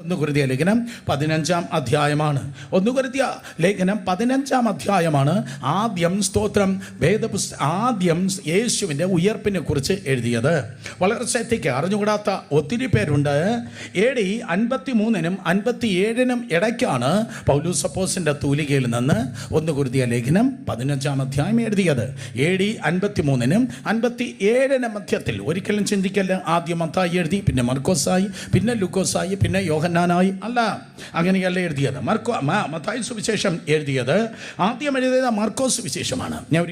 1 കൊരിന്ത്യർ ലേഖനം 15-ാം അധ്യായമാണ്. 1 കൊരിന്ത്യർ ലേഖനം 15-ാം അധ്യായമാണ് ആദ്യം ആദ്യം യേശുവിൻ്റെ ഉയർപ്പിനെ കുറിച്ച് എഴുതിയത്. വളരെ ശ്രദ്ധിക്കുക, അറിഞ്ഞുകൂടാത്ത ഒത്തിരി പേരുണ്ട്. AD 53-നും 57-നും ഇടയ്ക്കാണ് പൗലോസ് അപ്പോസ്തലന്റെ തൂലികയിൽ നിന്ന് 1 കൊരിന്ത്യർ ലേഖനം 15-ാം അധ്യായം എഴുതിയത്. AD 53-നും 57-നും മധ്യത്തിൽ. ഒരിക്കലും ചിന്തിക്കല്ല ആദ്യം മത്തായി എഴുതി, പിന്നെ മർക്കോസായി, പിന്നെ ലൂക്കോസായി, പിന്നെ യോഹന്നാനായി. അല്ല, അങ്ങനെയല്ല എഴുതിയത്. മത്തായി സുവിശേഷം എഴുതിയത്, ആദ്യം എഴുതിയത് മാർക്കോസ് വിശേഷമാണ്. ഞാൻ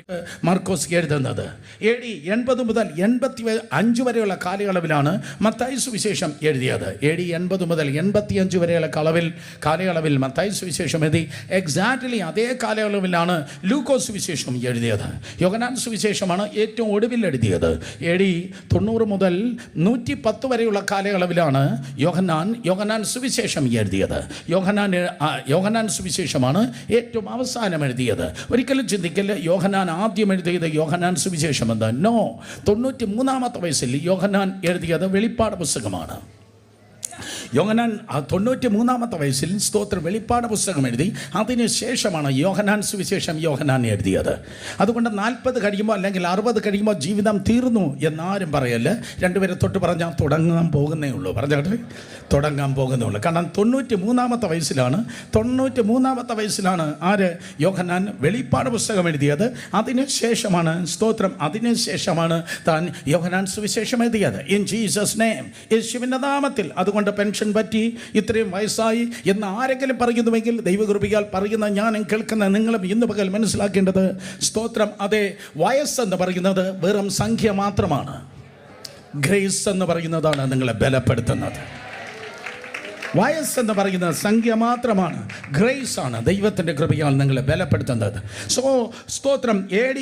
മാർക്കോസ് എഴുതുന്നത് AD 80 മുതൽ 85 വരെയുള്ള കാലയളവിലാണ് മത്തായി സുവിശേഷം എഴുതിയത്. AD 80 മുതൽ 85 വരെയുള്ള കാലയളവിൽ മത്തായി സുവിശേഷം എഴുതി. എക്സാക്ട്ലി അതേ കാലയളവിലാണ് ലൂക്കോസ് സുവിശേഷം എഴുതിയത്. യോഹന്നാൻ സുവിശേഷമാണ് ഏറ്റവും ഒടുവിൽ എഴുതിയത്. AD 90 മുതൽ 110 വരെയുള്ള കാലയളവിലാണ് യോഹന്നാൻ സുവിശേഷം എഴുതിയത്. യോഹന്നാൻ സുവിശേഷമാണ് ഏറ്റവും അവസാനം എഴുതിയത്. ഒരിക്കലും ചിന്തിക്കല് യോഹന്നാൻ ആദ്യം എഴുതിയത് യോഹന്നാൻ സുവിശേഷം എന്താ? നോ, 93-ാമത്തെ വയസ്സിൽ യോഹന്നാൻ എഴുതിയത് വെളിപ്പാട് പുസ്തകമാണ്. യോഹന്നാൻ 93-ാമത്തെ വയസ്സിൽ വെളിപ്പാട് പുസ്തകം എഴുതി. അതിനുശേഷമാണ് യോഹന്നാൻ സുവിശേഷം യോഹന്നാൻ എഴുതിയത്. അതുകൊണ്ട് 40 കഴിയുമ്പോൾ അല്ലെങ്കിൽ 60 കഴിയുമ്പോൾ ജീവിതം തീർന്നു എന്നാരും പറയല്ല. രണ്ടുപേരെ തൊട്ട് പറഞ്ഞാൽ തുടങ്ങാൻ പോകുന്നേ ഉള്ളൂ. പറഞ്ഞാട്ടെ, തുടങ്ങാൻ പോകുന്നേ ഉള്ളൂ. കാരണം 93-ാമത്തെ വയസ്സിലാണ് ആര്? യോഹന്നാൻ വെളിപ്പാട് പുസ്തകം എഴുതിയത്. അതിനുശേഷമാണ് അതിനുശേഷമാണ് താൻ യോഹന്നാൻ സുവിശേഷം എഴുതിയത്. ഇൻ ജീസസ് നെയിം, യേശുവിൻ്റെ നാമത്തിൽ. അതുകൊണ്ട് പെൻഷൻ പറ്റി, ഇത്രയും വയസ്സായി എന്ന് ആരെങ്കിലും പറയുന്നുവെങ്കിൽ ദൈവകൃപയാൽ പറയുന്ന ഞാനും കേൾക്കുന്ന നിങ്ങളും ഇന്ന് പകൽ മനസ്സിലാക്കേണ്ടത്, അതെ, വയസ്സെന്ന് പറയുന്നത് വെറും സംഖ്യ മാത്രമാണ്. ഗ്രേസ് എന്ന് പറയുന്നതാണ് നിങ്ങളെ ബലപ്പെടുത്തുന്നത്. വയസ്സെന്ന് പറയുന്നത് സംഖ്യ മാത്രമാണ്. ഗ്രേസ് ആണ് ദൈവത്തിൻ്റെ കൃപയാൽ നിങ്ങളെ ബലപ്പെടുത്തുന്നത്. AD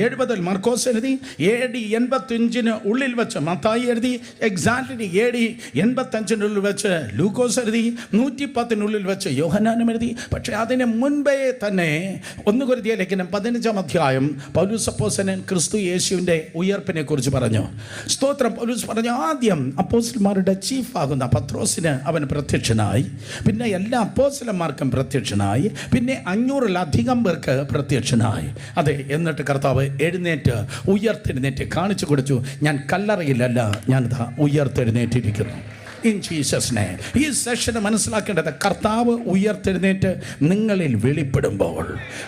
70 മർക്കോസ് എഴുതി. AD 85-ന് ഉള്ളിൽ വെച്ച് മത്തായി എഴുതി. എക്സാക്ട്ലി AD 85-നുള്ളിൽ വെച്ച് ലൂക്കോസ് എഴുതി. 110-നുള്ളിൽ വെച്ച് യോഹന്നാനും എഴുതി. പക്ഷേ അതിന് മുൻപേ തന്നെ 1 കൊരിന്ത്യർ ലേഖനം 15-ാം അധ്യായം പൗലോസ് അപ്പോസ്തലൻ ക്രിസ്തു യേശുവിൻ്റെ ഉയർപ്പിനെ കുറിച്ച് പറഞ്ഞു. പൗലോസ് പറഞ്ഞു, ആദ്യം അപ്പോസ്തലന്മാരുടെ ചീഫാകുന്ന പത്രോസിന് അവൻ പ്രത്യക്ഷനായി, പിന്നെ എല്ലാ അപ്പോസ്തലന്മാർക്കും പ്രത്യക്ഷനായി, പിന്നെ 500-ലധികം പേർക്ക് പ്രത്യക്ഷനായി. അതെ, എന്നിട്ട് കർത്താവ് ഉയർത്തെഴുന്നേറ്റ് കാണിച്ചു കൊടുത്തു, ഞാൻ കല്ലറയിലല്ല, ഞാനിതാ ഉയർത്തെഴുന്നേറ്റിരിക്കുന്നു. In Jesus name. ഈ സെഷന് മനസ്സിലാക്കേണ്ടത്, കർത്താവ് ഉയർത്തെഴുന്നേറ്റ് നിങ്ങളിൽ വെളിപ്പെടുമ്പോൾ,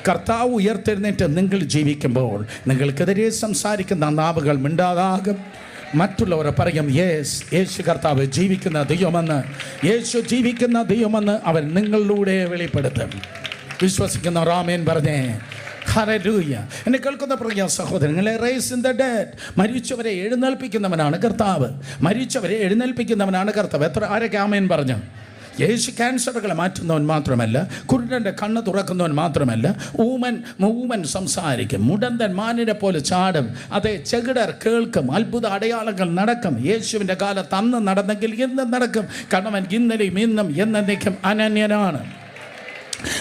കർത്താവ് ഉയർത്തെഴുന്നേറ്റ് നിങ്ങൾ ജീവിക്കുമ്പോൾ, നിങ്ങൾക്കെതിരെ സംസാരിക്കുന്ന നാവുകൾ മിണ്ടാതാകും. മറ്റുള്ളവരെ പറയും, യേശു കർത്താവ് ജീവിക്കുന്ന ദൈവമെന്ന് അവൻ നിങ്ങളിലൂടെ വെളിപ്പെടുത്തും. വിശ്വസിക്കുന്ന ആമേൻ പറഞ്ഞേ. ഹല്ലേലൂയ. എന്നെ കേൾക്കുന്ന പ്രിയ സഹോദരങ്ങളെ, റൈസ് ഇൻ ദ ഡെഡ്, മരിച്ചവരെ എഴുന്നേൽപ്പിക്കുന്നവനാണ് കർത്താവ്. ആരൊക്കെ ആമേൻ പറഞ്ഞു? യേശു ക്യാൻസറുകളെ മാറ്റുന്നവൻ മാത്രമല്ല, കുരുടൻ്റെ കണ്ണ് തുറക്കുന്നവൻ മാത്രമല്ല, ഊമൻ സംസാരിക്കും, മുടന്തൻ മാനിനെ പോലെ ചാടും, അതെ, ചെകിടർ കേൾക്കും, അത്ഭുത അടയാളങ്ങൾ നടക്കും. യേശുവിൻ്റെ കാലത്ത് അന്ന് നടന്നെങ്കിൽ ഇന്നും നടക്കും. കാരണം അവൻ ഇന്നലെയും ഇന്നും എന്നേക്കും അനന്യനാണ്.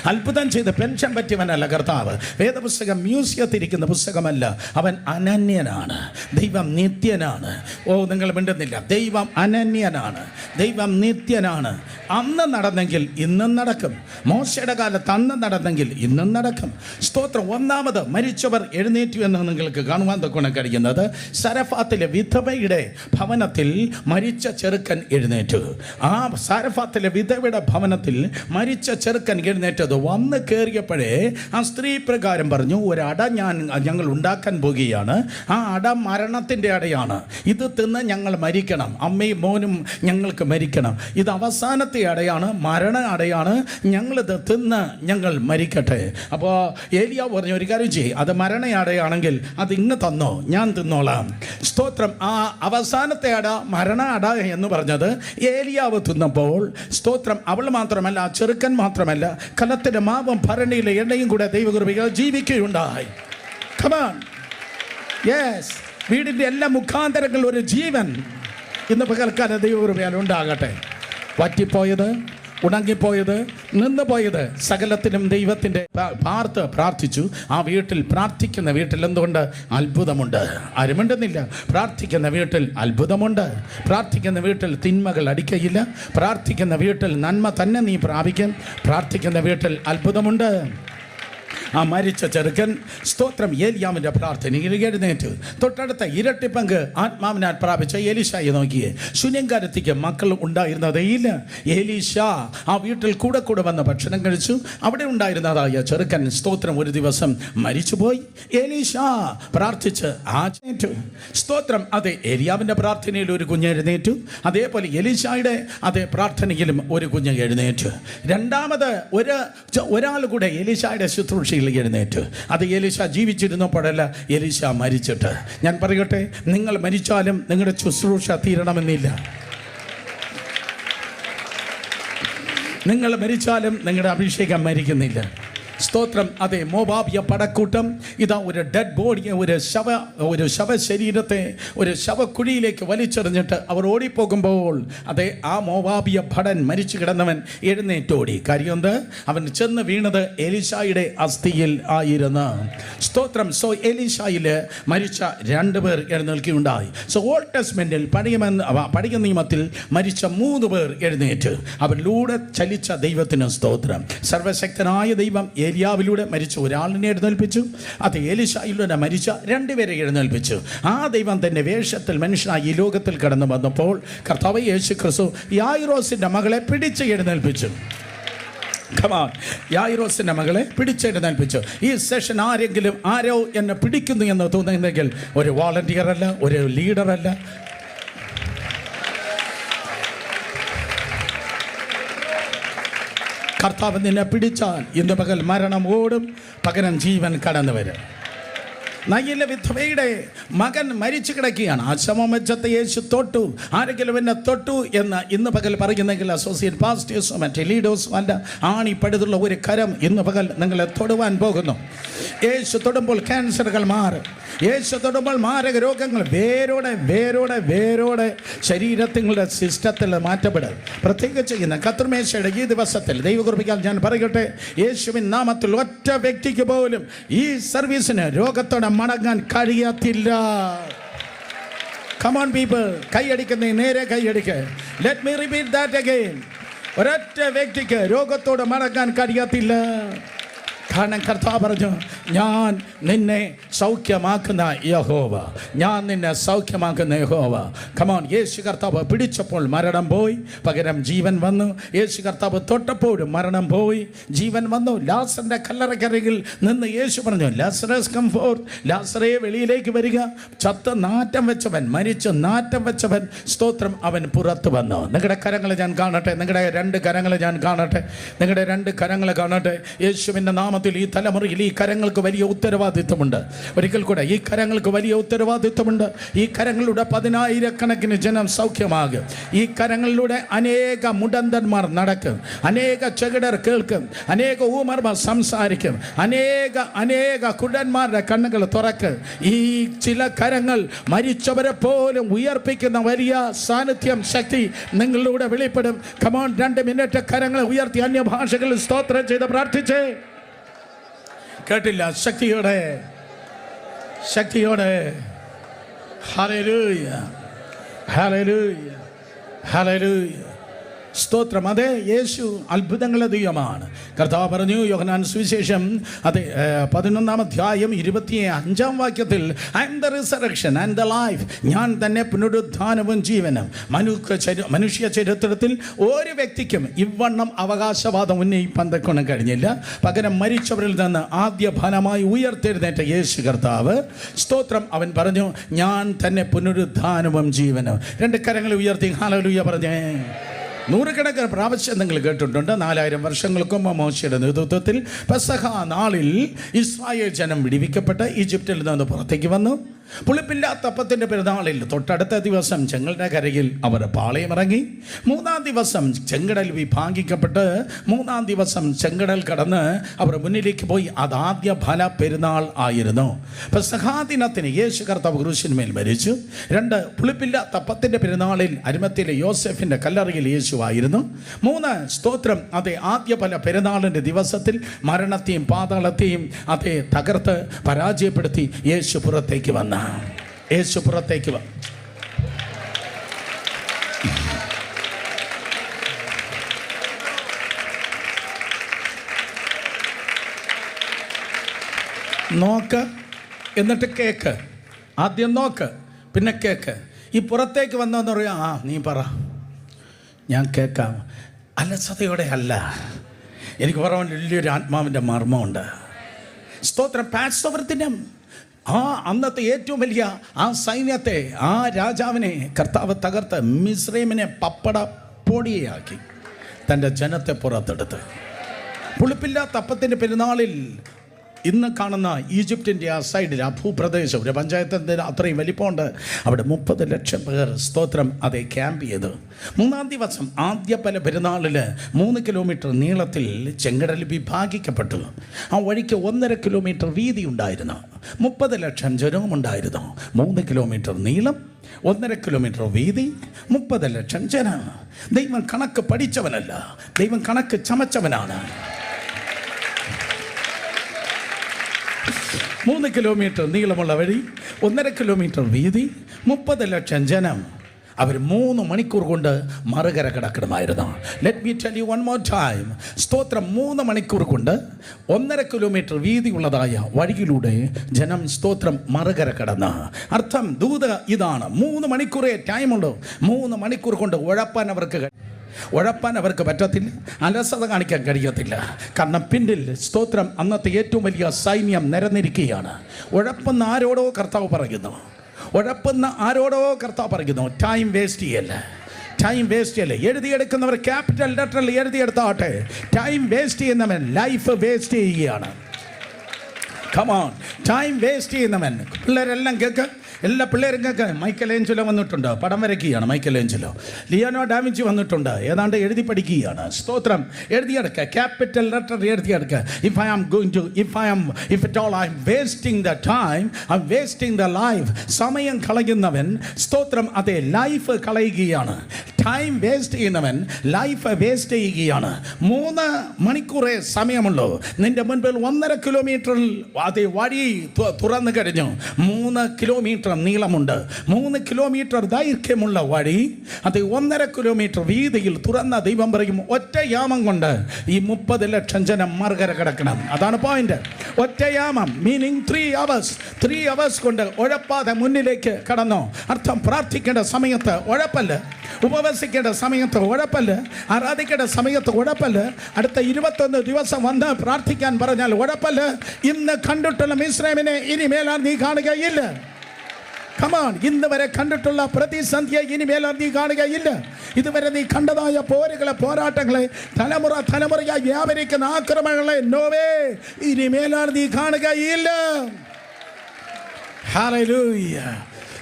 അത്ഭുതം ചെയ്ത് പെൻഷൻ പറ്റിയവനല്ല കർത്താവ്. വേദപുസ്തകം മ്യൂസിയത്തിരിക്കുന്ന പുസ്തകമല്ല. അവൻ അനന്യനാണ്. ദൈവം നിത്യനാണ്. നിങ്ങൾ മിണ്ടുന്നില്ല. ദൈവം അനന്യനാണ്. ദൈവം നിത്യനാണ്. അന്ന് നടന്നെങ്കിൽ ഇന്നും നടക്കും. മോശയുടെ കാലത്ത് അന്ന് നടന്നെങ്കിൽ ഇന്നും നടക്കും. ഒന്നാമത് മരിച്ചവർ എഴുന്നേറ്റു എന്ന് നിങ്ങൾക്ക് കാണുവാൻ തൊക്കെ കഴിയുന്നത്, സരഫാത്തിലെ വിധവയുടെ ഭവനത്തിൽ മരിച്ച ചെറുക്കൻ എഴുന്നേറ്റു. ആ സരഫാത്തിലെ വിധവയുടെ ഭവനത്തിൽ മരിച്ച ചെറുക്കൻ എഴുന്നേറ്റത് വന്ന് കയറിയപ്പോഴേ ആ സ്ത്രീ പ്രകാരം പറഞ്ഞു, ഒരട ഞങ്ങൾ ഉണ്ടാക്കാൻ പോകുകയാണ്. ആ അട മരണത്തിൻ്റെ അടയാണ്. ഇത് തിന്ന് ഞങ്ങൾ മരിക്കണം. അമ്മയും മോനും ഞങ്ങൾക്ക് മരിക്കണം. ഇത് അവസാനത്തെ അടയാണ്, മരണ അടയാണ്. ഞങ്ങളിത് തിന്ന് ഞങ്ങൾ മരിക്കട്ടെ. അപ്പോൾ ഏലിയാവ് പറഞ്ഞു, ഒരു കാര്യം ചെയ്യ്, അത് മരണ അടയാണെങ്കിൽ അത് ഇങ്ങ് തന്നോ, ഞാൻ തിന്നോളാം. ആ അവസാനത്തെ അട, മരണ അട എന്ന് പറഞ്ഞത് ഏലിയാവ് തിന്നപ്പോൾ അവൾ മാത്രമല്ല, ആ ചെറുക്കൻ മാത്രമല്ല, കലത്തിൻ്റെ മാവും ഭരണിയിലെ എണ്ണയും കൂടെ ദൈവകൃപയാൽ ജീവിക്കുകയുണ്ടായി. വീടിൻ്റെ എല്ലാ മുഖാന്തരങ്ങളിൽ ഒരു ജീവൻ ഇന്ന് പകൽക്കാലം ദൈവകൃപയാൽ ഉണ്ടാകട്ടെ. വറ്റിപ്പോയത്, ഉണങ്ങിപ്പോയത്, നിന്നുപോയത് സകലത്തിനും ദൈവത്തിൻ്റെ പ്രാർത്ഥിച്ചു. ആ വീട്ടിൽ, പ്രാർത്ഥിക്കുന്ന വീട്ടിൽ എന്തുകൊണ്ട്? അത്ഭുതമുണ്ട്. ആരുമുണ്ടെന്നില്ല. പ്രാർത്ഥിക്കുന്ന വീട്ടിൽ അത്ഭുതമുണ്ട്. പ്രാർത്ഥിക്കുന്ന വീട്ടിൽ തിന്മകൾ അടിക്കയില്ല. പ്രാർത്ഥിക്കുന്ന വീട്ടിൽ നന്മ തന്നെ നീ പ്രാപിക്കും. പ്രാർത്ഥിക്കുന്ന വീട്ടിൽ അത്ഭുതമുണ്ട്. ആ മരിച്ച ചെറുക്കൻ സ്തോത്രം ഏലിയാമിൻ്റെ പ്രാർത്ഥനയിൽ എഴുന്നേറ്റ് തൊട്ടടുത്ത ഇരട്ടി പങ്ക് ആത്മാവിനാൽ പ്രാപിച്ച എലീശയെ നോക്കിയേ. ശൂന്യംകാരത്തിക്ക് മക്കൾ ഉണ്ടായിരുന്നതേയില്ല. എലീശ ആ വീട്ടിൽ കൂടെ വന്ന് ഭക്ഷണം കഴിച്ചു. അവിടെ ഉണ്ടായിരുന്നതായ ചെറുക്കൻ സ്തോത്രം ഒരു ദിവസം മരിച്ചുപോയി. എലീശ പ്രാർത്ഥിച്ച് ആചേറ്റു. സ്തോത്രം. അതെ, ഏലിയാവിൻ്റെ പ്രാർത്ഥനയിൽ ഒരു കുഞ്ഞ് എഴുന്നേറ്റു. അതേപോലെ എലീശയുടെ അതേ പ്രാർത്ഥനയിലും ഒരു കുഞ്ഞ് എഴുന്നേറ്റു. രണ്ടാമത് ഒരാൾ കൂടെ എലീശയുടെ ശുശ്രൂഷ എഴുന്നേറ്റ്. അത് എലീശ ജീവിച്ചിരുന്നപ്പോഴല്ല, എലീശ മരിച്ചിട്ട്. ഞാൻ പറയട്ടെ, നിങ്ങൾ മരിച്ചാലും നിങ്ങളുടെ ശുശ്രൂഷ തീരണമെന്നില്ല. നിങ്ങൾ മരിച്ചാലും നിങ്ങളുടെ അഭിഷേകം മരിക്കുന്നില്ല. സ്തോത്രം. അതെ, മോവാബിയ പടക്കൂട്ടം ഇതാ ഒരു ഡെഡ് ബോഡിയെ, ഒരു ശവശരീരത്തെ ഒരു ശവക്കുഴിയിലേക്ക് വലിച്ചെറിഞ്ഞിട്ട് അവർ ഓടിപ്പോകുമ്പോൾ അതെ, ആ മോവാബിയ ഭടൻ മരിച്ചു കിടന്നവൻ എഴുന്നേറ്റോടി. കാര്യം എന്ത്? അവൻ ചെന്ന് വീണത് എലീശായുടെ അസ്ഥിയിൽ ആയിരുന്നു. സ്തോത്രം. സോ എലീശായിൽ മരിച്ച 2 പേർ എഴുന്നേൽക്കുകയുണ്ടായി. സോ ഓൾഡ് ടെസ്റ്റ്മെന്റിൽ പഴയ നിയമത്തിൽ മരിച്ച 3 പേർ എഴുന്നേറ്റ്. അവരിലൂടെ ചലിച്ച ദൈവത്തിന് സ്തോത്രം. സർവശക്തനായ ദൈവം ഏലിയാവിലൂടെ മരിച്ച ഒരാളിനെ എഴുന്നേൽപ്പിച്ചു. അത് എലീശായിലൂടെ മരിച്ച 2 പേരെ എഴുന്നേൽപ്പിച്ചു. ആ ദൈവം തന്നെ വേഷത്തിൽ മനുഷ്യനായി ഈ ലോകത്തിൽ കടന്നു വന്നപ്പോൾ കർത്താവ് യേശു ക്രിസ്തു യായിറോസിന്റെ മകളെ പിടിച്ച് എഴുന്നേൽപ്പിച്ചു. യായിറോസിന്റെ മകളെ പിടിച്ചെഴുന്നേൽപ്പിച്ചു. ഈ സെഷൻ ആരോ എന്നെ പിടിക്കുന്നു എന്ന് തോന്നുന്നെങ്കിൽ ഒരു വോളണ്ടിയർ അല്ല, ഒരു ലീഡർ അല്ല. കർത്താവ് നിന്നെ പിടിച്ചാൽ ഇന്ന് പകൽ മരണം ഓടും, പകരം ജീവൻ കടന്നു വരും. നയിലെ വിധവയുടെ മകൻ മരിച്ചു കിടക്കുകയാണ്. ആ ശവമഞ്ചത്തെ യേശു തൊട്ടു. ആരെങ്കിലും എന്നെ തൊട്ടു എന്ന് ഇന്ന് പകൽ പറയുന്നെങ്കിൽ അസോസിയേറ്റ് പാസ്റ്റേഴ്സും മറ്റേ ലീഡേഴ്സും അല്ല, ആണിപ്പടുത്തുള്ള ഒരു കരം ഇന്ന് പകൽ നിങ്ങളെ തൊടുവാൻ പോകുന്നു. യേശു തൊടുമ്പോൾ ക്യാൻസറുകൾ മാറും. യേശു തൊടുമ്പോൾ മാരക രോഗങ്ങൾ വേരോടെ ശരീരത്തിങ്ങളുടെ സിസ്റ്റത്തിൽ മാറ്റപ്പെടും. പ്രത്യേകിച്ച് ഇന്ന് കർത്തൃമേശയുടെ ഈ ദിവസത്തിൽ ദൈവകൃപയാൽ ഞാൻ പറയട്ടെ, യേശുവിൻ നാമത്തിൽ ഒറ്റ വ്യക്തിക്ക് പോലും ഈ സർവീസിന് രോഗത്തോടെ മടങ്ങാൻ കഴിയത്തില്ല. Come on people, കൈയടിക്കുന്നേ, നേരെ കൈയടിക്ക്. Let me repeat that again. ഒരൊറ്റ വ്യക്തിക്ക് രോഗത്തോടെ മടങ്ങാൻ കഴിയത്തില്ല. കാരണം കർത്താവ് പറഞ്ഞു, ഞാൻ നിന്നെ സൗഖ്യമാക്കുന്ന യഹോവ, ഞാൻ നിന്നെ സൗഖ്യമാക്കുന്ന യഹോവ. കമോൺ. യേശു കർത്താവ് പിടിച്ചപ്പോൾ മരണം പോയി, പകരം ജീവൻ വന്നു. യേശു കർത്താവ് തൊട്ടപ്പോഴും മരണം പോയി, ജീവൻ വന്നു. ലാസറിന്റെ കല്ലറക്കരികിൽ നിന്ന് യേശു പറഞ്ഞു, ലാസറസ് കം ഫോർത്ത്, ലാസറേ വെളിയിലേക്ക് വരിക. ചത്ത് നാറ്റം വെച്ചവൻ, മരിച്ച് നാറ്റം വെച്ചവൻ, സ്തോത്രം, അവൻ പുറത്തു വന്നു. നിങ്ങളുടെ കരങ്ങൾ ഞാൻ കാണട്ടെ, നിങ്ങളുടെ 2 കരങ്ങൾ ഞാൻ കാണട്ടെ, നിങ്ങളുടെ 2 കരങ്ങൾ കാണട്ടെ. യേശുവിൻ്റെ നാമത്തിൽ ഈ തലമുറയിൽ ഈ കരങ്ങൾക്ക് വലിയ ഉത്തരവാദിത്വമുണ്ട്. ഒരിക്കൽ കൂടെ, ഈ കരങ്ങൾക്ക് വലിയ ഉത്തരവാദിത്വമുണ്ട്. ഈ കരങ്ങളിലൂടെ 10,000 ജനം സൗഖ്യമാകും. ഈ കരങ്ങളിലൂടെ അനേക മുടന്തന്മാർ നടക്കും, അനേക ചെകിടർ കേൾക്കും, അനേക ഊമർമാർ സംസാരിക്കും, അനേക കുടന്മാരുടെ കണ്ണുകൾ തുറക്കും. ഈ ചില കരങ്ങൾ മരിച്ചവരെ പോലും ഉയർപ്പിക്കുന്ന വലിയ സാന്നിധ്യം, ശക്തി നിങ്ങളിലൂടെ വെളിപ്പെടും. കമോൺ, 2 മിനിറ്റ് കരങ്ങൾ ഉയർത്തി അന്യഭാഷകളിൽ സ്തോത്രം ചെയ്ത് പ്രാർത്ഥിച്ചേ. കേട്ടില്ല? ശക്തിയോടെ ഹല്ലേലൂയ, ഹല്ലേലൂയ, ഹല്ലേലൂയ. സ്തോത്രം. അതെ, യേശു അത്ഭുതങ്ങളുടെ ദൈവമാണ്. കർത്താവ് പറഞ്ഞു, യോഹന്നാൻ സുവിശേഷം അതെ 11-ാം അധ്യായം 25-ാം വാക്യത്തിൽ, I M the resurrection and the life, ഞാൻ തന്നെ പുനരുത്ഥാനവും ജീവനും. മനുഷ്യ ചരിത്രത്തിൽ ഒരു വ്യക്തിക്കും ഇവണ്ണം അവകാശവാദം ഉന്നയിപ്പാൻ തക്കണം കഴിഞ്ഞില്ല. പകരം മരിച്ചവരിൽ നിന്ന് ആദ്യ ഫലമായി ഉയർത്തെഴുന്നേറ്റ യേശു കർത്താവ്, സ്തോത്രം, അവൻ പറഞ്ഞു, ഞാൻ തന്നെ പുനരുത്ഥാനവും ജീവനും. 2 കരങ്ങൾ ഉയർത്തി ഹല്ലേലൂയ പറഞ്ഞേ. 100 പ്രാവശ്യം നിങ്ങൾ കേട്ടിട്ടുണ്ട്. 4000 വർഷങ്ങൾക്ക് മുമ്പ് മോശയുടെ നേതൃത്വത്തിൽ പെസഹ നാളിൽ ഇസ്രായേൽ ജനം വിടിവിക്കപ്പെട്ട് ഈജിപ്തിൽ നിന്ന് പുറത്തേക്ക് വന്നു. പുളിപ്പില്ലാത്ത അപ്പത്തിൻ്റെ പെരുന്നാളിൽ തൊട്ടടുത്ത ദിവസം ചെങ്കടലിന്റെ കരയിൽ അവർ പാളയമിറങ്ങി. 3-ാം ദിവസം ചെങ്കടൽ വിഭാഗിക്കപ്പെട്ട് 3-ാം ദിവസം ചെങ്കടൽ കടന്ന് അവർ മുന്നിലേക്ക് പോയി. അതാദ്യ ഫല പെരുന്നാൾ ആയിരുന്നു. പെസഹാദിനത്തിന് യേശു കർത്താവ് ക്രൂശിന്മേൽ മരിച്ചു. 2 പുളിപ്പില്ലാത്ത അപ്പത്തിൻ്റെ പെരുന്നാളിൽ അരിമത്തിലെ യോസെഫിൻ്റെ കല്ലറയിൽ യേശു ആയിരുന്നു. 3 സ്തോത്രം അതേ ആദ്യ ഫല പെരുന്നാളിൻ്റെ ദിവസത്തിൽ മരണത്തെയും പാതാളത്തെയും അതേ തകർത്ത് പരാജയപ്പെടുത്തി യേശു പുറത്തേക്ക് വന്ന യേശു പുറത്തേക്ക് നോക്ക്, എന്നിട്ട് കേക്ക്. ആദ്യം നോക്ക്, പിന്നെ കേക്ക്. ഈ പുറത്തേക്ക് വന്നതെന്ന് പറയാം, നീ പറ, ഞാൻ കേൾക്കാം. അലസതയോടെ അല്ല, എനിക്ക് പറയാൻ വലിയൊരു ആത്മാവിൻ്റെ മർമ്മമുണ്ട്. സ്തോത്രം. പാസ്ഓവർ ദിനം അന്നത്തെ ഏറ്റവും വലിയ സൈന്യത്തെ, രാജാവിനെ കർത്താവ് തകർത്ത് മിസ്രൈമിനെ പപ്പട പൊടിയാക്കി തൻ്റെ ജനത്തെ പുറത്തെടുത്ത്. പുളിപ്പില്ലാത്ത അപ്പത്തിൻ്റെ പെരുന്നാളിൽ ഇന്ന് കാണുന്ന ഈജിപ്തിൻ്റെ സൈഡിൽ ഭൂപ്രദേശം ഒരു പഞ്ചായത്തിൻ്റെ അത്രയും വലിപ്പമുണ്ട്. അവിടെ 30 ലക്ഷം പേർ സ്തോത്രം അതേ ക്യാമ്പ് ചെയ്ത് 3-ാം ദിവസം ആദ്യ പല പെരുന്നാളിൽ 3 കിലോമീറ്റർ നീളത്തിൽ ചെങ്കടൽ വിഭാഗിക്കപ്പെട്ടു. ആ വഴിക്ക് 1.5 കിലോമീറ്റർ വീതി ഉണ്ടായിരുന്നു. 30 ലക്ഷം ജനവുമുണ്ടായിരുന്നു. 3 കിലോമീറ്റർ നീളം, 1.5 കിലോമീറ്റർ വീതി, 30 ലക്ഷം ജനം. ദൈവം കണക്ക് പഠിച്ചവനല്ല, ദൈവം കണക്ക് ചമച്ചവനാണ്. 3 കിലോമീറ്റർ നീളമുള്ള വഴി, 1.5 കിലോമീറ്റർ വീതി, 30 ലക്ഷം ജനം. അവർ 3 മണിക്കൂർ കൊണ്ട് മറുകര കിടക്കണമായിരുന്നു. Let me tell you one more time. സ്തോത്രം. 3 മണിക്കൂർ കൊണ്ട് 1.5 കിലോമീറ്റർ വീതിയുള്ളതായ വഴിയിലൂടെ ജനം സ്തോത്രം മറുകര കടന്ന്. അർത്ഥം ദൂത് ഇതാണ്, 3 മണിക്കൂറേ ടൈമുള്ളൂ. 3 മണിക്കൂർ കൊണ്ട് ഉഴപ്പാൻ അവർക്ക് പറ്റത്തില്ല, അലസത കാണിക്കാൻ കഴിയത്തില്ല. കാരണം പിന്നിൽ സ്തോത്രം അന്നത്തെ ഏറ്റവും വലിയ സൈന്യം നിരന്നിരിക്കുകയാണ്. ഉഴപ്പെന്ന് ആരോടോ കർത്താവ് പറയുന്നു, ടൈം വേസ്റ്റ് ചെയ്യല്ലേ. എഴുതിയെടുക്കുന്നവർ ക്യാപിറ്റൽ ലെറ്ററിൽ എഴുതിയെടുത്താട്ടെ. ടൈം വേസ്റ്റ് ചെയ്യുന്നവൻ ലൈഫ് വേസ്റ്റ് ചെയ്യുകയാണ്. കമോൺ, ടൈം വേസ്റ്റ് ചെയ്യുന്നവൻ. പിള്ളേരെല്ലാം കേൾക്ക്, എല്ലാ പിള്ളേരും കേൾക്ക്. മൈക്കൽ ഏഞ്ചലോ വന്നിട്ടുണ്ട്, പടം വരയ്ക്കുകയാണ്. മൈക്കൽ ഏഞ്ചലോ, ലിയോനോ ഡാവിഞ്ചി വന്നിട്ടുണ്ട്, ഏതാണ്ട് എഴുതി പഠിക്കുകയാണ്. സ്തോത്രം. എഴുതിയെടുക്കുക, ക്യാപിറ്റൽ ലെറ്റർ എഴുതിയെടുക്കുക. If at all I am wasting the time, I am wasting the life. സമയം കളയുന്നവൻ സ്തോത്രം അതേ ലൈഫ് കളയുകയാണ്. ടൈം വേസ്റ്റ് ചെയ്യുന്നവൻ ലൈഫ് വേസ്റ്റ് ചെയ്യുകയാണ്. 3 മണിക്കൂറേ സമയമുള്ളൂ. നിന്റെ മുൻപിൽ 1.5 കിലോമീറ്ററിൽ അതേ വഴി തുറന്നു കഴിഞ്ഞു. 3 കിലോമീറ്റർ നീളമുണ്ട്, 3 കിലോമീറ്റർ ദൈർഘ്യമുള്ള വഴി, അത് 1.5 കിലോമീറ്റർ വീതിയിൽ തുറന്ന ദൈവം പറയും, ഒറ്റ യാമം കൊണ്ട് ഈ 30 ലക്ഷം ജനം മറുകര കിടക്കണം. അതാണ് പോയിന്റ്. ഒറ്റ യാമം, മീനിങ് 3 hours കൊണ്ട് ഉഴപ്പാതെ മുന്നിലേക്ക് കടന്നു. അർത്ഥം പ്രാർത്ഥിക്കേണ്ട സമയത്ത് ഉഴപ്പല്ല, ഉപവസിക്കേണ്ട സമയത്ത് ഉഴപ്പല്ല, ആരാധിക്കേണ്ട സമയത്ത് ഉഴപ്പല്ല, അടുത്ത 21 ദിവസം വന്ന് പ്രാർത്ഥിക്കാൻ പറഞ്ഞാൽ ഉഴപ്പല്ല. ഇന്ന് കണ്ടിട്ടുള്ള മിസ്രൈമിനെ ഇനി മേലാൽ നീ കാണുകയില്ല. കമാൺ, ഇന്ന് വരെ കണ്ടിട്ടുള്ള പ്രതിസന്ധിയെ ഇനി മേലാൽ നീ കാണുകയില്ല. ഇതുവരെ നീ കണ്ടതായ പോരുകളെ, പോരാട്ടങ്ങളെ, തലമുറയായി വ്യാപരിക്കുന്ന ആക്രമണങ്ങളെ നോവേ ഇനി മേലാൽ നീ കാണുകയില്ല. Hallelujah,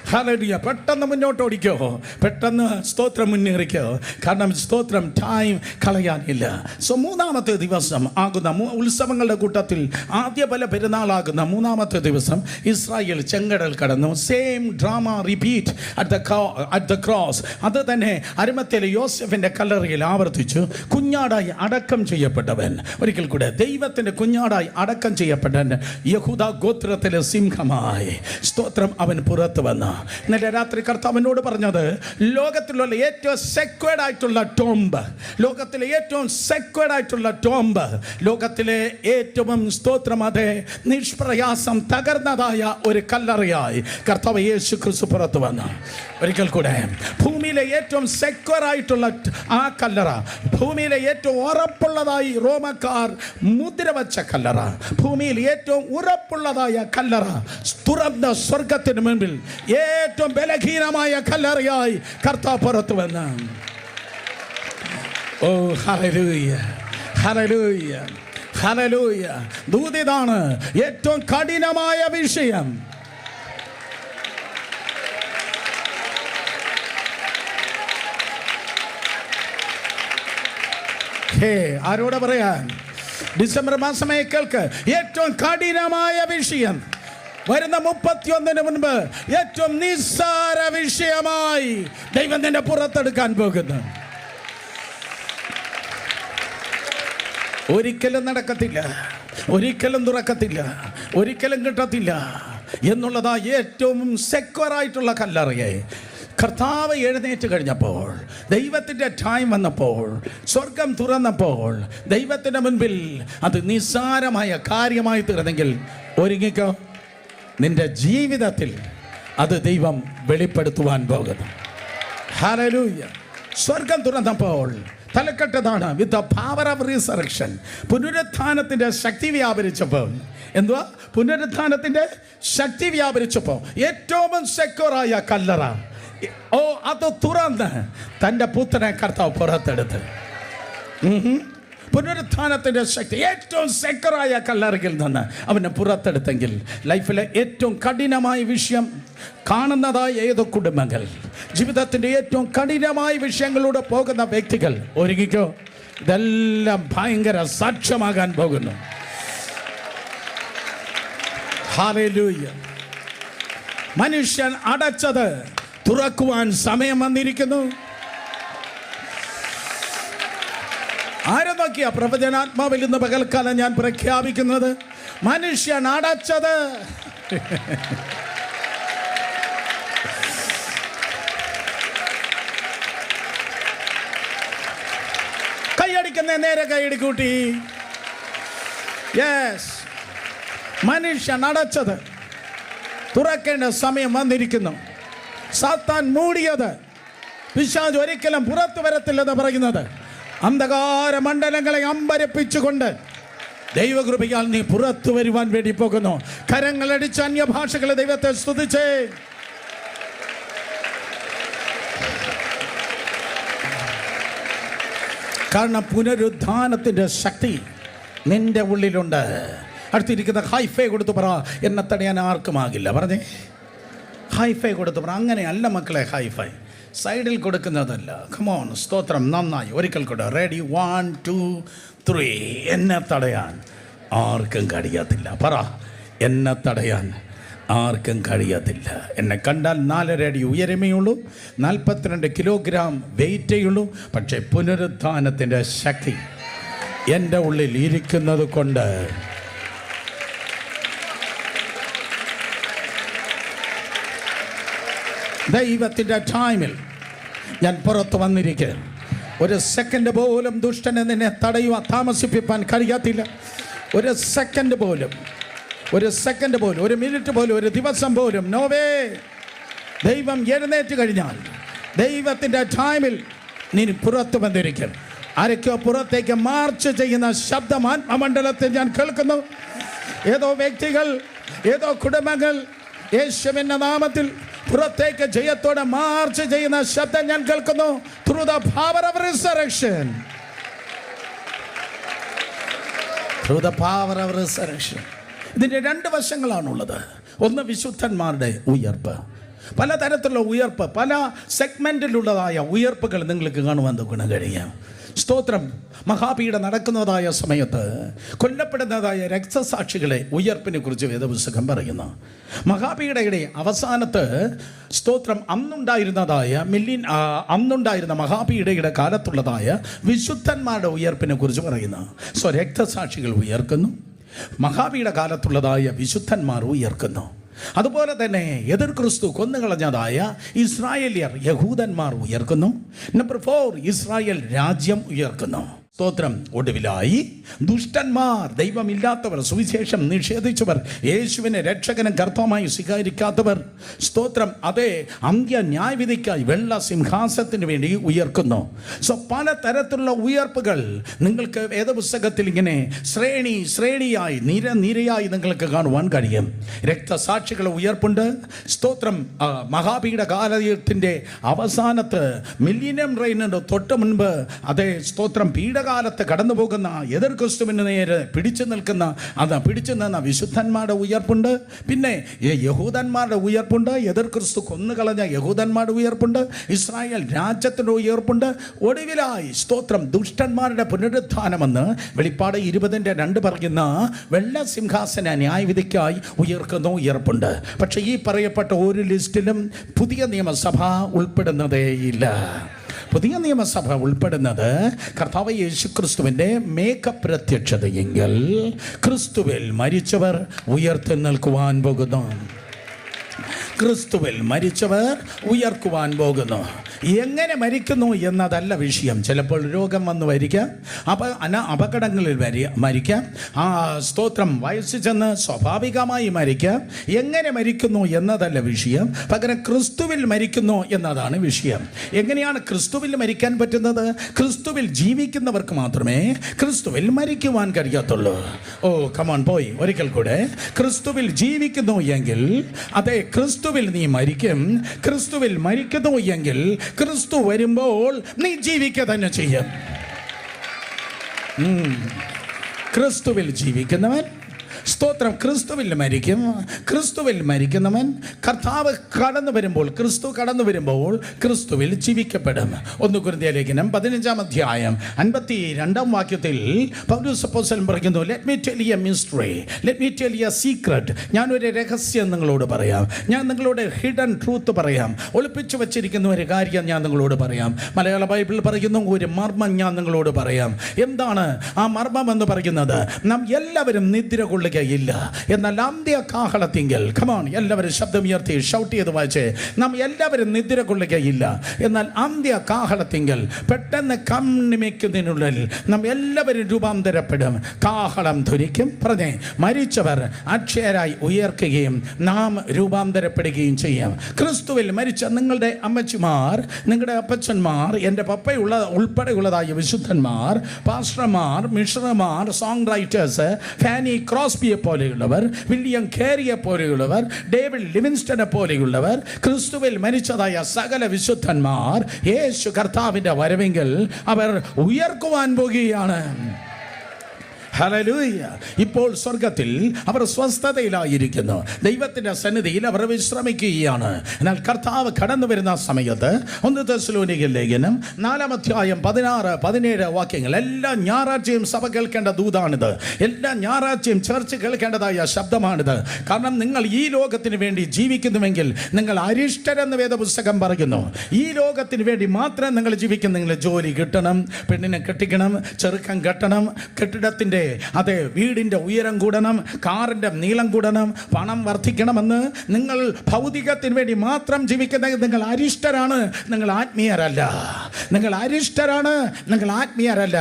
hallelujah. പെട്ടെന്ന് മുന്നോട്ട് ഓടിക്കോ, പെട്ടെന്ന് സ്തോത്രം മുന്നേറിക്കോ. കാരണം സ്തോത്രം ടൈം കളയാനില്ല. 3-ാമത്തെ ദിവസം ആകുന്ന ഉത്സവങ്ങളുടെ കൂട്ടത്തിൽ ആദ്യ പല പെരുന്നാളാകുന്ന 3-ാമത്തെ ദിവസം ഇസ്രായേൽ ചെങ്കടൽ കടന്നു. Same drama repeat at the cross. അത് തന്നെ അരിമത്തിലെ യോസെഫിൻ്റെ കല്ലറയിൽ ആവർത്തിച്ചു. കുഞ്ഞാടായി അടക്കം ചെയ്യപ്പെട്ടവൻ, ഒരിക്കൽ കൂടെ ദൈവത്തിൻ്റെ കുഞ്ഞാടായി അടക്കം ചെയ്യപ്പെട്ടവൻ, യഹൂദ ഗോത്രത്തിലെ സിംഹമായി സ്തോത്രം അവൻ പുറത്തു വന്നു. ഇന്നലെ രാത്രി കർത്താവിനോട് പറഞ്ഞത്, ലോകത്തിലുള്ള ഏറ്റവും സെക്വേർഡ് ആയിട്ടുള്ള ടോംബ്, ലോകത്തിലെ ഏറ്റവും സെക്വേർഡ് ആയിട്ടുള്ള ടോംബ്, ലോകത്തിലെ ഏറ്റവും സ്തോത്രം അതെ നിഷ്പ്രയാസം തകർന്നതായ ഒരു കല്ലറയായി കർത്താവ് യേശു ക്രിസ്തു പുറത്തു വന്നു. ഒരിക്കൽ കൂടെ, ഭൂമിയിലെ ഏറ്റവും സെക്യൂർ ആയിട്ടുള്ള ആ കല്ലറ, ഭൂമിയിലെ ഏറ്റവും ഉറപ്പുള്ളതായി റോമക്കാർ മുദ്ര വച്ച കല്ലറ, ഭൂമിയിൽ ഏറ്റവും ഉറപ്പുള്ളതായ കല്ലറ, തുറന്ന സ്വർഗത്തിന് മുൻപിൽ ഏറ്റവും ബലഹീനമായ കല്ലറയായി കർത്താവ് പുറത്തു വന്നു. ഓ ഹല്ലേലൂയ, ഹല്ലേലൂയ, ഹല്ലേലൂയ. ദൂതിതാണ് ഏറ്റവും കഠിനമായ വിഷയം. ആരോട് പറയാൻ? ഡിസംബർ മാസമേ കേൾക്ക്. ഏറ്റവും കഠിനമായ വിഷയം വരുന്ന 31 മുൻപ് ഏറ്റവും നിസ്സാര വിഷയമായി ദൈവം നിന്നെ പുറത്തെടുക്കാൻ പോകുന്നു. ഒരിക്കലും നടക്കത്തില്ല, ഒരിക്കലും തുറക്കത്തില്ല, ഒരിക്കലും കിട്ടത്തില്ല എന്നുള്ളതാ ഏറ്റവും സെക്യൂറായിട്ടുള്ള കല്ലറയെ. കർത്താവ് എഴുന്നേറ്റ് കഴിഞ്ഞപ്പോൾ, ദൈവത്തിൻ്റെ ടൈം വന്നപ്പോൾ, സ്വർഗം തുറന്നപ്പോൾ, ദൈവത്തിൻ്റെ മുൻപിൽ അത് നിസ്സാരമായ കാര്യമായി തീർന്നെങ്കിൽ ഒരുങ്ങിക്കോ, നിന്റെ ജീവിതത്തിൽ അത് ദൈവം വെളിപ്പെടുത്തുവാൻ പോകുന്നു. ഹല്ലേലൂയ. സ്വർഗം തുറന്നപ്പോൾ തലക്കെട്ടതാണ് with the power of resurrection. പുനരുത്ഥാനത്തിൻ്റെ ശക്തി വ്യാപരിച്ചപ്പോൾ, എന്തുവാ? പുനരുത്ഥാനത്തിൻ്റെ ശക്തി വ്യാപരിച്ചപ്പോൾ ഏറ്റവും സെക്യൂറായ കല്ലറ അത് തുറന്ന് തൻ്റെ പുത്രനെ കർത്താവ് പുറത്തെടുത്ത്. പുനരുത്ഥാനത്തിൻ്റെ ശക്തി ഏറ്റവും സെക്യൂറായ കല്ലറയിൽ നിന്ന് അവനെ പുറത്തെടുത്തെങ്കിൽ ലൈഫിലെ ഏറ്റവും കഠിനമായ വിഷയം കാണുന്നതായ ഏതോ കുടുംബങ്ങൾ, ജീവിതത്തിൻ്റെ ഏറ്റവും കഠിനമായ വിഷയങ്ങളിലൂടെ പോകുന്ന വ്യക്തികൾ ഒരുങ്ങിക്കോ, ഇതെല്ലാം ഭയങ്കര സാക്ഷ്യമാകാൻ പോകുന്നു. ഹല്ലേലൂയ. മനുഷ്യൻ അടച്ചത് തുറക്കുവാൻ സമയം വന്നിരിക്കുന്നു. ആരും നോക്കിയ പ്രവചനാത്മാവിൽ ഇന്ന് പകൽക്കാലം ഞാൻ പ്രഖ്യാപിക്കുന്നത്, മനുഷ്യൻ അടച്ചത് കൈയടിക്കുന്ന നേരെ കൈയടിക്കൂട്ടി. യെസ്, മനുഷ്യൻ അടച്ചത് തുറക്കേണ്ട സമയം വന്നിരിക്കുന്നു. സാത്താൻ മൂടിയത് പിശാച് ഒരിക്കലും പുറത്തു വരത്തില്ലെന്ന് പറയുന്നത് അന്ധകാര മണ്ഡലങ്ങളെ അമ്പരപ്പിച്ചുകൊണ്ട് ദൈവകൃപയാൽ നീ പുറത്തു വരുവാൻ വേണ്ടി പോകുന്നു. കരങ്ങളടിച്ച് അന്യഭാഷകളെ ദൈവത്തെ സ്തുതിച്ചേ. കാരണം പുനരുദ്ധാനത്തിൻ്റെ ശക്തി നിന്റെ ഉള്ളിലുണ്ട്. അടുത്തിരിക്കുന്ന ഹൈഫൈ കൊടുത്ത് പറ, എന്നെ തടയാൻ ആർക്കുമാകില്ല. പറഞ്ഞേ, ഹൈഫൈ കൊടുത്ത് പറ. അങ്ങനെയല്ല മക്കളെ, ഹൈഫൈ സൈഡിൽ കൊടുക്കുന്നതല്ല. കമോൺ, സ്തോത്രം. നന്നായി ഒരിക്കൽ കൂടെ. റെഡി, 1 2 3. എന്നെ തടയാൻ ആർക്കും കഴിയത്തില്ല. പറ, എന്നെ തടയാൻ ആർക്കും കഴിയത്തില്ല. എന്നെ കണ്ടാൽ 4 അടി ഉയരമേയുള്ളൂ, 42 കിലോഗ്രാം വെയിറ്റേയുള്ളൂ. പക്ഷേ പുനരുത്ഥാനത്തിൻ്റെ ശക്തി എൻ്റെ ഉള്ളിൽ ഇരിക്കുന്നത് കൊണ്ട് ദൈവത്തിൻ്റെ ടൈമിൽ ഞാൻ പുറത്ത് വന്നിരിക്കുക. ഒരു സെക്കൻഡ് പോലും ദുഷ്ടനെ നിന്നെ തടയുവാൻ താമസിപ്പിക്കാൻ കഴിയത്തില്ല. ഒരു സെക്കൻഡ് പോലും, ഒരു സെക്കൻഡ് പോലും, ഒരു മിനിറ്റ് പോലും, ഒരു ദിവസം പോലും. നോവേ. ദൈവം എഴുന്നേറ്റ് കഴിഞ്ഞാൽ ദൈവത്തിൻ്റെ ടൈമിൽ നീ പുറത്ത് വന്നിരിക്കും. ആരൊക്കെയോ പുറത്തേക്ക് മാർച്ച് ചെയ്യുന്ന ശബ്ദം ആത്മമണ്ഡലത്തിൽ ഞാൻ കേൾക്കുന്നു. ഏതോ വ്യക്തികൾ, ഏതോ കുടുംബങ്ങൾ യേശുവിന്റെ നാമത്തിൽ പുറത്തേക്ക് ജയത്തോടെ മാർച്ച് ചെയ്യുന്ന ശബ്ദം ഞാൻ കേൾക്കുന്നു. Through the power of resurrection, through the power of resurrection. ഇതിൻ്റെ 2 വശങ്ങളാണുള്ളത്. ഒന്ന് വിശുദ്ധന്മാരുടെ ഉയർപ്പ്, പലതരത്തിലുള്ള ഉയർപ്പ്, പല സെഗ്മെന്റിലുള്ളതായ ഉയർപ്പുകൾ നിങ്ങൾക്ക് കാണുവാൻ ഗുണം കഴിയാം. സ്തോത്രം. മഹാപീഠ നടക്കുന്നതായ സമയത്ത് കൊല്ലപ്പെടുന്നതായ രക്തസാക്ഷികളെ ഉയർപ്പിനെ കുറിച്ച് വേദപുസ്തകം പറയുന്നു. മഹാപീഠയുടെ അവസാനത്ത് സ്തോത്രം അന്നുണ്ടായിരുന്ന മഹാപീഠയുടെ കാലത്തുള്ളതായ വിശുദ്ധന്മാരുടെ ഉയർപ്പിനെ കുറിച്ച് പറയുന്നു. സോ രക്തസാക്ഷികൾ ഉയർക്കുന്നു, മഹാപീഠ കാലത്തുള്ളതായ വിശുദ്ധന്മാർ ഉയർക്കുന്നു. അതുപോലെ തന്നെ എതിർ ക്രിസ്തു കൊന്നുകളഞ്ഞതായ ഇസ്രായേലിയർ, യഹൂദന്മാർ ഉയർക്കുന്നു. നമ്പർ 4, ഇസ്രായേൽ രാജ്യം ഉയർക്കുന്നു. സ്തോത്രം. ഒടുവിലായി ദുഷ്ടന്മാർ, ദൈവമില്ലാത്തവർ, സുവിശേഷം നിഷേധിച്ചവർ, യേശുവിനെ രക്ഷകനും കർത്താവുമായി സ്വീകരിക്കാത്തവർ, സ്തോത്രം, അതേ അന്ത്യ ന്യായവിധിക്കായി വെള്ള സിംഹാസനത്തിന് വേണ്ടി ഉയർക്കുന്നു. സോ പലതരത്തിലുള്ള ഉയർപ്പുകൾ നിങ്ങൾക്ക് വേദപുസ്തകത്തിൽ ഇങ്ങനെ ശ്രേണിയായി നിരയായി നിങ്ങൾക്ക് കാണുവാൻ കഴിയും. രക്തസാക്ഷികളുടെ ഉയർപ്പുണ്ട്. സ്തോത്രം. മഹാപീഠ കാലത്തിൻ്റെ അവസാനത്ത് മില്ലിനിയം റെയിനിൻ്റെ തൊട്ട് മുൻപ്, അതേ സ്തോത്രം, പീഠ യുദ്ധകാലത്ത് കടന്നു പോകുന്ന എതിർ ക്രിസ്തുവിന് നേരെ പിടിച്ചു നിന്ന വിശുദ്ധന്മാരുടെ ഉയർപ്പുണ്ട്. പിന്നെ യഹൂദന്മാരുടെ ഉയർപ്പുണ്ട്. എതിർ ക്രിസ്തു കൊന്നുകളഞ്ഞ യഹൂദന്മാരുടെ ഉയർപ്പുണ്ട്. ഇസ്രായേൽ രാജ്യത്തിൻ്റെ ഉയർപ്പുണ്ട്. ഒടുവിലായി സ്തോത്രം ദുഷ്ടന്മാരുടെ പുനരുത്ഥാനമെന്ന് വെളിപ്പാട് 20:2 പറയുന്ന വെള്ള സിംഹാസന ന്യായവിധിക്കായി ഉയർക്കുന്ന ഉയർപ്പുണ്ട്. പക്ഷേ ഈ പറയപ്പെട്ട ഒരു ലിസ്റ്റിലും പുതിയ നിയമസഭ ഉൾപ്പെടുന്നതേയില്ല. പുതിയ നിയമസഭ ഉൾപ്പെടുന്നത് കർത്താവ് യേശു ക്രിസ്തുവിൻ്റെ മേഘപ്രത്യക്ഷതയെങ്കിൽ ക്രിസ്തുവിൽ മരിച്ചവർ ഉയർത്തെഴുന്നേൽക്കുവാൻ പോകുന്നു. ക്രിസ്തുവിൽ മരിച്ചവർ ഉയർക്കുവാൻ പോകുന്നു. എങ്ങനെ മരിക്കുന്നു എന്നതല്ല വിഷയം. ചിലപ്പോൾ രോഗം വന്ന് മരിക്കാം, അപകടങ്ങളിൽ മരിക്കാം, സ്തോത്രം വയസ്സ് ചെന്ന് സ്വാഭാവികമായി മരിക്കാം. എങ്ങനെ മരിക്കുന്നു എന്നതല്ല വിഷയം, പകരം ക്രിസ്തുവിൽ മരിക്കുന്നു എന്നതാണ് വിഷയം. എങ്ങനെയാണ് ക്രിസ്തുവിൽ മരിക്കാൻ പറ്റുന്നത്? ക്രിസ്തുവിൽ ജീവിക്കുന്നവർക്ക് മാത്രമേ ക്രിസ്തുവിൽ മരിക്കുവാൻ കഴിയത്തുള്ളൂ. ഓ കമോൺ പോയി ഒരിക്കൽ കൂടെ. ക്രിസ്തുവിൽ ജീവിക്കുന്നു എങ്കിൽ അതെ ക്രിസ്തുവിൽ നീ മരിക്കും. ക്രിസ്തുവിൽ മരിക്കുന്നു എങ്കിൽ ക്രിസ്തു വരുമ്പോൾ നീ ജീവിക്കുക തന്നെ ചെയ്യും. ക്രിസ്തുവിൽ ജീവിക്കുന്നവൻ സ്തോത്രം ക്രിസ്തുവിൽ മരിക്കും. ക്രിസ്തുവിൽ മരിക്കുന്നവൻ കർത്താവ് കടന്നു വരുമ്പോൾ, ക്രിസ്തു കടന്നു വരുമ്പോൾ ക്രിസ്തുവിൽ ജീവിക്കപ്പെടും. 1 കൊരിന്ത്യർ ലേഖനം 15-ാം അധ്യായം 52-ാം വാക്യത്തിൽ പൗലോസ് അപ്പോസ്തലൻ പറയുന്നു, let me tell U A mystery, let me tell U A secret. ഞാനൊരു രഹസ്യം നിങ്ങളോട് പറയാം. ഞാൻ നിങ്ങളോട് ഹിഡൻ ട്രൂത്ത് പറയാം. ഒളിപ്പിച്ചു വച്ചിരിക്കുന്ന ഒരു കാര്യം ഞാൻ നിങ്ങളോട് പറയാം. മലയാള ബൈബിളിൽ പറയുന്നു, ഒരു മർമ്മം ഞാൻ നിങ്ങളോട് പറയാം. എന്താണ് ആ മർമ്മം എന്ന് പറയുന്നത്? നാം എല്ലാവരും നിദ്ര കൊള്ളുകയില്ല, എന്നാൽ അന്ത്യകാഹളത്തിങ്കൽ, കമോൺ എല്ലാവരും ശബ്ദമുയർത്തി ഷൗട്ട് ചെയ്ത് വായിച്ചേ, നാം എല്ലാവരും നിദ്ര കൊള്ളുകയില്ല, എന്നാൽ അന്ത്യകാഹളത്തിങ്കൽ പെട്ടെന്ന് കണ്ണിമയ്ക്കുന്നതിനുള്ളിൽ നാം എല്ലാവരും രൂപാന്തരപ്പെടും. കാഹളം ധരിക്കും. പറഞ്ഞേ, മരിച്ചവർ അക്ഷയരായി ഉയർക്കുകയും നാം രൂപാന്തരപ്പെടുകയും ചെയ്യും. ക്രിസ്തുവിൽ മരിച്ച നിങ്ങളുടെ അമ്മച്ചിമാർ, നിങ്ങളുടെ അപ്പച്ചന്മാർ, എൻ്റെ പപ്പയുള്ള ഉൾപ്പെടെയുള്ളതായ വിശുദ്ധന്മാർ, പാസ്റ്റർമാർ, മിഷണർമാർ, സോങ് റൈറ്റേഴ്സ്, ഫാനി ക്രോസ്ബിയെ പോലെയുള്ളവർ, വില്യം കേരിയെ പോലെയുള്ളവർ, ഡേവിഡ് ലിവിൻസ്റ്റനെ പോലെയുള്ളവർ, ക്രിസ്തുവിൽ മരിച്ചതായ സകല വിശുദ്ധന്മാർ യേശു കർത്താവിൻ്റെ വരവെങ്കിൽ അവർ ഉയർക്കുവാൻ പോകുകയാണ്. ഹല്ലേലൂയ. ഇപ്പോൾ സ്വർഗത്തിൽ അവർ സ്വസ്ഥതയിലായിരിക്കുന്നു. ദൈവത്തിൻ്റെ സന്നിധിയിൽ അവർ വിശ്രമിക്കുകയാണ്. എന്നാൽ കർത്താവ് കടന്നു വരുന്ന സമയത്ത് 1 തെസ്സലോനിക്കർ ലേഖനം 4-ാം അധ്യായം 16-17 വാക്യങ്ങൾ, എല്ലാ ഞായറാഴ്ചയും സഭ കേൾക്കേണ്ട ദൂതാണിത്. എല്ലാ ഞായറാഴ്ചയും ചർച്ച് കേൾക്കേണ്ടതായ ശബ്ദമാണിത്. കാരണം നിങ്ങൾ ഈ ലോകത്തിന് വേണ്ടി ജീവിക്കുന്നുവെങ്കിൽ നിങ്ങൾ അരിഷ്ടരെന്ന് വേദപുസ്തകം പറയുന്നു. ഈ ലോകത്തിന് വേണ്ടി മാത്രം നിങ്ങൾ ജീവിക്കുന്ന, നിങ്ങൾ ജോലി കിട്ടണം, പെണ്ണിനെ കെട്ടിക്കണം, ചെറുക്കം കെട്ടണം, കെട്ടിടത്തിൻ്റെ അതെ വീടിൻ്റെ ഉയരം കൂടണം, കാറിൻ്റെ നീളം കൂടണം, പണം വർദ്ധിക്കണമെന്ന് നിങ്ങൾ ഭൗതികത്തിന് വേണ്ടി മാത്രം ജീവിക്കുന്ന നിങ്ങൾ അരിഷ്ടരാണ്, നിങ്ങൾ ആത്മീയരല്ല. നിങ്ങൾ അരിഷ്ടരാണ്, നിങ്ങൾ ആത്മീയരല്ല.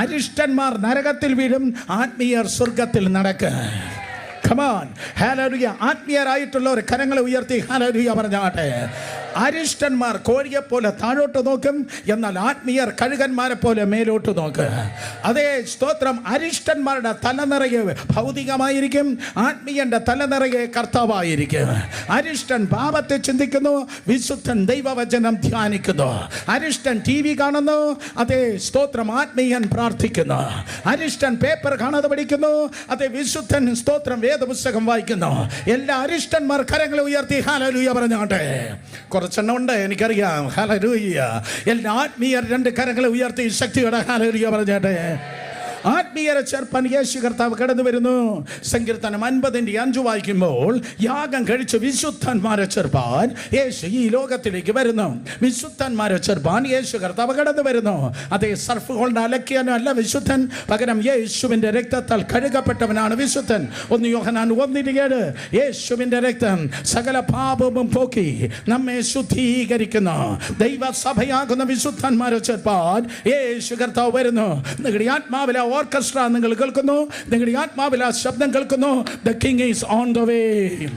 അരിഷ്ടന്മാർ നരകത്തിൽ വീഴും, ആത്മീയർ സ്വർഗത്തിൽ നടക്കുക. Come on, hallelujah. ആത്മീയരായിട്ടുള്ളവർ കരങ്ങളെ ഉയർത്തി ഹല്ലേലൂയ പറഞ്ഞാട്ടെ. അരിഷ്ടന്മാർ കോഴിയെ പോലെ താഴോട്ട് നോക്കും, എന്നാൽ ആത്മീയർ കഴുകന്മാരെ പോലെ മേലോട്ട് നോക്കുക. അതേ സ്തോത്രം. അരിഷ്ടന്മാരുടെ തലനിറയെ ഭൗതികമായിരിക്കും, ആത്മീയന്റെ തലനിറയെ കർത്താവായിരിക്കും. അരിഷ്ടൻ പാപത്തെ ചിന്തിക്കുന്നു, വിശുദ്ധൻ ദൈവവചനം ധ്യാനിക്കുന്നു. അരിഷ്ടൻ TV കാണുന്നു, അതേ സ്തോത്രം. ആത്മീയൻ പ്രാർത്ഥിക്കുന്നു. അരിഷ്ടൻ പേപ്പർ കാണാതെ പഠിക്കുന്നു, അതേ വിശുദ്ധൻ സ്തോത്രം വേദപുസ്തകം വായിക്കുന്നു. എല്ലാ അരിഷ്ടന്മാർ കരങ്ങളെ ഉയർത്തി ഹല്ലേലൂയ പറഞ്ഞാട്ടെ. കുറച്ചെണ്ണം ഉണ്ട് എനിക്കറിയാം. ഹല്ലേലൂയ. എല്ലാ ആത്മീയർ 2 കരങ്ങളെ ഉയർത്തി ശക്തിയോടെ ഹല്ലേലൂയ പറഞ്ഞാട്ടെ. ആത്മീയരെ ചേർപ്പാൻ യേശു കർത്താവ് കടന്നു വരുന്നു. സങ്കീർത്തനം 50:5 വായിക്കുമ്പോൾ, യാഗം കഴിച്ച് വിശുദ്ധന്മാരെ ചേർപ്പാൻ യേശു ഈ ലോകത്തിലേക്ക് വരുന്നു. വിശുദ്ധന്മാരെ ചേർപ്പാൻ യേശു കർത്താവ് കടന്നു വരുന്നു. അതേ സർഫ് കൊണ്ട് അലക്കിയാനല്ല വിശുദ്ധൻ, പകരം യേശുവിൻ്റെ രക്തത്താൽ കഴുകപ്പെട്ടവനാണ് വിശുദ്ധൻ. 1 യോഹന്നാൻ 1:7 യേശുവിൻ്റെ രക്തം സകല പാപവും പോക്കി നമ്മെ ശുദ്ധീകരിക്കുന്നു. ദൈവസഭയാകുന്ന വിശുദ്ധന്മാരെ ചേർപ്പാൻ യേശു കർത്താവ് വരുന്നു. നിങ്ങളുടെ ആത്മാവിലെ ഓർക്കസ്ട്ര നിങ്ങൾ കേൾക്കുന്നു, നിങ്ങളുടെ ആത്മാവിൽ ആ ശബ്ദം കേൾക്കുന്നു. The king is on the way.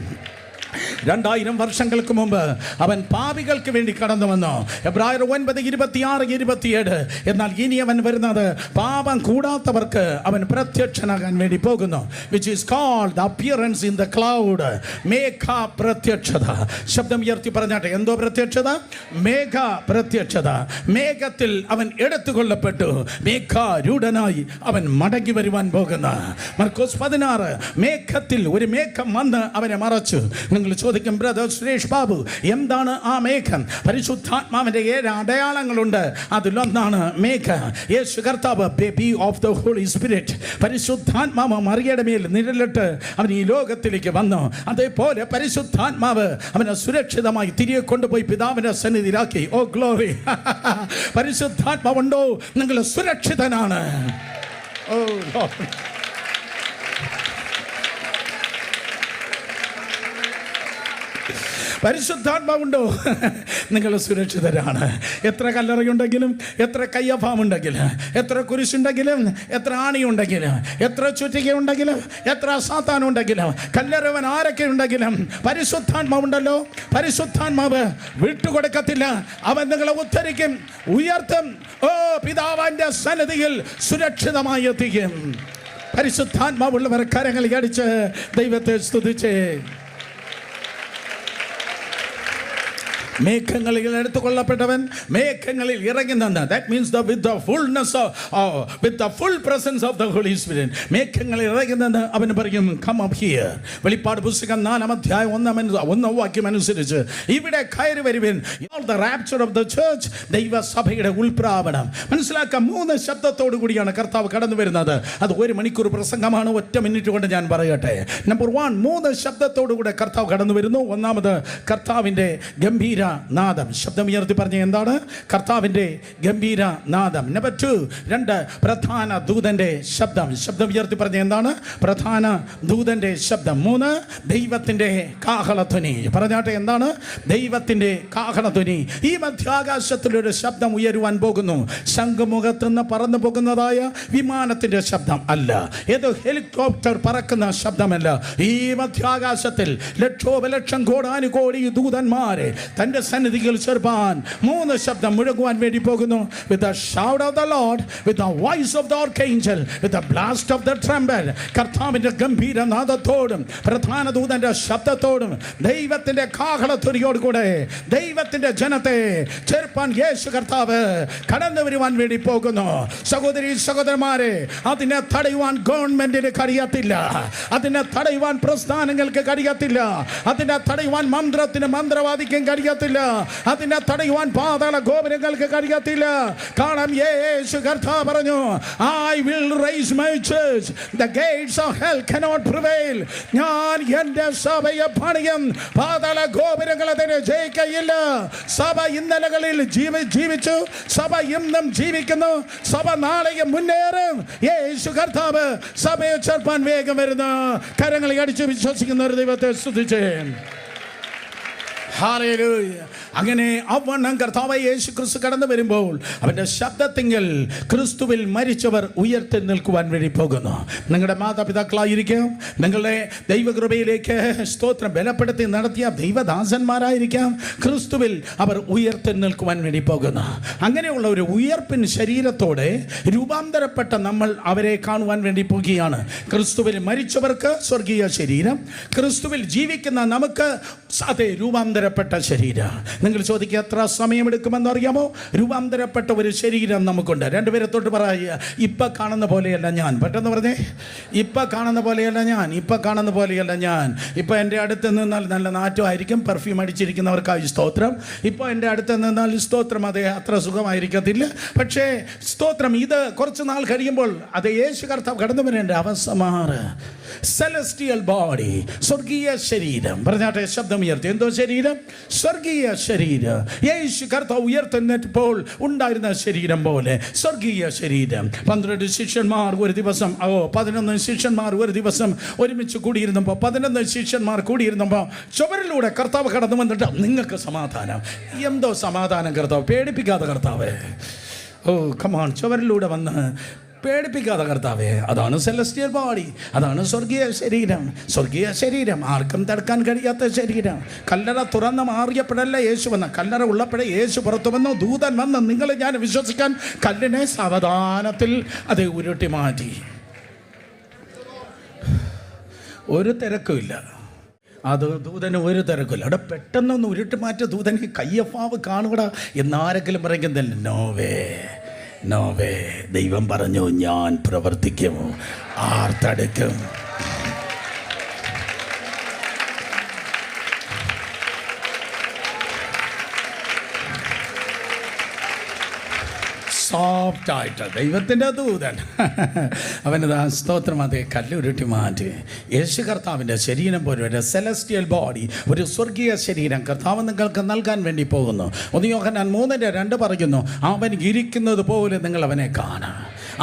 2000 വർഷങ്ങൾക്ക് മുമ്പ് അവൻ പാപികൾക്ക് വേണ്ടി കടന്നു വന്നു. എബ്രായർ 9:26-27. എന്നാൽ ഇനി അവൻ വരുന്നത് പാപം കൂടാത്തവർക്ക് അവൻ പ്രത്യക്ഷനാകാൻ വേണ്ടി പോകുന്നു. which is called the appearance in the cloud. മേഘ പ്രത്യക്ഷത. ശബ്ദം ഉയർത്തി പറഞ്ഞാട്ടെ, എന്തോ പ്രത്യക്ഷത? മേഘ പ്രത്യക്ഷത. മേഘത്തിൽ അവൻ എടുത്തുകൊള്ളപ്പെട്ടു, മേഘാരൂഢനായി അവൻ മടങ്ങി വരുവാൻ പോകുന്നു. മർക്കോസ് 16. മേഘത്തിൽ ഒരു മേഘം വന്ന് അവനെ മറച്ചു. നിങ്ങൾ ചോദിക്കും, ബ്രദർ സുരേഷ് ബാബു, എന്താണ് ആ മേഘം? പരിശുദ്ധാത്മാവിന്റെ 7 അടയാളങ്ങളുണ്ട്. അതിലൊന്നാണ് മേഘ. യേശു കർത്താവ്, baby of the holy spirit, പരിശുദ്ധാത്മാവ് മറിയയുടെ മേൽ നിഴലിട്ട് അവൻ ഈ ലോകത്തിലേക്ക് വന്നു. അതേപോലെ പരിശുദ്ധാത്മാവ് അവനെ സുരക്ഷിതമായി തിരികെ കൊണ്ടുപോയി പിതാവിന്റെ സന്നിധിയിലാക്കി. ഓ ഗ്ലോറി! പരിശുദ്ധാത്മാവുണ്ടോ, നിങ്ങൾ സുരക്ഷിതനാണ്. ഓ പരിശുദ്ധാത്മാവുണ്ടോ, നിങ്ങൾ സുരക്ഷിതരാണ്. എത്ര കല്ലറയുണ്ടെങ്കിലും, എത്ര കയ്യഫാമുണ്ടെങ്കിലും, എത്ര കുരിശുണ്ടെങ്കിലും, എത്ര ആണിയുണ്ടെങ്കിലും, എത്ര ചുറ്റികയുണ്ടെങ്കിലും, എത്ര സാത്താനുണ്ടെങ്കിലും, കല്ലറവൻ ആരൊക്കെ ഉണ്ടെങ്കിലും, പരിശുദ്ധാത്മാവുണ്ടല്ലോ. പരിശുദ്ധാത്മാവ് വിട്ടുകൊടുക്കത്തില്ല. അവൻ നിങ്ങളെ ഉദ്ധരിക്കും, ഉയർത്തും. ഓ, പിതാവിന്റെ സന്നിധിയിൽ സുരക്ഷിതമായി എത്തിക്കും. പരിശുദ്ധാത്മാവുള്ളവർ കരങ്ങൾ അടിച്ച് ദൈവത്തെ സ്തുതിച്ചേ. മേഘങ്ങളിൽ എടുത്തുകൊള്ളപ്പെട്ടവൻ മേഘങ്ങളിൽ ഇറങ്ങി നിന്ന്. That means with the fullness with the full presence of the Holy Spirit. മേഘങ്ങളിൽ ഇറങ്ങി നിന്ന് അവൻ പറയും, come up here. വെളിപ്പാട് പുസ്തകം 4-1 വാക്യം അനുസരിച്ച് ഇവിടെ കയറി വരുവിൻ. The rapture of the church, ദൈവസഭയുടെ ഉൾപ്രാവണം. മനസ്സിലാക്കാം, 3 ശബ്ദത്തോടു കൂടിയാണ് കർത്താവ് കടന്നു വരുന്നത്. അത് 1 മണിക്കൂർ പ്രസംഗമാണ്. 1 മിനിറ്റ് കൊണ്ട് ഞാൻ പറയട്ടെ. നമ്പർ 1, 3 ശബ്ദത്തോടു കൂടെ കർത്താവ് കടന്നു വരുന്നു. ഒന്നാമത് കർത്താവിൻ്റെ ഗംഭീര നാദം. ശബ്ദം ഉയർത്തി പറഞ്ഞ എന്താണ്? കർത്താവിൻ്റെ ഗംഭീര നാദം. നമ്പർ 2, പ്രധാന ദൂതന്റെ ശബ്ദം. ശബ്ദം ഉയർത്തി പറഞ്ഞ എന്താണ്? പ്രധാന ദൂതന്റെ ശബ്ദം. 3, ദൈവത്തിന്റെ കാഹളധ്വനി. പറഞ്ഞാട്ടെ, എന്താണ്? ദൈവത്തിന്റെ കാഹളധ്വനി. ഈ മധ്യാകാശത്തിലൊരു ശബ്ദം ഉയരുവാൻ പോകുന്നു. ശംഖുമുഖത്ത് നിന്ന് പറന്നു പോകുന്നതായ വിമാനത്തിന്റെ ശബ്ദം അല്ല, ഏതോ ഹെലികോപ്റ്റർ പറക്കുന്ന ശബ്ദമല്ല. ഈ മധ്യാകാശത്തിൽ ലക്ഷോപലക്ഷം കോടാനുകോടി ദൂതന്മാരെ തൻ്റെ സന്നിധിയിൽ ചേർപ്പാൻ 3 ശബ്ദം മുഴങ്ങുവാൻ വേണ്ടി പോകുന്നു. With the shout of the Lord, with the voice of the archangel, with the blast of the trumpet. കർത്താവിൻ്റെ ഗംഭീര നാദത്തോടും പ്രധാന ദൂതന്റെ ശബ്ദത്തോടും ദൈവത്തിന്റെ കാഹളധ്വനിയോട് കൂടെ ദൈവത്തിന്റെ ജനത്തെ ചേർപ്പാൻ യേശു കർത്താവ് കടന്നു വരുവാൻ വേണ്ടി പോകുന്നു. സഹോദരി സഹോദരന്മാരെ, അതിനെ തടയുവാൻ ഗവൺമെന്റിന് കഴിയത്തില്ല, അതിനെ തടയുവാൻ പ്രസ്ഥാനങ്ങൾക്ക് കഴിയത്തില്ല, അതിനെ തടയുവാൻ മന്ത്രവാദിക്കും കഴിയത്തില്ല, അതിനെ തടയുവാൻ പാതാള ഗോപുരങ്ങൾക്ക് കഴിയത്തില്ല. കാരണം യേശു കർത്താവ് പറഞ്ഞു, I will raise my church, the gates of hell cannot prevail. ഞാൻ എൻ്റെ സഭയെ പണിയും, പാതാള ഗോപുരങ്ങൾ അതിനെ ജയിക്കയില്ല. സഭ ഇന്നലകളിൽ ജീവിച്ചു, സഭ ഇന്നും ജീവിക്കുന്നു, സഭ നാളെയും മുന്നേറും. യേശു കർത്താവ് സഭയെ ചേർപ്പാൻ വേഗം വരുന്നു. കരങ്ങളെ അടിച്ച് വിശ്വസിക്കുന്ന ഒരു ദൈവത്തെ സ്തുതിച്ചേ. ഹല്ലേലൂയ. അങ്ങനെ അവണ്ണം കർത്താവായ യേശു ക്രിസ്തു കടന്നു വരുമ്പോൾ അവൻ്റെ ശബ്ദത്തിങ്കൽ ക്രിസ്തുവിൽ മരിച്ചവർ ഉയർത്തി നിൽക്കുവാൻ വേണ്ടി പോകുന്നു. നിങ്ങളുടെ മാതാപിതാക്കളായിരിക്കാം, നിങ്ങളുടെ ദൈവകൃപയിലേക്ക് സ്തോത്രം ബലപ്പെടുത്തി നടത്തിയ ദൈവദാസന്മാരായിരിക്കാം, ക്രിസ്തുവിൽ അവർ ഉയർത്തി നിൽക്കുവാൻ വേണ്ടി പോകുന്നു. അങ്ങനെയുള്ള ഒരു ഉയർപ്പിൻ ശരീരത്തോടെ രൂപാന്തരപ്പെട്ട നമ്മൾ അവരെ കാണുവാൻ വേണ്ടി പോകുകയാണ്. ക്രിസ്തുവിൽ മരിച്ചവർക്ക് സ്വർഗീയ ശരീരം, ക്രിസ്തുവിൽ ജീവിക്കുന്ന നമുക്ക് അതേ രൂപാന്തരപ്പെട്ട ശരീരം. നിങ്ങൾ ചോദിക്കുക, എത്ര സമയമെടുക്കുമെന്ന് അറിയാമോ? രൂപാന്തരപ്പെട്ട ഒരു ശരീരം നമുക്കുണ്ട്. 2 പേരെ തൊട്ട് പറയുക, ഇപ്പം കാണുന്ന പോലെയല്ല ഞാൻ. പെട്ടെന്ന് പറഞ്ഞേ, ഇപ്പം കാണുന്ന പോലെയല്ല ഞാൻ, ഇപ്പം കാണുന്ന പോലെയല്ല ഞാൻ. ഇപ്പം എൻ്റെ അടുത്ത് നിന്നാൽ നല്ല നാറ്റമായിരിക്കും, പെർഫ്യൂം അടിച്ചിരിക്കുന്നവർക്കായി സ്തോത്രം. ഇപ്പോൾ എൻ്റെ അടുത്ത് നിന്നാൽ സ്തോത്രം അതേ അത്ര സുഖമായിരിക്കത്തില്ല. പക്ഷേ സ്തോത്രം, ഇത് കുറച്ച് നാൾ കഴിയുമ്പോൾ അത് യേശു കർത്താവ് കടന്നു വരേണ്ട അവസ്ഥ മാറ്. സെലസ്റ്റിയൽ ബോഡി, സ്വർഗീയ ശരീരം. പറഞ്ഞാട്ടെ, ശബ്ദം ഉയർത്തി. എന്തോ ശരീരം? സ്വർഗീയ ശരീരം. യേശു കർത്താവ് ഉയർത്തെഴുന്നേറ്റപ്പോൾ ഉണ്ടായിരുന്ന ശരീരം പോലെ സ്വർഗീയ ശരീരം. 12 ശിഷ്യന്മാർ ഒരു ദിവസം 11 ശിഷ്യന്മാർ ഒരു ദിവസം ഒരുമിച്ച് കൂടിയിരുന്നപ്പോൾ 11 ശിഷ്യന്മാർ കൂടിയിരുന്നപ്പോൾ ചുവരിലൂടെ കർത്താവ് കടന്നു വന്നിട്ട്, നിങ്ങൾക്ക് സമാധാനം. എന്തോ സമാധാനം കർത്താവ്? പേടിപ്പിക്കാതെ കർത്താവ്. ഓ കമാൺ. ചുവരിലൂടെ വന്ന് പേടിപ്പിക്കാതെ കർത്താവേ. അതാണ് സെലസ്റ്റിയൽ ബോഡി, അതാണ് സ്വർഗീയ ശരീരം. സ്വർഗീയ ശരീരം ആർക്കും തടുക്കാൻ കഴിയാത്ത ശരീരം. കല്ലറ തുറന്ന് മാറിയപ്പോഴല്ല യേശു വന്ന, കല്ലറ ഉള്ളപ്പോഴേ യേശു പുറത്തു വന്നു. ദൂതൻ വന്ന് നിങ്ങൾ ഞാൻ വിശ്വസിക്കാൻ കല്ലിനെ സാവധാനത്തിൽ അത് ഉരുട്ടി മാറ്റി. ഒരു തിരക്കുമില്ല, അത് ദൂതന് ഒരു തിരക്കില്ല. അവിടെ പെട്ടെന്നൊന്ന് ഉരുട്ടി മാറ്റിയ ദൂതന് കയ്യഫാവ് കാണുകട എന്നാരെങ്കിലും പറയുന്നില്ല. നോവേ നോവേ, ദൈവം പറഞ്ഞു ഞാൻ പ്രവർത്തിക്കും, ആർത്തടുക്കും. സോഫ്റ്റായിട്ട് ദൈവത്തിൻ്റെ ദൂതൻ അവനത് സ്തോത്രം അതേ കല്ലുരുട്ടി മാറ്റി. യേശു കർത്താവിൻ്റെ ശരീരം പോലെ ഒരു സെലസ്റ്റിയൽ ബോഡി, ഒരു സ്വർഗീയ ശരീരം കർത്താവ് നിങ്ങൾക്ക് നൽകാൻ വേണ്ടി പോകുന്നു. 1 യോഹന്നാൻ 3:2 പറയുന്നു, അവൻ ഇരിക്കുന്നത് പോലെ നിങ്ങൾ അവനെ കാണാം.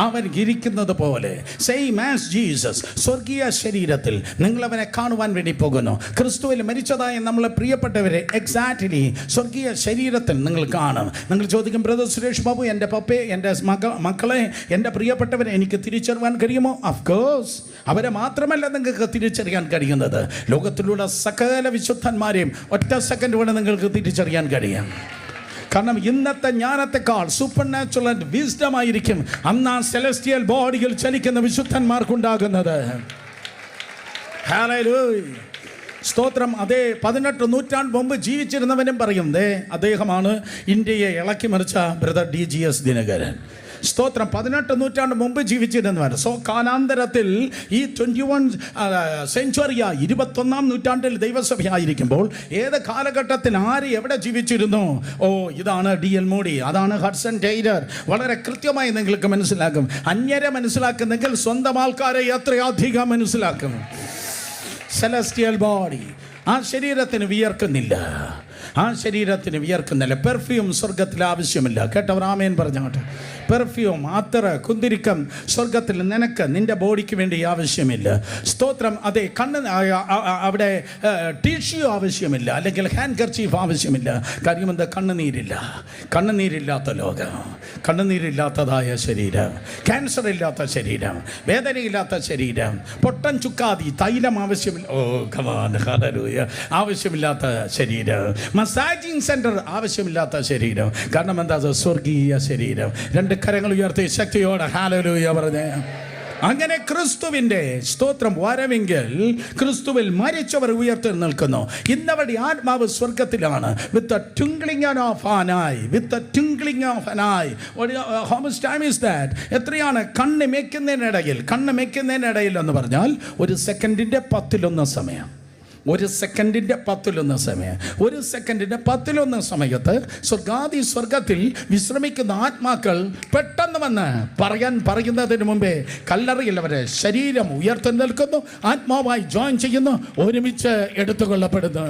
അവൻ ഇരിക്കുന്നത് പോലെ, സെയിം ആസ് ജീസസ്, സ്വർഗീയ ശരീരത്തിൽ നിങ്ങൾ അവനെ കാണുവാൻ വേണ്ടി പോകുന്നു. ക്രിസ്തുവിൽ മരിച്ചതായ നമ്മളെ പ്രിയപ്പെട്ടവരെ എക്സാക്ട്ലി സ്വർഗീയ ശരീരത്തിൽ നിങ്ങൾ കാണും. നിങ്ങൾ ചോദിക്കും, ബ്രദർ സുരേഷ് ബാബു, എൻ്റെ പപ്പയെ, എൻ്റെ മക്കളെ, എൻ്റെ പ്രിയപ്പെട്ടവരെ എനിക്ക് തിരിച്ചറിയാൻ കഴിയുമോ? അഫ്കോഴ്സ്. അവരെ മാത്രമല്ല നിങ്ങൾക്ക് തിരിച്ചറിയാൻ കഴിയുന്നത്, ലോകത്തിലുള്ള സകല വിശുദ്ധന്മാരെയും ഒറ്റ സെക്കൻഡ് കൊണ്ട് നിങ്ങൾക്ക് തിരിച്ചറിയാൻ കഴിയും. കാരണം ഇന്നത്തെ ജ്ഞാനത്തെക്കാൾ സൂപ്പർ നാച്ചുറൽ വിസ്ഡം ആയിരിക്കും അന്ന് ആ സെലസ്റ്റിയൽ ബോഡിയിൽ ചലിക്കുന്ന വിശുദ്ധന്മാർക്കുണ്ടാകുന്നത്. ഹല്ലേലൂയ, സ്തോത്രം. അതേ 18 നൂറ്റാണ്ട് മുമ്പ് ജീവിച്ചിരുന്നവനും പറയും, അദ്ദേഹമാണ് ഇന്ത്യയെ ഇളക്കി മറിച്ച ബ്രദർ DGS ദിനകരൻ. സ്തോത്രം. 18 നൂറ്റാണ്ട് മുമ്പ് ജീവിച്ചിരുന്നവർ. സോ കാലാന്തരത്തിൽ ഈ 21 സെഞ്ച്വറിയ 21-ാം നൂറ്റാണ്ടിൽ ദൈവസഭയായിരിക്കുമ്പോൾ ഏത് കാലഘട്ടത്തിൽ ആര് എവിടെ ജീവിച്ചിരുന്നു? ഇതാണ് DL മൂഡി, അതാണ് ഹഡ്സൺ ടൈലർ. വളരെ കൃത്യമായി നിങ്ങൾക്ക് മനസ്സിലാക്കും. അന്യരെ മനസ്സിലാക്കുന്നെങ്കിൽ സ്വന്തം ആൾക്കാരെ എത്രയധികം മനസ്സിലാക്കും. സെലസ്റ്റിയൽ ബോഡി, ആ ശരീരത്തിന് വിയർക്കുന്നില്ല, ആ ശരീരത്തിന് വിയർക്കുന്നില്ല. പെർഫ്യൂം സ്വർഗത്തിൽ ആവശ്യമില്ല. കേട്ടവർ ആമേൻ പറഞ്ഞോട്ടെ. പെർഫ്യൂം, അത്തറ, കുന്തിരിക്കം സ്വർഗത്തിൽ നിനക്ക് നിൻ്റെ ബോഡിക്ക് വേണ്ടി ആവശ്യമില്ല. സ്തോത്രം. അതെ, അവിടെ ടിഷ്യൂ ആവശ്യമില്ല, അല്ലെങ്കിൽ ഹാൻഡ് കർച്ചീഫ് ആവശ്യമില്ല. കാര്യം എന്താ? കണ്ണുനീരില്ല. കണ്ണുനീരില്ലാത്ത ലോകം, കണ്ണുനീരില്ലാത്തതായ ശരീരം, ക്യാൻസർ ഇല്ലാത്ത ശരീരം, വേദനയില്ലാത്ത ശരീരം, പൊട്ടൻ ചുക്കാതി തൈലം ആവശ്യമില്ല. ആവശ്യമില്ലാത്ത ശരീരം, മസാജിങ് സെന്റർ ആവശ്യമില്ലാത്ത ശരീരം. കാരണം എന്താ? സ്വർഗീയ ശരീരം. 2 കരങ്ങൾ ഉയർത്തി ശക്തിയോടെ ഹല്ലേലൂയ പറഞ്ഞേ. അങ്ങനെ ക്രിസ്തുവിൻ്റെ സ്തോത്രം വരവെങ്കിൽ ക്രിസ്തുവിൽ മരിച്ചവർ ഉയർത്തി നിൽക്കുന്നു. ഇന്നവരുടെ ആത്മാവ് സ്വർഗത്തിലാണ്. With a twinkling of an eye, with a twinkling of an eye. How much time is that? എത്രയാണ്? കണ്ണ് മെയ്ക്കുന്നതിനിടയിൽ എന്ന് പറഞ്ഞാൽ 1 സെക്കൻഡിൻ്റെ 10-1 സമയം. 1 സെക്കൻഡിൻ്റെ 10-1 സമയം. 1 സെക്കൻഡിൻ്റെ 10-1 സമയത്ത് സ്വർഗത്തിൽ വിശ്രമിക്കുന്ന ആത്മാക്കൾ പെട്ടെന്ന് വന്ന് പറയുന്നതിന് മുമ്പേ കല്ലറയിൽ അവരെ ശരീരം ഉയർത്തി നിൽക്കുന്നു, ആത്മാവായി ജോയിൻ ചെയ്യുന്നു, ഒരുമിച്ച് എടുത്തുകൊള്ളപ്പെടുന്നു.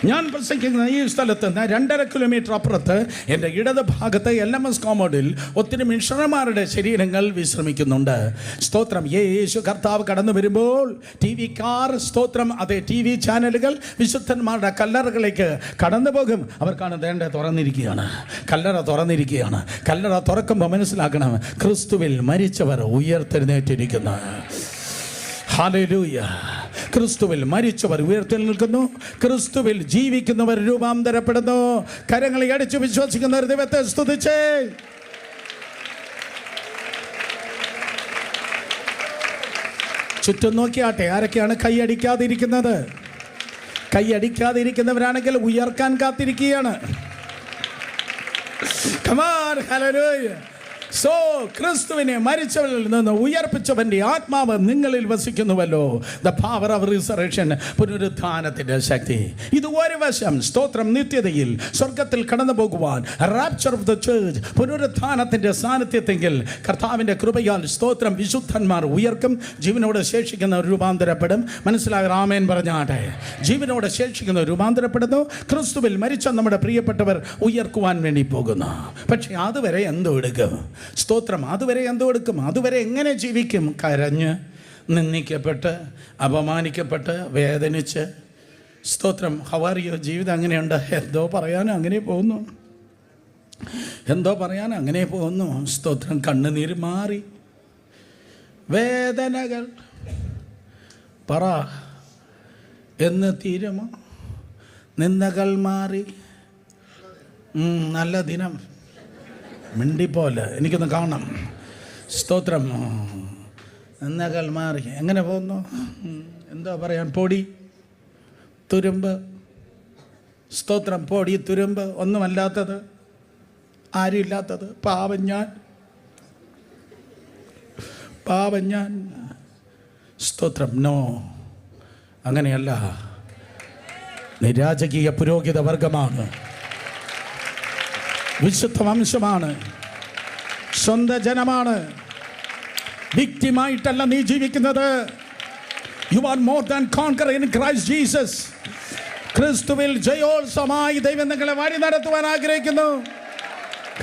ഞാൻ പ്രസംഗിക്കുന്ന ഈ സ്ഥലത്ത് നിന്ന് 2.5 കിലോമീറ്റർ അപ്പുറത്ത് എൻ്റെ ഇടത് ഭാഗത്ത് LMS കോമ്പൗണ്ടിൽ ഒത്തിരി മിഷണറിമാരുടെ ശരീരങ്ങൾ വിശ്രമിക്കുന്നുണ്ട്. സ്തോത്രം. യേശു കർത്താവ് കടന്നു വരുമ്പോൾ TV കാർ, സ്തോത്രം, അതേ TV ചാനലുകൾ വിശുദ്ധന്മാരുടെ കല്ലറകളിലേക്ക് കടന്നു പോകും. അവർക്കാണ് തുറന്നിരിക്കുകയാണ്, കല്ലറ തുറന്നിരിക്കുകയാണ്. കല്ലറ തുറക്കുമ്പോൾ മനസ്സിലാക്കണം, ക്രിസ്തുവിൽ മരിച്ചവർ ഉയർത്തെഴുന്നേറ്റിരിക്കുന്നു. ഹല്ലേലൂയ. ക്രിസ്തുവിൽ മരിച്ചവർ ഉയർത്തി നിൽക്കുന്നു, ക്രിസ്തുവിൽ ജീവിക്കുന്നവർ രൂപാന്തരപ്പെടുന്നു. കരങ്ങളെ അടിച്ച് വിശ്വസിക്കുന്നവർ ദൈവത്തെ സ്തുതിച്ചേ. ചുറ്റും നോക്കിയാട്ടെ, ആരൊക്കെയാണ് കൈയടിക്കാതിരിക്കുന്നത്? കൈയടിക്കാതിരിക്കുന്നവരാണെങ്കിൽ ഉയർക്കാൻ കാത്തിരിക്കുകയാണ്. Come on, hallelujah. സോ ക്രിസ്തുവിനെ മരിച്ചവരിൽ നിന്ന് ഉയർപ്പിച്ചവൻ്റെ ആത്മാവ് നിങ്ങളിൽ വസിക്കുന്നുവല്ലോ. ദ പവർ ഓഫ് റിസറക്ഷൻ, പുനരുത്ഥാനത്തിൻ്റെ ശക്തി. ഇത് ഒരു വശം. സ്തോത്രം. നിത്യതയിൽ സ്വർഗത്തിൽ കടന്നു പോകുവാൻ, റാപ്ചർ ഓഫ് ദ ചർച്ച്, പുനരുത്ഥാനത്തിൻ്റെ സാന്നിധ്യത്തെങ്കിൽ കർത്താവിൻ്റെ കൃപയാൽ സ്തോത്രം വിശുദ്ധന്മാർ ഉയർക്കും, ജീവനോട് ശേഷിക്കുന്ന രൂപാന്തരപ്പെടും. മനസ്സിലായ ആമേൻ പറഞ്ഞാട്ടെ. ജീവനോട് ശേഷിക്കുന്ന രൂപാന്തരപ്പെടുന്നു. ക്രിസ്തുവിൽ മരിച്ച നമ്മുടെ പ്രിയപ്പെട്ടവർ ഉയർക്കുവാൻ വേണ്ടി പോകുന്നു. പക്ഷേ അതുവരെ എന്തോ എടുക്കും? സ്തോത്രം. അതുവരെ എന്തോ എടുക്കും? അതുവരെ എങ്ങനെ ജീവിക്കും? കരഞ്ഞ്, നിന്ദിക്കപ്പെട്ട്, അപമാനിക്കപ്പെട്ട്, വേദനിച്ച്. സ്തോത്രം. How are you? ജീവിതം അങ്ങനെയുണ്ട്. എന്തോ പറയാനും അങ്ങനെ പോകുന്നു. എന്തോ പറയാൻ, അങ്ങനെ പോകുന്നു. സ്തോത്രം. കണ്ണുനീര് മാറി, വേദനകൾ പറ എന്ന് തീരുമോ, നിന്ദകൾ മാറി. നല്ല ദിനം മിണ്ടിപ്പോലെ എനിക്കൊന്ന് കാണണം. സ്തോത്രം. നിന്ദകൾ മാറി. എങ്ങനെ പോകുന്നു? എന്താ പറയാൻ, പൊടി തുരുമ്പ്. സ്തോത്രം. പൊടി തുരുമ്പ്, ഒന്നുമല്ലാത്തത്, ആരുമില്ലാത്തത്. പാവം ഞാൻ. സ്തോത്രം. നോ, അങ്ങനെയല്ല. നിരാജകീയ പുരോഹിത വർഗമാണ്, വിശുദ്ധ വംശമാണ്, സ്വന്തം ജനമാണ്. വിക്ടിമായിട്ടല്ല നീ ജീവിക്കുന്നത്. You are more than conqueror in Christ Jesus. ക്രിസ്തുവിൽ ജയോത്സവമായി ദൈവം നിങ്ങളെ വഴി നടത്തുവാൻ ആഗ്രഹിക്കുന്നു.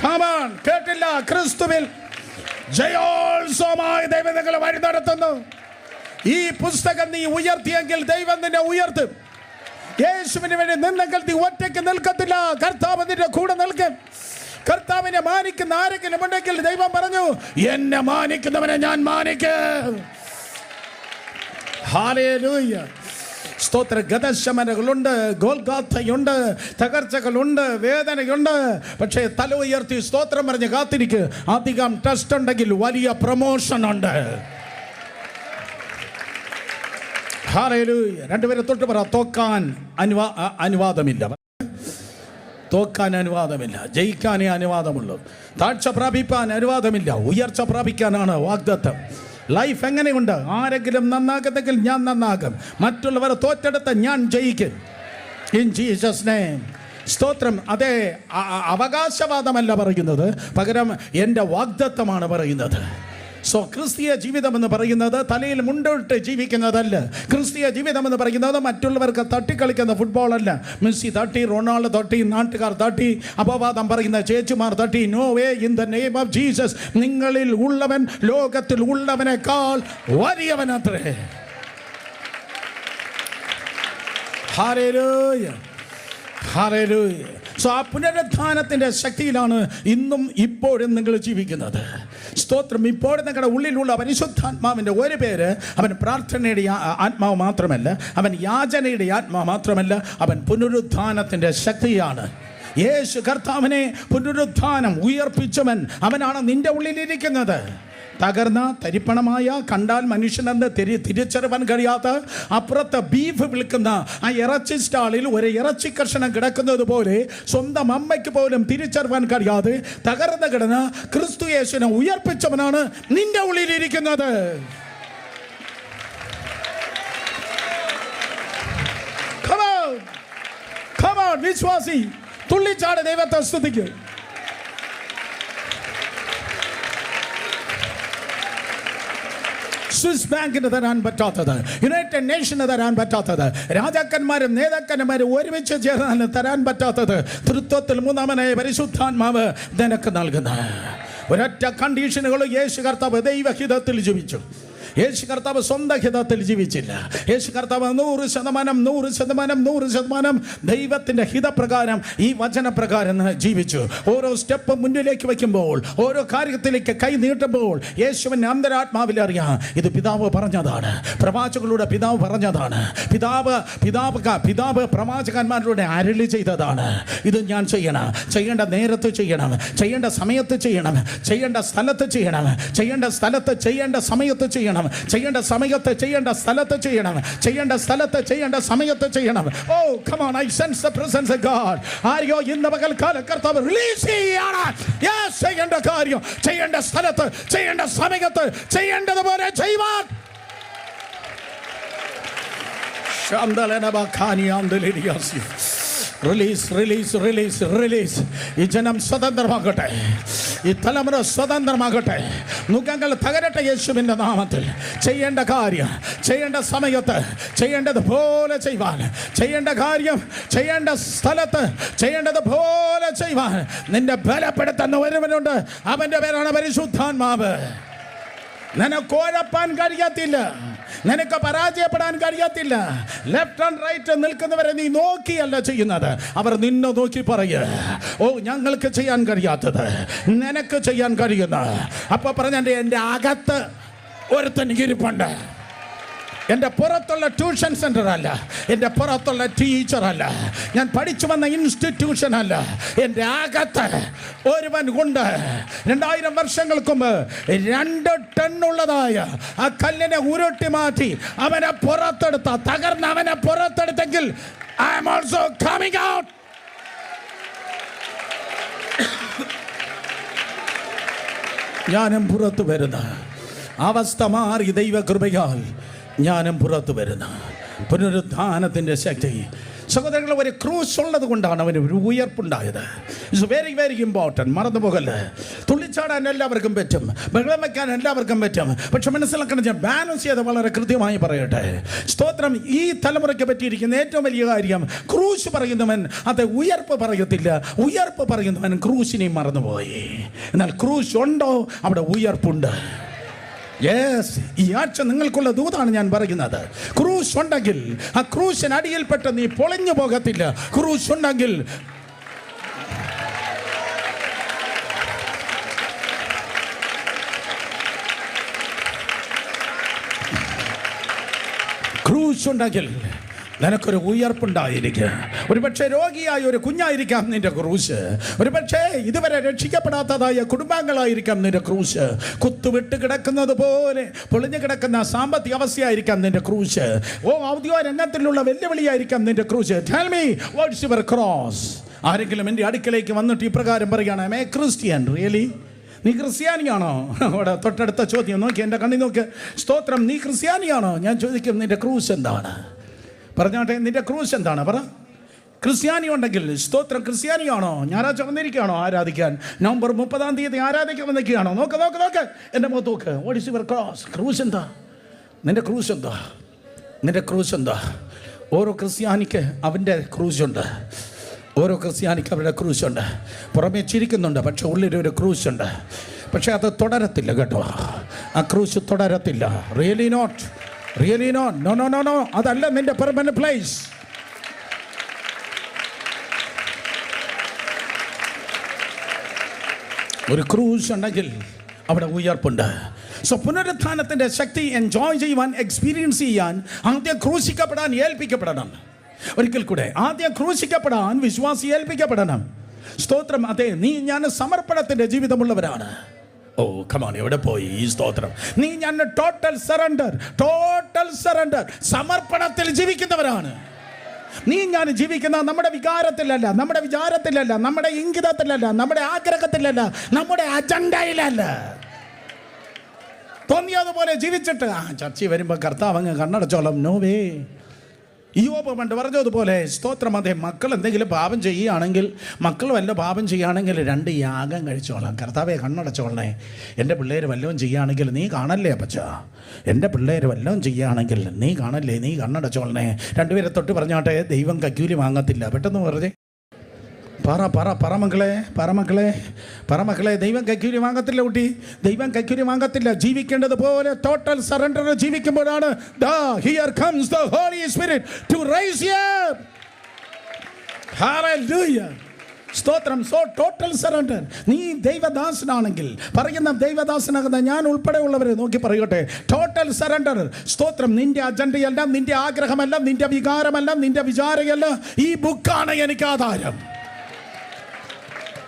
കമാൺ, കേട്ടില്ല? ക്രിസ്തുവിൽ ജയോത്സവമായി ദൈവം നിങ്ങളെ വഴി നടത്തുന്നു. ഈ പുസ്തകം നീ ഉയർത്തിയെങ്കിൽ ദൈവം നിന്നെ ഉയർത്തും. യേശുവിന് വേണ്ടി നിന്നെങ്കിൽ നീ ഒറ്റയ്ക്ക് നിൽക്കത്തില്ല. കർത്താവ് നിന്റെ കൂടെ നിൽക്കും. കർത്താവിനെ മാനിക്കുന്ന ആരെങ്കിലും ഉണ്ടെങ്കിൽ ദൈവം പറഞ്ഞു, എന്നെ മാനിക്കുന്നവനെ ഞാൻ മാനിക്കും. ഹല്ലേലൂയ. സ്തോത്ര. ഗതശമനകളുണ്ട്, ഗോൽഗാഥയുണ്ട്, തകർച്ചകളുണ്ട്, വേദനയുണ്ട്. പക്ഷേ തല ഉയർത്തി സ്തോത്രം പറഞ്ഞ് കാത്തിരിക്ക്. അധികം ടെസ്റ്റ് ഉണ്ടെങ്കിൽ വലിയ പ്രമോഷൻ ഉണ്ട്. ഹല്ലേലൂയ. രണ്ടുപേരെ തൊട്ട് പറ, തോക്കാൻ അനുവാദമില്ല. തോക്കാൻ അനുവാദമില്ല. ജയിക്കാനേ അനുവാദമുള്ളൂ. താഴ്ച പ്രാപിപ്പാൻ അനുവാദമില്ല. ഉയർച്ച പ്രാപിക്കാനാണ് വാഗ്ദത്തം. ലൈഫ് എങ്ങനെയുണ്ട്? ആരെങ്കിലും നന്നാകുന്നെങ്കിൽ ഞാൻ നന്നാകും. മറ്റുള്ളവരെ തോറ്റെടുത്ത് ഞാൻ ജയിക്കും. In Jesus name. സ്തോത്രം. അതേ, അവകാശവാദമല്ല പറയുന്നത്, പകരം എൻ്റെ വാഗ്ദത്തമാണ് പറയുന്നത്. സോ ക്രിസ്തീയ ജീവിതം എന്ന് പറയുന്നത് തലയിൽ മുണ്ടോട്ട് ജീവിക്കുന്നതല്ല. ക്രിസ്തീയ ജീവിതം എന്ന് പറയുന്നത് മറ്റുള്ളവർക്ക് തട്ടിക്കളിക്കുന്ന ഫുട്ബോളല്ല. മെസ്സി തട്ടി, റൊണാൾഡോ തട്ടി, നാട്ടുകാർ തട്ടി, അപവാദം പറയുന്ന ചേച്ചിമാർ തട്ടി. No way, in the name of Jesus. നിങ്ങളിൽ ഉള്ളവൻ ലോകത്തിൽ ഉള്ളവനേക്കാൾ വലിയവനത്രേ. Hallelujah, hallelujah. സോ ആ പുനരുത്ഥാനത്തിൻ്റെ ശക്തിയിലാണ് ഇന്നും ഇപ്പോഴും നിങ്ങൾ ജീവിക്കുന്നത്. സ്തോത്രം. ഇപ്പോഴും നിങ്ങളുടെ ഉള്ളിലുള്ള പരിശുദ്ധാത്മാവിൻ്റെ ഒരു പേര്, അവൻ പ്രാർത്ഥനയുടെ ആത്മാവ് മാത്രമല്ല, അവൻ യാചനയുടെ ആത്മാവ് മാത്രമല്ല, അവൻ പുനരുത്ഥാനത്തിൻ്റെ ശക്തിയാണ്. യേശു കർത്താവിനെ പുനരുത്ഥാനം ഉയർപ്പിച്ചവൻ അവനാണ് നിന്റെ ഉള്ളിലിരിക്കുന്നത്. തകർന്ന തരിപ്പണമായ, കണ്ടാൽ മനുഷ്യനെന്ന് തിരിച്ചറിയാൻ കഴിയാത്ത, അപ്പുറത്ത് ബീഫ് വിൽക്കുന്ന ആ ഇറച്ചി സ്റ്റാളിൽ ഒരു ഇറച്ചി കഷണം കിടക്കുന്നത് പോലെ സ്വന്തം അമ്മയ്ക്ക് പോലും തിരിച്ചറിയാൻ കഴിയാതെ തകർന്ന് കിടന്ന ക്രിസ്തു യേശുവിനെ ഉയർപ്പിച്ചവനാണ് നിന്റെ ഉള്ളിലിരിക്കുന്നത്. വിശ്വാസി തുള്ളിച്ചാട് ദൈവത്തെ സ്തുതിക്കും. സ്വിസ് ബാങ്കിന് തരാൻ പറ്റാത്തത്, യുണൈറ്റഡ് നേഷന് തരാൻ പറ്റാത്തത്, രാജാക്കന്മാരും നേതാക്കന്മാരും ഒരുമിച്ച് ചേർന്ന് തരാൻ പറ്റാത്തത്, തൃത്വത്തിൽ മൂന്നാമനായ പരിശുദ്ധാത്മാവ് നിനക്ക് നൽകുന്ന ഒരൊറ്റ കണ്ടീഷനുകൾ. യേശു കർത്താവ് ദൈവഹിതത്തിൽ ജീവിച്ചു. യേശു കർത്താവ് സ്വന്തം ഹിതത്തിൽ ജീവിച്ചില്ല. യേശു കർത്താവ് 100% ദൈവത്തിൻ്റെ ഹിതപ്രകാരം, ഈ വചനപ്രകാരം ജീവിച്ചു. ഓരോ സ്റ്റെപ്പ് മുന്നിലേക്ക് വയ്ക്കുമ്പോൾ, ഓരോ കാര്യത്തിലേക്ക് കൈ നീട്ടുമ്പോൾ യേശുവിൻ്റെ അന്തരാത്മാവിൽ അറിയാം, ഇത് പിതാവ് പറഞ്ഞതാണ്, പ്രവാചകരുടെ പിതാവ് പറഞ്ഞതാണ്, പിതാവ് പ്രവാചകന്മാരുടെ അരുളി ചെയ്തതാണ്. ഇത് ഞാൻ ചെയ്യണം, ചെയ്യേണ്ട നേരത്ത് ചെയ്യണം, ചെയ്യേണ്ട സമയത്ത് ചെയ്യണം, ചെയ്യേണ്ട സ്ഥലത്ത് ചെയ്യണം, ചെയ്യേണ്ട സ്ഥലത്ത് ചെയ്യേണ്ട സമയത്ത് ചെയ്യണം, ചെയ്യേണ്ട സമയത്ത് ചെയ്യേണ്ട സ്ഥലത്ത് ചെയ്യണം, ചെയ്യേണ്ട സ്ഥലത്ത് ചെയ്യേണ്ട സമയത്ത് ചെയ്യണം. Oh come on, I sense the presence of God. ആരെയോ ഇന്ന് പകൽക്കാലം കർത്താവ് റിലീസ് ചെയ്യാണ്. യെസ്, ചെയ്യേണ്ട കാര്യം ചെയ്യേണ്ട സ്ഥലത്ത് ചെയ്യേണ്ട സമയത്ത് ചെയ്യേണ്ടതുപോലെ ചെയ്യുവാൻ. Release, release, release, release. ഈ ജനം സ്വതന്ത്രമാകട്ടെ, ഈ തലമുറ സ്വതന്ത്രമാകട്ടെ, മുഖങ്ങൾ തകരട്ടെ യേശുവിൻ്റെ നാമത്തിൽ. ചെയ്യേണ്ട കാര്യം ചെയ്യേണ്ട സമയത്ത് ചെയ്യേണ്ടതുപോലെ ചെയ്യുവാൻ, ചെയ്യേണ്ട കാര്യം ചെയ്യേണ്ട സ്ഥലത്ത് ചെയ്യേണ്ടതുപോലെ ചെയ്യുവാൻ നിന്നെ ബലപ്പെടുത്തുന്ന ഒരുവനുണ്ട്. അവൻ്റെ പേരാണ് പരിശുദ്ധാത്മാവ്. നിനക്ക് ഉഴപ്പാൻ കഴിയത്തില്ല. നിനക്ക് പരാജയപ്പെടാൻ കഴിയത്തില്ല. ലെഫ്റ്റ് ആൻഡ് റൈറ്റ് നിൽക്കുന്നവരെ നീ നോക്കിയല്ല ചെയ്യുന്നത്. അവർ നിന്നെ നോക്കി പറയുക, ഓ ഞങ്ങൾക്ക് ചെയ്യാൻ കഴിയാത്തത് നിനക്ക് ചെയ്യാൻ കഴിയുന്ന. അപ്പൊ പറഞ്ഞ എൻ്റെ അകത്ത് ഒരുത്തൻ ഇരിപ്പുണ്ട്. എൻ്റെ പുറത്തുള്ള ട്യൂഷൻ സെൻ്റർ അല്ല, എൻ്റെ പുറത്തുള്ള ടീച്ചറല്ല, ഞാൻ പഠിച്ചു വന്ന ഇൻസ്റ്റിറ്റ്യൂഷൻ അല്ല. എൻ്റെ അകത്ത് ഒരുവൻ കൊണ്ട് 2000 വർഷങ്ങൾക്ക് മുമ്പ് 2 ടണ്ണുള്ളതായ ആ കല്ലിനെ ഉരുട്ടി മാറ്റി അവനെ പുറത്തെടുത്ത, തകർന്ന് അവനെ പുറത്തെടുത്തെങ്കിൽ I am also coming out. ഞാനും പുറത്തു വരുന്ന അവസ്ഥ മാറി ദൈവകൃപയാൽ ഞാനും പുറത്തു വരുന്ന പുനരുത്ഥാനത്തിൻ്റെ ശക്തി. സഹോദരങ്ങൾ, ഒരു ക്രൂസ് ഉള്ളത് കൊണ്ടാണ് അവന് ഒരു ഉയർപ്പുണ്ടായത്. It's very very important. മറന്നു പോകല്ലേ. തുള്ളിച്ചാടാൻ എല്ലാവർക്കും പറ്റും, ബഹളം വയ്ക്കാൻ എല്ലാവർക്കും പറ്റും. പക്ഷെ മനസ്സിലാക്കണം, ഞാൻ ബാലൻസ് ചെയ്ത് വളരെ കൃത്യമായി പറയട്ടെ. സ്തോത്രം. ഈ തലമുറയ്ക്ക് പറ്റിയിരിക്കുന്ന ഏറ്റവും വലിയ കാര്യം, ക്രൂശ് പറയുന്നവൻ അത് ഉയർപ്പ് പറയത്തില്ല, ഉയർപ്പ് പറയുന്നവൻ ക്രൂശിനെയും മറന്നുപോയി. എന്നാൽ ക്രൂശ് ഉണ്ടോ അവിടെ ഉയർപ്പുണ്ട്. യെസ്, ഈ ആഴ്ച നിങ്ങൾക്കുള്ള ദൂതാണ് ഞാൻ പറയുന്നത്. ക്രൂശ് ഉണ്ടെങ്കിൽ ആ ക്രൂശിന് അടിയിൽപ്പെട്ട് നീ പൊളിഞ്ഞു പോകത്തില്ല. ക്രൂശ് ഉണ്ടെങ്കിൽ ക്രൂശ് ഉണ്ടെങ്കിൽ നിനക്കൊരു ഉയർപ്പുണ്ടായിരിക്കും. ഒരുപക്ഷെ രോഗിയായ ഒരു കുഞ്ഞായിരിക്കാം നിന്റെ ക്രൂശ്. ഒരുപക്ഷെ ഇതുവരെ രക്ഷിക്കപ്പെടാത്തതായ കുടുംബാംഗങ്ങളായിരിക്കാം നിന്റെ ക്രൂശ്. കുത്തുവിട്ട് കിടക്കുന്നത് പോലെ പൊളിഞ്ഞു കിടക്കുന്ന സാമ്പത്തിക അവസ്ഥയായിരിക്കാം നിന്റെ ക്രൂശ്. ഔദ്യോഗിക രംഗത്തിലുള്ള വെല്ലുവിളിയായിരിക്കാം നിന്റെ ക്രൂശ്. Tell me, what's your cross? ആരെങ്കിലും എൻ്റെ അടുക്കലേക്ക് വന്നിട്ട് ഇപ്രകാരം പറയുകയാണ്, ഐ എ ക്രിസ്ത്യൻ. റിയലി? നീ ക്രിസ്ത്യാനിയാണോ? അവിടെ തൊട്ടടുത്ത ചോദ്യം നോക്കി, എൻ്റെ കണ്ണി നോക്ക്. സ്തോത്രം. നീ ക്രിസ്ത്യാനിയാണോ? ഞാൻ ചോദിക്കും, നിന്റെ ക്രൂശ് എന്താണ്? പറഞ്ഞോട്ടെ, നിന്റെ ക്രൂശ് എന്താണ്? പറ. ക്രിസ്ത്യാനി ഉണ്ടെങ്കിൽ സ്തോത്രം. ക്രിസ്ത്യാനിയാണോ? ഞായറാഴ്ച വന്നിരിക്കുകയാണോ ആരാധിക്കാൻ? നവംബർ 30 ആരാധിക്കാൻ വന്നിരിക്കുകയാണോ? നോക്ക് നോക്ക് നോക്ക്, എൻ്റെ മുഖത്ത് നോക്ക്. What is your cross? ക്രൂശ് എന്താ? നിന്റെ ക്രൂശ് എന്താ? നിന്റെ ക്രൂശ് എന്താ? ഓരോ ക്രിസ്ത്യാനിക്ക് അവൻ്റെ ക്രൂശുണ്ട്. ഓരോ ക്രിസ്ത്യാനിക്ക് അവരുടെ ക്രൂശുണ്ട്. പുറമേ ചിരിക്കുന്നുണ്ട്, പക്ഷെ ഉള്ളിലൊരു ക്രൂശുണ്ട്. പക്ഷെ അത് തുടരത്തില്ല കേട്ടോ. ആ ക്രൂശ് തുടരത്തില്ല. Really not. Really not. No no no no. അതല്ല നിന്റെ പെർമനന്റ് പ്ലേസ്. ഒരു ക്രൂശ് ഉണ്ടെങ്കിൽ അവിടെ ഉയർപ്പുണ്ട്. സോ പുനരുത്ഥാനത്തിൻ്റെ ശക്തി എൻജോയ് ചെയ്യുവാൻ, എക്സ്പീരിയൻസ് ചെയ്യാൻ ആദ്യം ക്രൂശിക്കപ്പെടാൻ ഏൽപ്പിക്കപ്പെടണം. ഒരിക്കൽ കൂടെ, ആദ്യം ക്രൂശിക്കപ്പെടാൻ വിശ്വാസി ഏൽപ്പിക്കപ്പെടണം. സ്തോത്രം. അതെ, നീ ഞാൻ സമർപ്പണത്തിൻ്റെ ജീവിതമുള്ളവരാണ്. ഓ കമോൺ, എവിടെ പോയി ഈ സ്തോത്രം? നീ ഞാൻ ടോട്ടൽ സറണ്ടർ, ടോട്ടൽ സറണ്ടർ, സമർപ്പണത്തിൽ ജീവിക്കുന്നവരാണ്. നീ ഞാൻ ജീവിക്കുന്ന നമ്മുടെ വികാരത്തിലല്ല, നമ്മുടെ വിചാരത്തിലല്ല, നമ്മുടെ ഇംഗിതത്തിലല്ല, നമ്മുടെ ആഗ്രഹത്തിലല്ല, നമ്മുടെ അജണ്ടയിലല്ല. തോന്നിയതുപോലെ ജീവിച്ചിട്ട് ചർച്ചയിൽ വരുമ്പോൾ കർത്താവ് അങ്ങ് കണ്ണടച്ചോളം. No way. യോബ് പണ്ട് പറഞ്ഞതുപോലെ സ്തോത്രം. അതെ, മക്കൾ എന്തെങ്കിലും പാപം ചെയ്യുകയാണെങ്കിൽ, മക്കൾ വല്ല പാപം ചെയ്യുകയാണെങ്കിൽ 2 യാഗം കഴിച്ചോളാം. കർത്താവെ കണ്ണടച്ചോളണേ. എൻ്റെ പിള്ളേർ വല്ലതും ചെയ്യുകയാണെങ്കിൽ നീ കാണല്ലേ അപ്പച്ച. എൻ്റെ പിള്ളേർ വല്ലതും ചെയ്യുകയാണെങ്കിൽ നീ കാണല്ലേ, നീ കണ്ണടച്ചോളണേ. 2 പേരെ തൊട്ട് പറഞ്ഞാട്ടെ, ദൈവം കക്കൂലി വാങ്ങത്തില്ല. പെട്ടെന്ന് പറഞ്ഞേ. പറമക്കളെ, ദൈവം കൈക്കൂലി വാങ്ങത്തില്ല കുട്ടി. ദൈവം കൈക്കൂലി വാങ്ങത്തില്ല. ജീവിക്കേണ്ടത് പോലെ ടോട്ടൽ സറണ്ടർ ജീവിക്കുമ്പോഴാണ് here comes the Holy Spirit to raise you up. Hallelujah. സ്തോത്രം. So total surrender. നീ ദൈവദാസനാണെങ്കിൽ, പറയുന്ന ദൈവദാസനാകുന്ന ഞാൻ ഉൾപ്പെടെയുള്ളവരെ നോക്കി പറയട്ടെ, ടോട്ടൽ സറണ്ടർ. സ്തോത്രം. നിന്റെ അജണ്ടയല്ല, നിന്റെ ആഗ്രഹമല്ല, നിന്റെ വികാരമല്ല, നിന്റെ വിചാരമല്ല. ഈ ബുക്കാണ് എനിക്ക് ആധാരം.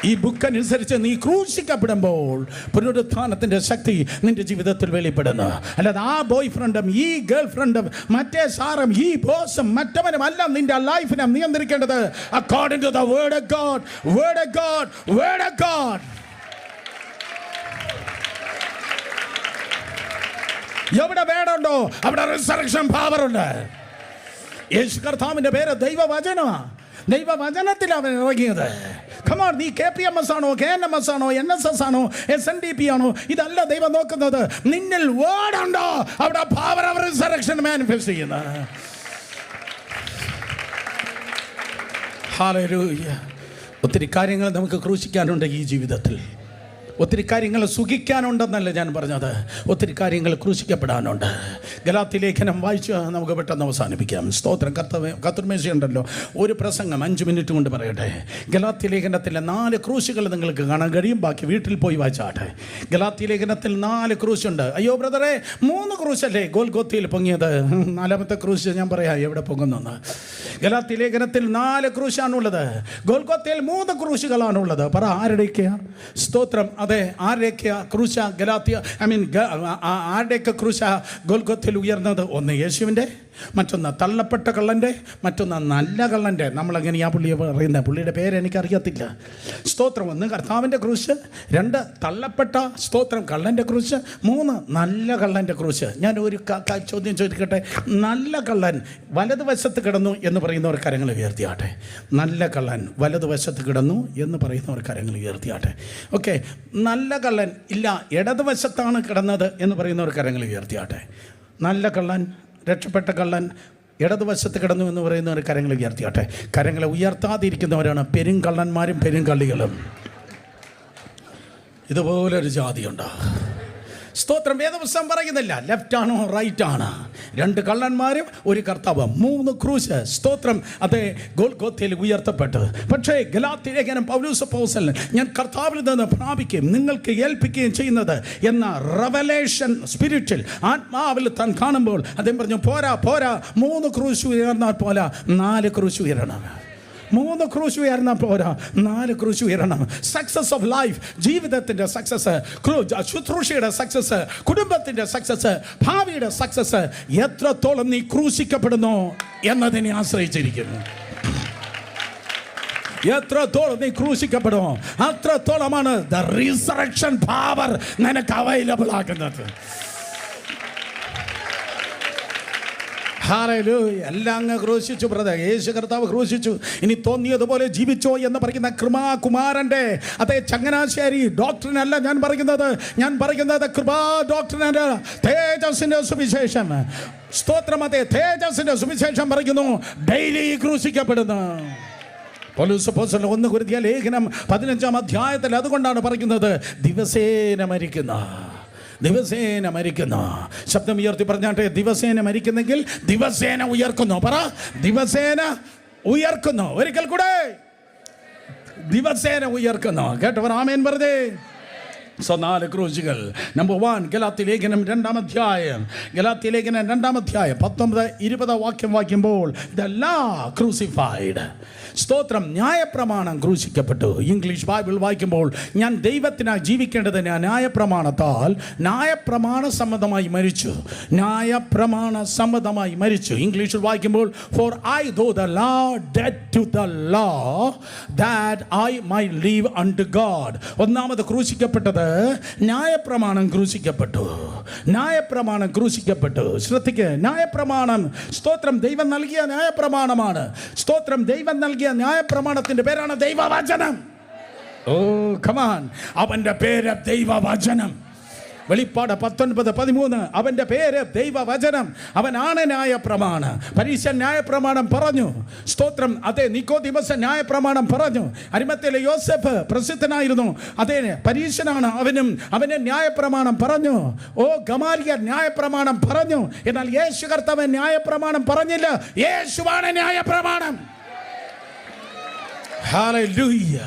ഈ ബുക്കനുസരിച്ച് നീ ക്രൂശിക്കപ്പെടുമ്പോൾ പുനരുത്ഥാനത്തിൻ്റെ ശക്തി നിന്റെ ജീവിതത്തിൽ വെളിപ്പെടുന്നു. അല്ലാതെ ആ ബോയ് ഫ്രണ്ടും ഈ ഗേൾ ഫ്രണ്ടും മറ്റേ സാറും ഈ ബോസും മറ്റവനും അല്ല നിന്റെ ലൈഫിനെ നിയന്ത്രിക്കേണ്ടത്. According to the word of God, word of God, word of God. എവിടെ വേടുണ്ടോ അവിടെ റിസറക്ഷൻ പവർ ഉണ്ട്. യേശു കർത്താവിൻ്റെ പേര് ദൈവവചനമാണ്. ദൈവവചനത്തിൽ അവൻ ഇറങ്ങിയത്. കമോൺ, നീ KPMS ആണോ, KNMS ആണോ, NSS ആണോ, SNDP ആണോ, ഇതല്ല ദൈവം നോക്കുന്നത്. നിന്നിൽ വേർഡ് ഉണ്ടോ അവിടെ പവർ ഓഫ് റിസറക്ഷൻ മാനിഫെസ്റ്റ് ചെയ്യുന്നത്. ഹല്ലേലൂയ. ഒത്തിരി കാര്യങ്ങൾ നമുക്ക് ക്രൂശിക്കാനുണ്ട് ഈ ജീവിതത്തിൽ. ഒത്തിരി കാര്യങ്ങൾ സുഖിക്കാനുണ്ടെന്നല്ല ഞാൻ പറഞ്ഞത്, ഒത്തിരി കാര്യങ്ങൾ ക്രൂശിക്കപ്പെടാനുണ്ട്. ഗലാത്യ ലേഖനം വായിച്ച് നമുക്ക് പെട്ടെന്ന് അവസാനിപ്പിക്കാം. സ്തോത്രം. കർത്തൃമേശയുണ്ടല്ലോ, ഒരു പ്രസംഗം 5 മിനിറ്റ് കൊണ്ട് പറയട്ടെ. ഗലാത്യ ലേഖനത്തിലെ 4 ക്രൂശുകൾ നിങ്ങൾക്ക് കാണാൻ കഴിയും. ബാക്കി വീട്ടിൽ പോയി വായിച്ചാട്ടെ. ഗലാത്യ ലേഖനത്തിൽ 4 ക്രൂശുണ്ട്. അയ്യോ ബ്രദറെ, 3 ക്രൂശല്ലേ ഗോൽഗോത്തയിൽ പൊങ്ങിയത്? 4ാമത്തെ ക്രൂശ് ഞാൻ പറയാം എവിടെ പൊങ്ങുന്നെന്ന്. ഗലാത്യ ലേഖനത്തിൽ 4 ക്രൂശാണുള്ളത്. ഗോൽഗോത്തയിൽ 3 ക്രൂശുകളാണുള്ളത്. പറ, ആരുടെയൊക്കെയാ? സ്തോത്രം. അതെ, ആരുടെയൊക്കെയാ ക്രൂശ ആരുടെയൊക്കെ ക്രൂശ ഗോൽഗോത്തയിൽ ഉയർന്നത്? ഒന്ന് യേശുവിൻ്റെ, മറ്റൊന്ന് തള്ളപ്പെട്ട കള്ളൻ്റെ, മറ്റൊന്ന് നല്ല കള്ളൻ്റെ. നമ്മളെങ്ങനെയാ പുള്ളിയെ പറയുന്നത്? പുള്ളിയുടെ പേര് എനിക്കറിയത്തില്ല. സ്തോത്രം. 1 കർത്താവിൻ്റെ ക്രൂശ്, 2 തള്ളപ്പെട്ട സ്തോത്രം കള്ളൻ്റെ ക്രൂശ്, 3 നല്ല കള്ളൻ്റെ ക്രൂശ്. ഞാൻ ഒരു ചോദ്യം ചോദിക്കട്ടെ. നല്ല കള്ളൻ വലതുവശത്ത് കിടന്നു എന്ന് പറയുന്നവർ കരങ്ങൾ ഉയർത്തിയാട്ടെ. നല്ല കള്ളൻ വലതുവശത്ത് കിടന്നു എന്ന് പറയുന്നവർ കരങ്ങൾ ഉയർത്തിയാട്ടെ. ഓക്കെ. നല്ല കള്ളൻ ഇല്ല, ഇടതുവശത്താണ് കിടന്നത് എന്ന് പറയുന്നവർ കരങ്ങൾ ഉയർത്തിയാട്ടെ. നല്ല കള്ളൻ, രക്ഷപ്പെട്ട കള്ളൻ ഇടതുവശത്ത് കിടന്നു എന്ന് പറയുന്നവർ കരങ്ങൾ ഉയർത്തിയാട്ടെ. കരങ്ങളെ ഉയർത്താതിരിക്കുന്നവരാണ് പെരുങ്കള്ളന്മാരും പെരുങ്കള്ളികളും. ഇതുപോലൊരു ജാതിയുണ്ടോ? സ്തോത്രം. വേദപുസ്തകം പറയുന്നില്ല ലെഫ്റ്റ് ആണോ റൈറ്റ് ആണ്. 2 കള്ളന്മാരും 1 കർത്താവ്, 3 ക്രൂശ്. സ്തോത്രം. അതെ, ഗോൽഗോത്തയിൽ ഉയർത്തപ്പെട്ടു. പക്ഷേ ഗലാത്യ ലേഖനം പൗലോസ് അപ്പോസ്തലൻ ഞാൻ കർത്താവിൽ നിന്ന് പ്രാപിക്കുകയും നിങ്ങൾക്ക് ഏൽപ്പിക്കുകയും ചെയ്യുന്നത് എന്ന റെവലേഷൻ സ്പിരിറ്റിൽ ആത്മാവിൽ താൻ കാണുമ്പോൾ അദ്ദേഹം പറഞ്ഞു, പോരാ 3 ക്രൂശ് ഉയർന്നാൽ പോരാ, 4 ക്രൂശ് ഉയരണം. 3 ക്രൂശ് ഉയർന്നാൽ പോരാ, 4 ക്രൂശ് ഉയരണം. സക്സസ് ഓഫ് ലൈഫ്, ജീവിതത്തിൻ്റെ സക്സസ്, ശുശ്രൂഷയുടെ സക്സസ്, കുടുംബത്തിൻ്റെ സക്സസ്, ഭാവിയുടെ സക്സസ് എത്രത്തോളം നീ ക്രൂശിക്കപ്പെടുന്നു എന്നതിനെ ആശ്രയിച്ചിരിക്കുന്നു. എത്രത്തോളം നീ ക്രൂശിക്കപ്പെടുമോ അത്രത്തോളമാണ് ദ റിസറക്ഷൻ പവർ നിനക്ക് അവൈലബിൾ ആകുന്നത്. എല്ലാം അങ്ങ് ക്രൂശിച്ചു ബ്രദർ. യേശു കർത്താവ് ക്രൂശിച്ചു. ഇനി തോന്നിയതുപോലെ ജീവിച്ചോ എന്ന് പറയുന്ന കൃപാകുമാരൻ്റെ അതേ ചങ്ങനാശ്ശേരി ഡോക്ടറിനല്ല ഞാൻ പറയുന്നത് കൃപാ ഡോക്ടറിന്റെ തേജസ്സിന്റെ സുവിശേഷം. സ്തോത്രം. അതേ തേജസ്സിന്റെ സുവിശേഷം പറയുന്നു ഡെയിലി ക്രൂശിക്കപ്പെടുന്നു. പൗലോസ് അപ്പോസ്തലൻ 1 കൊരിന്ത്യർ ലേഖനം 15-ാം അധ്യായത്തിൽ അതുകൊണ്ടാണ് പറയുന്നത് ദിവസേന മരിക്കുന്നു. ശബ്ദം ഉയർത്തി പറഞ്ഞാട്ടെ. ദിവസേന മരിക്കുന്നെങ്കിൽ ദിവസേന ഉയർക്കുന്നു. പറ, ദിവസേന ഉയർക്കുന്നു. ഒരിക്കൽ കൂടെ, ദിവസേന ഉയർക്കുന്നു. കേട്ടവർ ആമേൻ പറഞ്ഞേ. 4 ക്രൂശുകൾ. നമ്പർ 1 ഗലാത്യ ലേഖനം 2-ാം അധ്യായം. ഗലാത്യ ലേഖനം 2-ാം അധ്യായം 19-20 വാക്യം വായിക്കുമ്പോൾ ദ ലോ ക്രൂസിഫൈഡ്. സ്തോത്രം. ന്യായപ്രമാണം ക്രൂശിക്കപ്പെട്ടു. ഇംഗ്ലീഷ് ബൈബിൾ വായിക്കുമ്പോൾ ഞാൻ ദൈവത്തിനായി ജീവിക്കേണ്ടതിന് ന്യായപ്രമാണത്താൽ ന്യായപ്രമാണ സമ്മതമായി മരിച്ചു. ഇംഗ്ലീഷിൽ വായിക്കുമ്പോൾ for I through the law dead to the law that I might live unto God. ഒന്നാമത് ക്രൂശിക്കപ്പെട്ടത് ന്യായപ്രമാണം ക്രൂശിക്കപ്പെട്ടു. ശ്രദ്ധിക്കുക. ന്യായപ്രമാണം, സ്തോത്രം, ദൈവം നൽകിയ ന്യായപ്രമാണമാണ്. സ്തോത്രം. ദൈവം നൽകിയ ന്യായപ്രമാണത്തിന്റെ പേരാണ് ദൈവവചനം. Oh come on. അവന്റെ പേര് ദൈവവചനം. വെളിപ്പാട് 19:13 അവന്റെ പേര് ദൈവവചനം. അവനാണ് ന്യായപ്രമാണം. പരീശൻ ന്യായപ്രമാണം പറഞ്ഞു. സ്തോത്രം. അതെ, നിക്കോദിമസ് ന്യായപ്രമാണം പറഞ്ഞു. അരിമത്തയിലെ യോസഫ് പ്രസിദ്ധനായിരുന്നു. അതേ പരീശനാണ്. അവന് ന്യായപ്രമാണം പറഞ്ഞു. ഓ ഗമാലിയൽ ന്യായപ്രമാണം പറഞ്ഞു. എന്നാൽ യേശു കർത്താവ് ന്യായപ്രമാണം പറഞ്ഞില്ല. യേശുവാണ് ന്യായപ്രമാണം. ഹല്ലേലൂയ.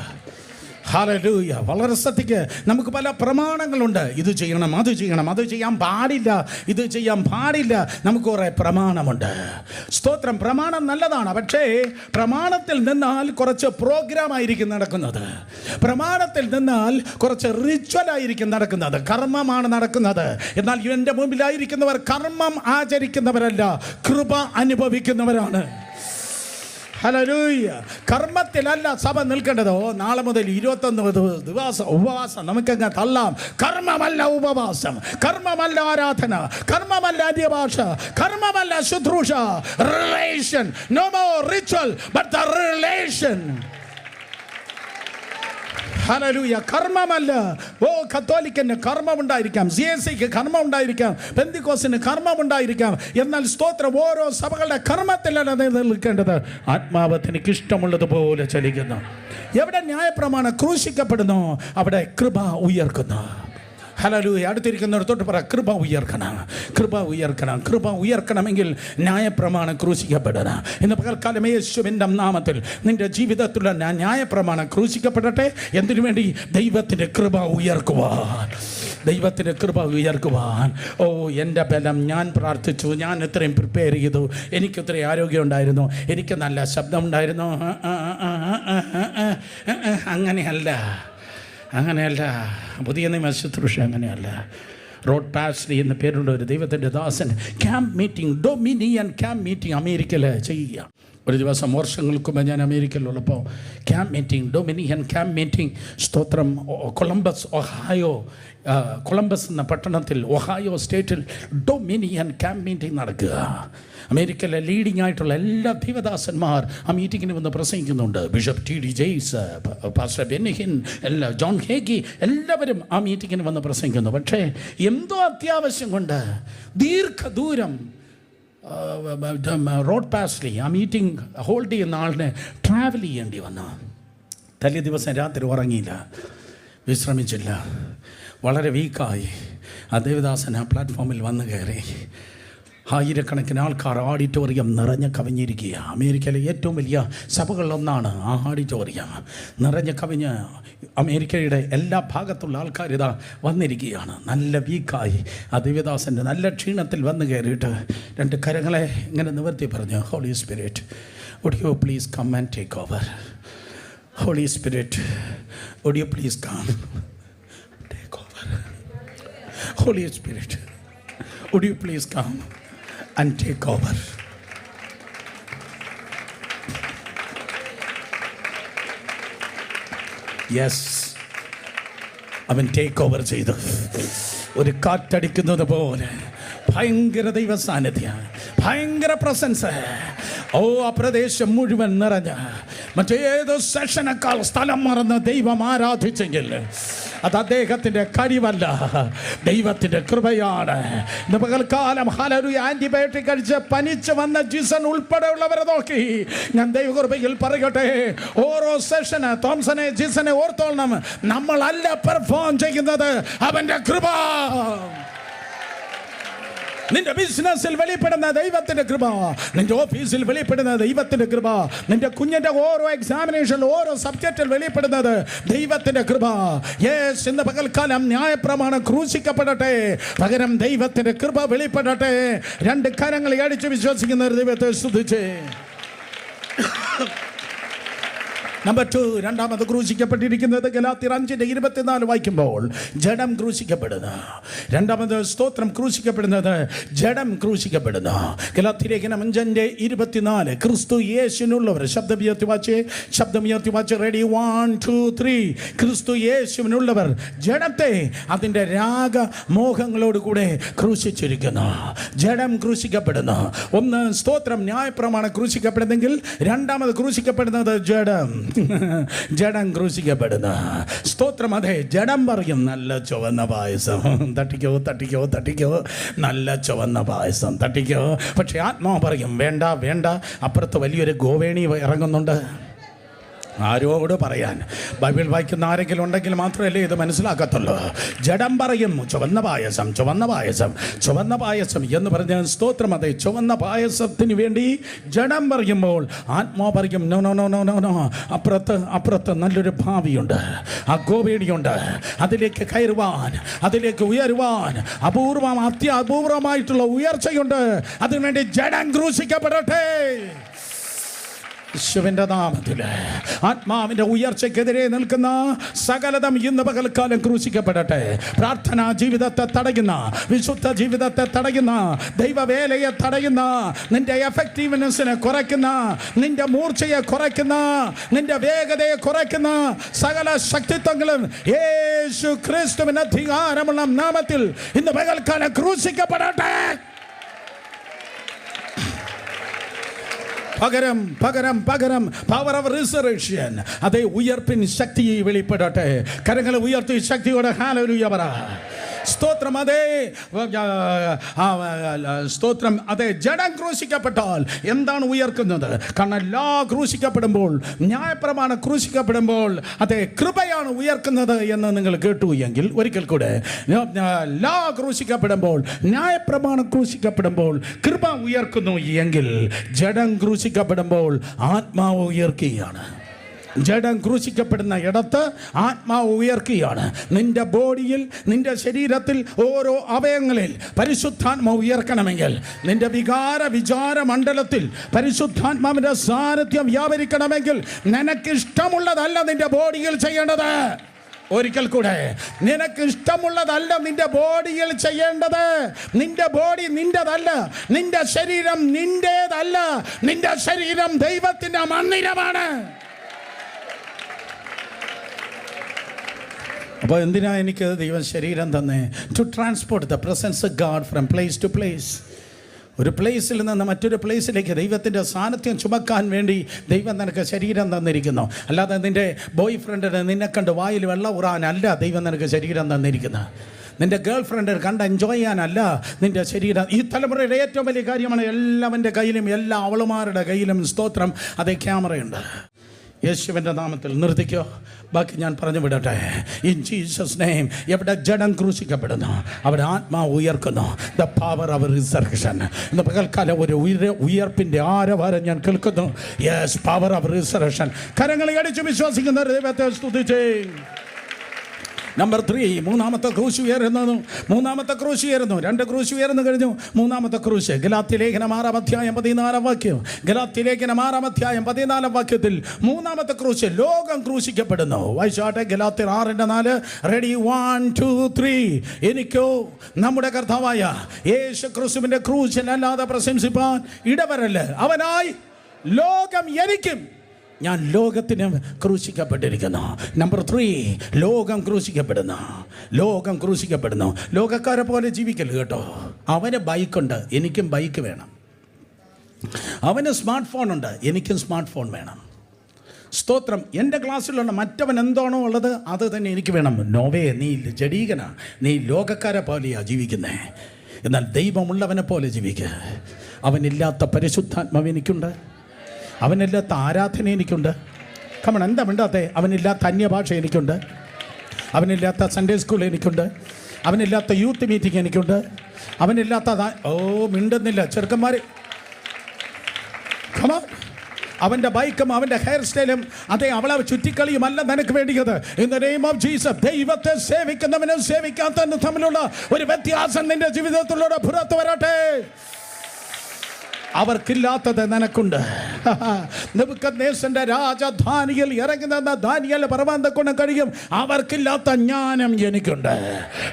വളരെ ശ്രദ്ധിക്കുക. നമുക്ക് പല പ്രമാണങ്ങളുണ്ട്. ഇത് ചെയ്യണം, അത് ചെയ്യണം, അത് ചെയ്യാൻ പാടില്ല, ഇത് ചെയ്യാൻ പാടില്ല. നമുക്ക് കുറേ പ്രമാണമുണ്ട്. സ്തോത്രം. പ്രമാണം നല്ലതാണ്. പക്ഷേ പ്രമാണത്തിൽ നിന്നാൽ കുറച്ച് പ്രോഗ്രാം ആയിരിക്കും നടക്കുന്നത്. പ്രമാണത്തിൽ നിന്നാൽ കുറച്ച് റിച്വൽ ആയിരിക്കും നടക്കുന്നത്. കർമ്മമാണ് നടക്കുന്നത്. എന്നാൽ എൻ്റെ മുമ്പിലായിരിക്കുന്നവർ കർമ്മം ആചരിക്കുന്നവരല്ല, കൃപ അനുഭവിക്കുന്നവരാണ്. ഹല്ലേലൂയ. കർമ്മത്തിലല്ല സഭ നിൽക്കേണ്ടത്. നാളെ മുതൽ 21 ദിവസം ഉപവാസം നമുക്കങ്ങ് തള്ളാം. കർമ്മമല്ല ഉപവാസം, കർമ്മമല്ല ആരാധന, കർമ്മമല്ല അന്യഭാഷ, കർമ്മമല്ല ശുശ്രൂഷ. Relation. No more ritual but the relation. Hallelujah. കർമ്മമല്ല. കത്തോലിക്കന് കർമ്മം ഉണ്ടായിരിക്കാം, CSIക്ക് കർമ്മം ഉണ്ടായിരിക്കാം, പെന്തിക്കോസിന് കർമ്മം ഉണ്ടായിരിക്കാം. എന്നാൽ സ്തോത്രം ഓരോ സഭകളുടെ കർമ്മത്തിലാണ് നിൽക്കേണ്ടത്. ആത്മാവ് തനിക്ക് ഇഷ്ടമുള്ളതുപോലെ ചലിക്കുന്നു. എവിടെ ന്യായപ്രമാണം ക്രൂശിക്കപ്പെടുന്നു അവിടെ കൃപ ഉയർക്കുന്നു. ഹല്ലേലൂയ. അടുത്തിരിക്കുന്നിടത്തോട്ട് പറ, കൃപ ഉയർക്കണം, കൃപ ഉയർക്കണം. കൃപ ഉയർക്കണമെങ്കിൽ ന്യായപ്രമാണം ക്രൂശിക്കപ്പെടണം. ഇന്ന് പകൽക്കാലം യേശുവിൻ്റെ നാമത്തിൽ നിന്റെ ജീവിതത്തിലുള്ള ന്യായപ്രമാണം ക്രൂശിക്കപ്പെടട്ടെ. എന്തിനു വേണ്ടി? ദൈവത്തിൻ്റെ കൃപ ഉയർക്കുവാൻ, ദൈവത്തിൻ്റെ കൃപ ഉയർക്കുവാൻ. എൻ്റെ ബലം, ഞാൻ പ്രാർത്ഥിച്ചു, ഞാൻ ഇത്രയും പ്രിപ്പയർ ചെയ്തു, എനിക്ക് ഇത്രയും ആരോഗ്യം ഉണ്ടായിരുന്നു, എനിക്ക് നല്ല ശബ്ദം ഉണ്ടായിരുന്നു. അങ്ങനെയല്ല. പുതിയ നിയമ ശുശ്രൂഷ അങ്ങനെയല്ല. റോഡ് പാസ്ലി എന്ന പേരുള്ള ഒരു ദൈവത്തിൻ്റെ ദാസൻ camp meeting, Dominion camp meeting അമേരിക്കയിൽ ചെയ്യുക. ഒരു ദിവസം വർഷങ്ങൾക്ക് മുമ്പ് ഞാൻ അമേരിക്കയിലുള്ളപ്പോൾ camp meeting, Dominion camp meeting, സ്തോത്രം, കൊളംബസ്, ഒഹായോ, കൊളംബസ് എന്ന പട്ടണത്തിൽ, ഒഹായോ സ്റ്റേറ്റിൽ ഡൊമിനിയൻ ക്യാമ്പ് മീറ്റിംഗ് നടക്കുക. അമേരിക്കയിലെ ലീഡിംഗ് ആയിട്ടുള്ള എല്ലാ ദൈവദാസന്മാർ ആ മീറ്റിങ്ങിന് വന്ന് പ്രസംഗിക്കുന്നുണ്ട്. ബിഷപ്പ് TD ജെയ്സ്, പാസ്റ്റർ ബെന്നിഹിൻ, ജോൺ ഹേഗി, എല്ലാവരും ആ മീറ്റിങ്ങിന് വന്ന് പ്രസംഗിക്കുന്നു. പക്ഷേ എന്തോ അത്യാവശ്യം കൊണ്ട് ദീർഘദൂരം റോഡ് പാസ്ലി ആ മീറ്റിംഗ് ഹോൾഡ് ചെയ്യുന്ന ആളിനെ ട്രാവൽ ചെയ്യേണ്ടി വന്നു. തലേ ദിവസം രാത്രി ഉറങ്ങിയില്ല, വിശ്രമിച്ചില്ല, വളരെ വീക്കായി. ആ ദേവദാസൻ ആ പ്ലാറ്റ്ഫോമിൽ വന്ന് കയറി. ആയിരക്കണക്കിന് ആൾക്കാർ, ഓഡിറ്റോറിയം നിറഞ്ഞ് കവിഞ്ഞിരിക്കുക. അമേരിക്കയിലെ ഏറ്റവും വലിയ സഭകളിലൊന്നാണ് ആ ഓഡിറ്റോറിയം. നിറഞ്ഞ് കവിഞ്ഞ് അമേരിക്കയുടെ എല്ലാ ഭാഗത്തുള്ള ആൾക്കാർ ഇതാ വന്നിരിക്കുകയാണ്. നല്ല വീക്കായി ആ ദേവദാസൻ്റെ നല്ല ക്ഷീണത്തിൽ വന്ന് കയറിയിട്ട് രണ്ട് കരങ്ങളെ ഇങ്ങനെ നിവർത്തി പറഞ്ഞു, holy spirit, would you please come and take over. Holy spirit, would you please come take over. Holy spirit, would you please come and take over. Yes, അവൻ ടേക്ക് ഓവർ ചെയ്തു. ഒരു കാറ്റടിക്കുന്നത് പോലെ ഭയങ്കര ദൈവ സാന്നിധ്യം, ഭയങ്കര പ്രസൻസ്. ആ പ്രദേശം മുഴുവൻ നിറഞ്ഞ, മറ്റേത് സെഷനേക്കാൾ സ്ഥലം മറന്ന് ദൈവം ആരാധിച്ചെങ്കിൽ അത് അദ്ദേഹത്തിൻ്റെ കഴിവല്ല, ദൈവത്തിൻ്റെ കൃപയാണ്. ഇന്ന് പകൽക്കാലം ഹല്ലേലൂയ. ആൻറ്റിബയോട്ടിക് കഴിച്ച് പനിച്ച് വന്ന ജിസൺ ഉൾപ്പെടെയുള്ളവരെ നോക്കി ഞാൻ ദൈവകൃപയിൽ പറയട്ടെ, ഓരോ സെഷന് തോംസനെ ജിസനെ ഓർത്തോളണം, നമ്മളല്ല പെർഫോം ചെയ്യുന്നത്, അവൻ്റെ കൃപ. നിന്റെ ബിസിനസ്സിൽ വെളിപ്പെടുന്ന ദൈവത്തിൻ്റെ കൃപ, നിന്റെ ഓഫീസിൽ വെളിപ്പെടുന്ന ദൈവത്തിൻ്റെ കൃപ, നിന്റെ കുഞ്ഞിൻ്റെ ഓരോ എക്സാമിനേഷനിൽ ഓരോ സബ്ജക്റ്റിൽ വെളിപ്പെടുന്നത് ദൈവത്തിൻ്റെ കൃപ. യേസ്, ഇന്ന് പകൽക്കാലം ന്യായപ്രമാണം ക്രൂശിക്കപ്പെടട്ടെ, പകരം ദൈവത്തിൻ്റെ കൃപ വെളിപ്പെടട്ടെ. രണ്ട് കരങ്ങൾ അടിച്ച് വിശ്വസിക്കുന്ന ഒരു ദൈവത്തെ സ്തുതിച്ച്. നമ്പർ 2, രണ്ടാമത് ക്രൂശിക്കപ്പെട്ടിരിക്കുന്നത് ഗലാത്യർ 5:24 വായിക്കുമ്പോൾ ജഡം ക്രൂശിക്കപ്പെടുന്നു. രണ്ടാമത് സ്തോത്രം ക്രൂശിക്കപ്പെടുന്നത് ജഡം ക്രൂശിക്കപ്പെടുന്നു. ഗലാത്യലേഖനം 5:24 ക്രിസ്തു യേശുവിനുള്ളവർ, ശബ്ദമുയർത്തി വാച്ച്, റെഡി, 1 2 3. ക്രിസ്തു യേശുവിനുള്ളവർ ജഡത്തെ അതിൻ്റെ രാഗമോഹങ്ങളോടുകൂടെ ക്രൂശിച്ചിരിക്കുന്നു. ജഡം ക്രൂശിക്കപ്പെടുന്നു. ഒന്ന് സ്തോത്രം ന്യായപ്രമാണം ക്രൂശിക്കപ്പെടുന്നെങ്കിൽ രണ്ടാമത് ക്രൂശിക്കപ്പെടുന്നത് ജഡം ക്രൂശിക്കപ്പെടുന്ന സ്തോത്രം. അതെ, ജഡം പറയും നല്ല ചുവന്ന പായസം, തട്ടിക്കോ, നല്ല ചുവന്ന പായസം തട്ടിക്കോ. പക്ഷെ ആത്മാവ് പറയും വേണ്ട, അപ്പുറത്ത് വലിയൊരു ഗോവേണി ഇറങ്ങുന്നുണ്ട്. ആരോട് പറയാൻ? ബൈബിൾ വായിക്കുന്ന ആരെങ്കിലും ഉണ്ടെങ്കിൽ മാത്രമല്ലേ ഇത് മനസ്സിലാക്കത്തുള്ളൂ. ജഡം പറയും ചുവന്ന പായസം എന്ന് പറഞ്ഞ സ്തോത്രം. അതെ, ചുവന്ന പായസത്തിന് വേണ്ടി ജഡം പറയുമ്പോൾ ആത്മാവ് പറയും നോ, അപ്പുറത്ത് നല്ലൊരു ഭാവിയുണ്ട്, ആ ഗോവേണിയുണ്ട്, അതിലേക്ക് കയറുവാൻ, അതിലേക്ക് ഉയരുവാൻ അത്യപൂർവമായിട്ടുള്ള ഉയർച്ചയുണ്ട്. അതിനുവേണ്ടി ജഡം ക്രൂശിക്കപ്പെടട്ടെ. യേശുവിൻ്റെ നാമത്തിൽ ആത്മാവിൻ്റെ ഉയർച്ചയ്ക്കെതിരെ നിൽക്കുന്ന സകലതും ഇന്ന് പകൽക്കാലം ക്രൂശിക്കപ്പെടട്ടെ. പ്രാർത്ഥനാ ജീവിതത്തെ തടയുന്ന, വിശുദ്ധ ജീവിതത്തെ തടയുന്ന, ദൈവവേലയെ തടയുന്ന, നിന്റെ എഫക്റ്റീവ്നെസ്സിനെ കുറയ്ക്കുന്ന, നിന്റെ മൂർച്ചയെ കുറയ്ക്കുന്ന, നിന്റെ വേഗതയെ കുറയ്ക്കുന്ന സകല ശക്തിത്വങ്ങളും യേശു ക്രിസ്തുവിന്റെ അധികാരമുള്ള നാമത്തിൽ ഇന്ന് പകൽക്കാലം ക്രൂശിക്കപ്പെടട്ടെ. പകരം പകരം പകരം പവർ ഓഫ് റിസറക്ഷൻ, അതേ ഉയർപ്പിൻ ശക്തി വെളിപ്പെടട്ടെ. കരങ്ങളെ ഉയർത്തി ശക്തിയോടെ ഹല്ലേലൂയ പറ. സ്തോത്രം. അതേ സ്തോത്രം. അതേ ജഡം ക്രൂശിക്കപ്പെട്ടാൽ എന്താണ് ഉയർക്കുന്നത്? കാരണം ലാ ക്രൂശിക്കപ്പെടുമ്പോൾ, ന്യായപ്രമാണം ക്രൂശിക്കപ്പെടുമ്പോൾ അതേ കൃപയാണ് ഉയർക്കുന്നത് എന്ന് നിങ്ങൾ കേട്ടു എങ്കിൽ ഒരിക്കൽ കൂടെ, ലാ ക്രൂശിക്കപ്പെടുമ്പോൾ, ന്യായപ്രമാണം ക്രൂശിക്കപ്പെടുമ്പോൾ കൃപ ഉയർക്കുന്നു എങ്കിൽ ജഡം ക്രൂശിക്കപ്പെടുമ്പോൾ ആത്മാവ് ഉയർക്കുകയാണ്. ജഡം ക്രൂശിക്കപ്പെടുന്ന ഇടത്ത് ആത്മാവ് ഉയർക്കുകയാണ്. നിന്റെ ബോഡിയിൽ, നിന്റെ ശരീരത്തിൽ, ഓരോ അവയവങ്ങളിൽ പരിശുദ്ധാത്മാവ് ഉയർക്കണമെങ്കിൽ, നിന്റെ വിചാര മണ്ഡലത്തിൽ പരിശുദ്ധാത്മാവിന്റെ സാന്നിധ്യം വ്യാപരിക്കണമെങ്കിൽ നിനക്കിഷ്ടമുള്ളതല്ല നിന്റെ ബോഡിയിൽ ചെയ്യേണ്ടത്. ഒരിക്കൽ കൂടെ, നിനക്ക് ഇഷ്ടമുള്ളതല്ല നിന്റെ ബോഡിയിൽ ചെയ്യേണ്ടത്. നിന്റെ ബോഡി നിന്റേതല്ല, നിന്റെ ശരീരം നിന്റേതല്ല. നിന്റെ ശരീരം ദൈവത്തിന്റെ മന്ദിരമാണ്. അപ്പോൾ എന്തിനാ എനിക്ക് ദൈവം ശരീരം തന്നെ? To transport the presence of God from place to place. ഒരു പ്ലേസിൽ നിന്ന് മറ്റൊരു പ്ലേസിലേക്ക് ദൈവത്തിൻ്റെ സാന്നിധ്യം ചുമക്കാൻ വേണ്ടി ദൈവം നിനക്ക് ശരീരം തന്നിരിക്കുന്നു. അല്ലാതെ നിൻ്റെ ബോയ് ഫ്രണ്ടിന് നിന്നെ കണ്ട് വായിൽ വെള്ളം ഊറാനല്ല ദൈവം നിനക്ക് ശരീരം തന്നിരിക്കുന്നത്. നിൻ്റെ ഗേൾ ഫ്രണ്ട് കണ്ട് എൻജോയ് ചെയ്യാനല്ല നിൻ്റെ ശരീരം. ഈ തലമുറയുടെ ഏറ്റവും വലിയ കാര്യമാണ് എല്ലാവൻ്റെ കയ്യിലും, എല്ലാ അവളുമാരുടെ കയ്യിലും സ്തോത്രം അതേ ക്യാമറയുണ്ട്. യേശുവിൻ്റെ നാമത്തിൽ നിർത്തിക്കോ, ബാക്കി ഞാൻ പറഞ്ഞു വിടട്ടെ. In Jesus name. എവിടെ ജഡം ക്രൂശിക്കപ്പെടുന്നു അവിടെ ആത്മാവ് ഉയർക്കുന്നു. The power of resurrection. ഇന്ന് പകൽക്കാലം ഒരു ഉയർപ്പിൻ്റെ ആരവാരം ഞാൻ കേൾക്കുന്നു. Yes, power of resurrection. കരങ്ങളെ അടിച്ച് വിശ്വസിക്കുന്ന ദൈവത്തെ സ്തുതിച്ചേ. നമ്പർ 3, മൂന്നാമത്തെ ക്രൂശ് ഉയരുന്നു. മൂന്നാമത്തെ ക്രൂശ് ഉയരുന്നു. 2 ക്രൂശ് ഉയർന്നു കഴിഞ്ഞു. മൂന്നാമത്തെ ക്രൂശ് ഗലാത്യലേഖനം 6-ാം അധ്യായം 14-ാം വാക്യം. ഗലാത്യലേഖനം 6-ാം അധ്യായം 14-ാം വാക്യത്തിൽ മൂന്നാമത്തെ ക്രൂശ് ലോകം ക്രൂശിക്കപ്പെടുന്നു. വായിച്ചാട്ടെ, ഗലാത്യർ 6:4. റെഡി, 1, 2, 3. എനിക്കോ നമ്മുടെ കർത്താവായ യേശു ക്രിസ്തുവിന്റെ ക്രൂശിനല്ലാതെ പ്രശംസിപ്പാൻ ഇടവരല്ല. അവനായി ലോകം എനിക്കും, ഞാൻ ലോകത്തിന് ക്രൂശിക്കപ്പെട്ടിരിക്കുന്നു. നമ്പർ 3, ലോകം ക്രൂശിക്കപ്പെടുന്നു. ലോകം ക്രൂശിക്കപ്പെടുന്നു. ലോകക്കാരെ പോലെ ജീവിക്കല് കേട്ടോ. അവന് ബൈക്കുണ്ട്, എനിക്കും ബൈക്ക് വേണം. അവന് സ്മാർട്ട് ഫോണുണ്ട്, എനിക്കും സ്മാർട്ട് ഫോൺ വേണം. സ്തോത്രം. എൻ്റെ ക്ലാസ്സിലുള്ള മറ്റവൻ എന്താണോ ഉള്ളത് അത് തന്നെ എനിക്ക് വേണം. നോവേ, നീ ജഡീകനാ, നീ ലോകക്കാരെ പോലെയാണ് ജീവിക്കുന്നേ. എന്നാൽ ദൈവമുള്ളവനെ പോലെ ജീവിക്കുക. അവനില്ലാത്ത പരിശുദ്ധാത്മാവ് എനിക്കുണ്ട്. അവനില്ലാത്ത ആരാധന എനിക്കുണ്ട്. കമൺ, എന്താ മിണ്ടാത്തെ? അവനില്ലാത്ത അന്യഭാഷ എനിക്കുണ്ട്. അവനില്ലാത്ത സൺഡേ സ്കൂൾ എനിക്കുണ്ട്. അവനില്ലാത്ത യൂത്ത് മീറ്റിംഗ് എനിക്കുണ്ട്. അവനില്ലാത്ത മിണ്ടുന്നില്ല ചെറുക്കന്മാർ. കമൺ. അവൻ്റെ ബൈക്കും അവൻ്റെ ഹെയർ സ്റ്റൈലും അതേ അവളെ ചുറ്റിക്കളിയും അല്ല നിനക്ക് വേണ്ടിയത്. In the name of Jesus. ദൈവത്തെ സേവിക്കുന്നവനും സേവിക്കാത്തവനും തമ്മിലുള്ള ഒരു വ്യത്യാസം നിന്റെ ജീവിതത്തിലൂടെ പുറത്തു വരട്ടെ. അവർക്കില്ലാത്തത് നിനക്കുണ്ട്. നെബൂഖദ്നേസറിന്റെ രാജധാനിയിൽ ഇറങ്ങി നിന്ന ദാനിയേൽ പറവാന്തക്കൊണ്ട് കഴിയും. അവർക്കില്ലാത്ത ജ്ഞാനം എനിക്കുണ്ട്.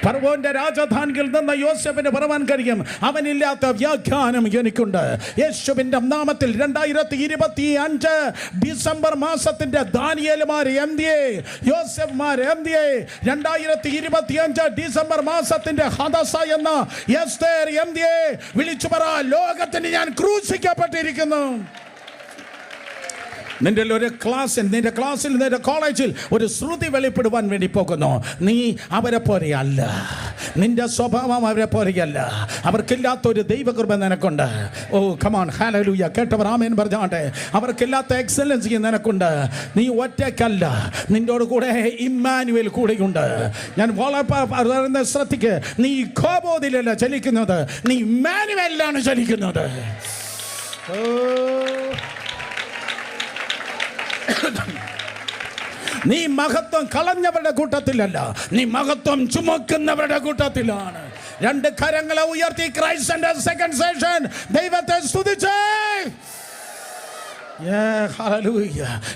ഫറവോന്റെ രാജധാനിയിൽ നിന്ന് യോസേഫിന് പറവാൻ കഴിയും. അവനില്ലാത്ത വ്യാഖ്യാനം എനിക്കുണ്ട്. യേശുവിന്റെ നാമത്തിൽ 2025 ഡിസംബർ മാസത്തിന്റെ ദാനിയേൽമാർ എന്തിയെ, യോസേഫ്മാർ എന്തിയെ, 2025 ഡിസംബർ മാസത്തിന്റെ ഹദസ എന്ന എസ്തേർ എന്തിയെ വിളിച്ചു പറ, ലോകത്തിന് ഞാൻ ക്രൂശിക്കപ്പെട്ടിരിക്കുന്നു. നിന്റെ ഒരു ക്ലാസ്സിൽ, നിന്റെ കോളേജിൽ ഒരു ശ്രുതി വെളിപ്പെടുവാൻ വേണ്ടി പോകുന്നു. നീ അവരെ പോലെയല്ല. നിന്റെ സ്വഭാവം അവരെ പോലെയല്ല. അവർക്കില്ലാത്ത ഒരു ദൈവകൃപ നിനക്കുണ്ട്. ഓ കമോൺ, ഹല്ലേലൂയ. കേട്ടവർ ആമേൻ പറഞ്ഞാട്ടെ. അവർക്കില്ലാത്ത എക്സലൻസി നിനക്കുണ്ട്. നീ ഒറ്റയ്ക്കല്ല, നിന്നോട് കൂടെ ഇമ്മാനുവേൽ കൂടെയുണ്ട്. ഞാൻ വളരെ ശ്രദ്ധിക്ക്. നീ കോബോദിലല്ല ചലിക്കുന്നത്, നീ ഇമ്മാനുവേലിലാണ് ചലിക്കുന്നത്. നീ മഹത്വം കളഞ്ഞവരുടെ കൂട്ടത്തിലല്ല, നീ മഹത്വം ചുമക്കുന്നവരുടെ കൂട്ടത്തിലാണ്. 2 കരങ്ങളെ ഉയർത്തി ക്രൈസ്റ്റിന്റെ സെക്കൻഡ് സെഷൻ ദൈവത്തെ സ്തുതിച്ചേ.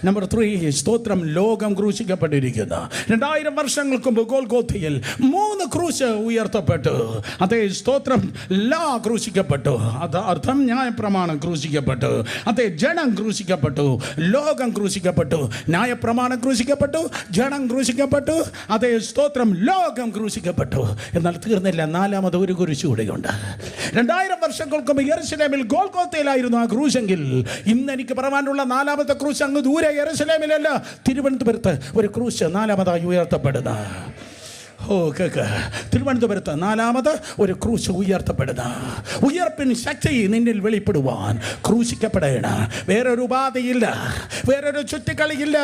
നമ്പർ 3, സ്തോത്രം. ലോകം ക്രൂശിക്കപ്പെട്ടിരിക്കുന്നു. 2000 വർഷങ്ങൾക്ക് മുമ്പ് ഗോൽഗോഥയിൽ 3 ക്രൂശ് ഉയർത്തപ്പെട്ടു. അതേ സ്തോത്രം. ലാ ക്രൂശിക്കപ്പെട്ടു, അത് അർത്ഥം ന്യായപ്രമാണം ക്രൂശിക്കപ്പെട്ടു. അതേ ജഡം ക്രൂശിക്കപ്പെട്ടു, ലോകം ക്രൂശിക്കപ്പെട്ടു. ന്യായപ്രമാണം ക്രൂശിക്കപ്പെട്ടു, ജഡം ക്രൂശിക്കപ്പെട്ടു. അതേ സ്തോത്രം, ലോകം ക്രൂശിക്കപ്പെട്ടു. എന്നാൽ തീർന്നില്ല, 4ാമത് ഒരു കുരിശ് കൂടെയുണ്ട്. 2000 വർഷങ്ങൾക്ക് മുമ്പ് യെരുശലേമിൽ ഗോൽഗോത്തയിലായിരുന്നു ആ ക്രൂശെങ്കിൽ, ഇന്ന് എനിക്ക് പറയാനുള്ള 4ാമത്തെ ക്രൂശ് അങ്ങ് ദൂരെ യെരുശലേമിലല്ല, തിരുവനന്തപുരത്ത് ഒരു ക്രൂശ് 4ാമതായി ഉയർത്തപ്പെടുന്ന. തിരുവനന്തപുരത്ത് 4ാമത് ഒരു ക്രൂശ് ഉയർത്തപ്പെടുന്ന. ഉയർപ്പിന് ശക്തി നിന്നിൽ വെളിപ്പെടുവാൻ ക്രൂശിക്കപ്പെടേണ. വേറൊരു ഉപാധിയില്ല, വേറൊരു ചുറ്റിക്കളിയില്ല,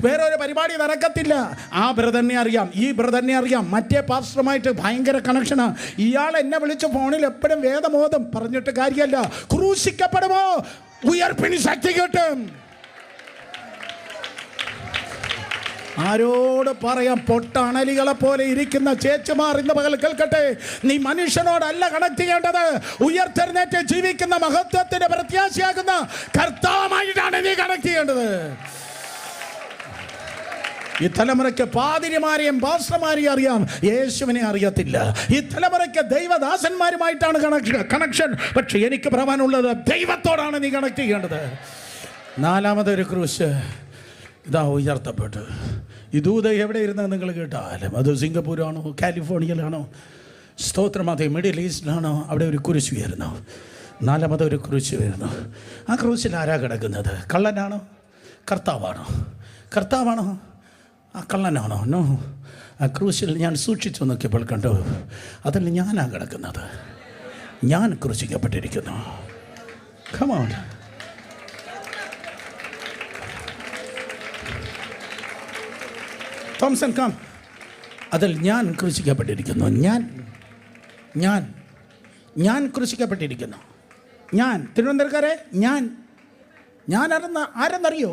വേറൊരു പരിപാടി നടക്കത്തില്ല. ആ ബ്രദറിനെ അറിയാം, ഈ ബ്രദറിനെ അറിയാം, മറ്റേ പാസ്റ്ററുമായിട്ട് ഭയങ്കര കണക്ഷനാണ്. ഇയാൾ എന്നെ വിളിച്ച് ഫോണിൽ എപ്പോഴും വേദമോദം പറഞ്ഞിട്ട് കാര്യമല്ല. ക്രൂശിക്കപ്പെടുമോ ഉയർപ്പിന് ശക്തി കിട്ടും. ആരോട് പറയാം? പൊട്ടണലികളെ പോലെ ഇരിക്കുന്ന ചേച്ചിമാർ ഇന്ന് പകൽ കേൾക്കട്ടെ, നീ മനുഷ്യനോടല്ല കണക്ട് ചെയ്യേണ്ടത്, ഉയർത്തെഴുന്നേറ്റ് ജീവിക്കുന്ന മഹത്വത്തിന്റെ പ്രത്യാശയാകുന്ന കർത്താവുമായിട്ടാണ് നീ കണക്ട് ചെയ്യേണ്ടത്. ഈ തലമുറയ്ക്ക് പാതിരിമാരെയും പാസ്റ്റർമാരെയും അറിയാം, യേശുവിനെ അറിയത്തില്ല. ഈ തലമുറയ്ക്ക് ദൈവദാസന്മാരുമായിട്ടാണ് കണക്ഷൻ. പക്ഷെ എനിക്ക് പറയാനുള്ളത്, ദൈവത്തോടാണ് നീ കണക്ട് ചെയ്യേണ്ടത്. 4ാമതൊരു ക്രൂശ് ഇതാ ഉയർത്തപ്പെട്ടു. ഈ ദൂത എവിടെ ഇരുന്നത് നിങ്ങൾ കേട്ടാലും, അത് സിംഗപ്പൂരാണോ കാലിഫോർണിയയിലാണോ, സ്തോത്രം, അത് മിഡിൽ ഈസ്റ്റിലാണോ, അവിടെ ഒരു കുരിശ് ഉയരുന്നു. 4ാമതൊരു കുരിശ് ഉയരുന്നു. ആ ക്രൂശിൽ ആരാ കിടക്കുന്നത്? കള്ളനാണോ? കർത്താവാണോ? കർത്താവാണോ? ആ കള്ളനാണോ? നോ. ആ ക്രൂശിൽ ഞാൻ സൂക്ഷിച്ചു നോക്കിയപ്പോൾ കണ്ടു, അതിൽ ഞാനാ കിടക്കുന്നത്. ഞാൻ ക്രൂശിക്കപ്പെട്ടിരിക്കുന്നു. Come on. Thomson come. അതിൽ ഞാൻ ക്രൂശിക്കപ്പെട്ടിരിക്കുന്നു. ഞാൻ ക്രൂശിക്കപ്പെട്ടിരിക്കുന്നു. ഞാൻ തിരുവനന്തപുരക്കാരെ, ഞാൻ ആരെന്നറിയോ?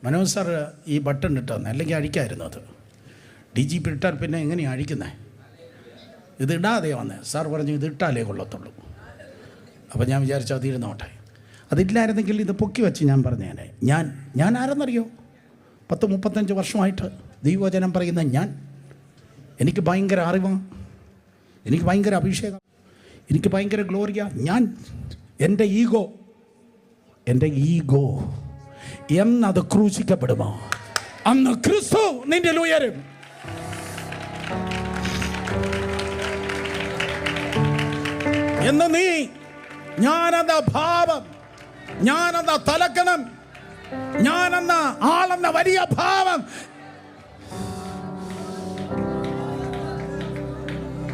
മനോജ് സാർ ഈ ബട്ടൺ ഇട്ടെന്ന്, അല്ലെങ്കിൽ അഴിക്കായിരുന്നു. അത് DGP ഇട്ടാൽ പിന്നെ എങ്ങനെയാണ് അഴിക്കുന്നത്? ഇത് ഇടാതെ വന്നേ. സാർ പറഞ്ഞു ഇത് ഇട്ടാലേ കൊള്ളത്തുള്ളൂ. അപ്പോൾ ഞാൻ വിചാരിച്ചു അതിരുന്നോട്ടെ. അതില്ലായിരുന്നെങ്കിൽ ഇത് പൊക്കി വെച്ച് ഞാൻ പറഞ്ഞേനെ. ഞാൻ ആരെന്നറിയോ? 10-35 വർഷമായിട്ട് ദൈവവചനം പറയുന്ന ഞാൻ. എനിക്ക് ഭയങ്കര അറിവാണ്, എനിക്ക് ഭയങ്കര അഭിഷേകം, എനിക്ക് ഭയങ്കര ഗ്ലോറിയ. എൻ്റെ ഈഗോ എന്നത് ക്രൂശിക്കപ്പെടുമോ അന്ന് ക്രിസ്തു നിന്റെ ഉയരും. എന്ന് നീ ഞാനെന്ന ഭാവം, ഞാനെന്ന തലക്കണം, ഞാനെന്ന ആളെന്ന വലിയ ഭാവം.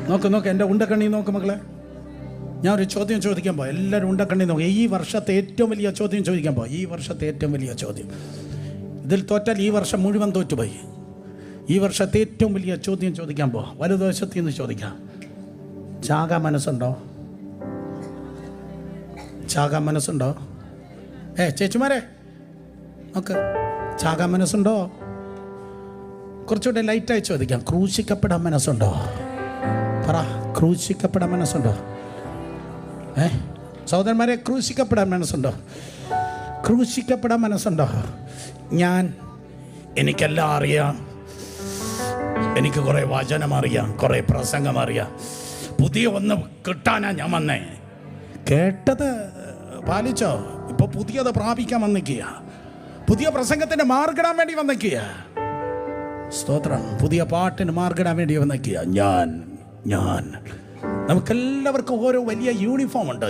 നോക്ക് എൻ്റെ ഉണ്ടക്കണ്ണി നോക്ക് മക്കളെ. ഞാൻ ഒരു ചോദ്യം ചോദിക്കാൻ പോയി, എല്ലാവരും ഉണ്ടക്കണ്ണി നോക്കുക. ഈ വർഷത്തെ ഏറ്റവും വലിയ ചോദ്യം ചോദിക്കാൻ പോയി. ഈ വർഷത്തെ ഏറ്റവും വലിയ ചോദ്യം, ഇതിൽ തോറ്റാൽ ഈ വർഷം മുഴുവൻ തോറ്റുപോയി. ഈ വർഷത്തെ ഏറ്റവും വലിയ ചോദ്യം ചോദിക്കാൻ പോ. വലതുവശത്തിൽ നിന്ന് ചോദിക്കാം, ചാകാൻ മനസ്സുണ്ടോ? ചാകാൻ മനസ്സുണ്ടോ? ചേച്ചിമാരെ നോക്ക്, ചാകാൻ മനസ്സുണ്ടോ? കുറച്ചുകൂടെ ലൈറ്റായി ചോദിക്കാം, ക്രൂശിക്കപ്പെടാൻ മനസ്സുണ്ടോ? പറ, ക്രൂശിക്കപ്പെടാൻ മനസ്സുണ്ടോ? സഹോദരന്മാരെ, ക്രൂശിക്കപ്പെടാൻ മനസ്സുണ്ടോ? ക്രൂശിക്കപ്പെടാൻ മനസ്സുണ്ടോ? എനിക്കെല്ലാം അറിയാം, എനിക്ക് കുറേ വചനം അറിയാം, കുറേ പ്രസംഗം അറിയാം, പുതിയ ഒന്ന് കിട്ടാനാ ഞാൻ വന്നേ. കേട്ടത് പാലിച്ചോ? ഇപ്പോൾ പുതിയത് പ്രാപിക്കാൻ വന്നിക്കുക, പുതിയ പ്രസംഗത്തിന് മാർഗിടാൻ വേണ്ടി വന്നിക്കുക. സ്തോത്രം. പുതിയ പാട്ടിന് മാർഗിടാൻ വേണ്ടി വന്നിക്കുക. ഞാൻ നമുക്കെല്ലാവർക്കും ഓരോ വലിയ യൂണിഫോം ഉണ്ട്.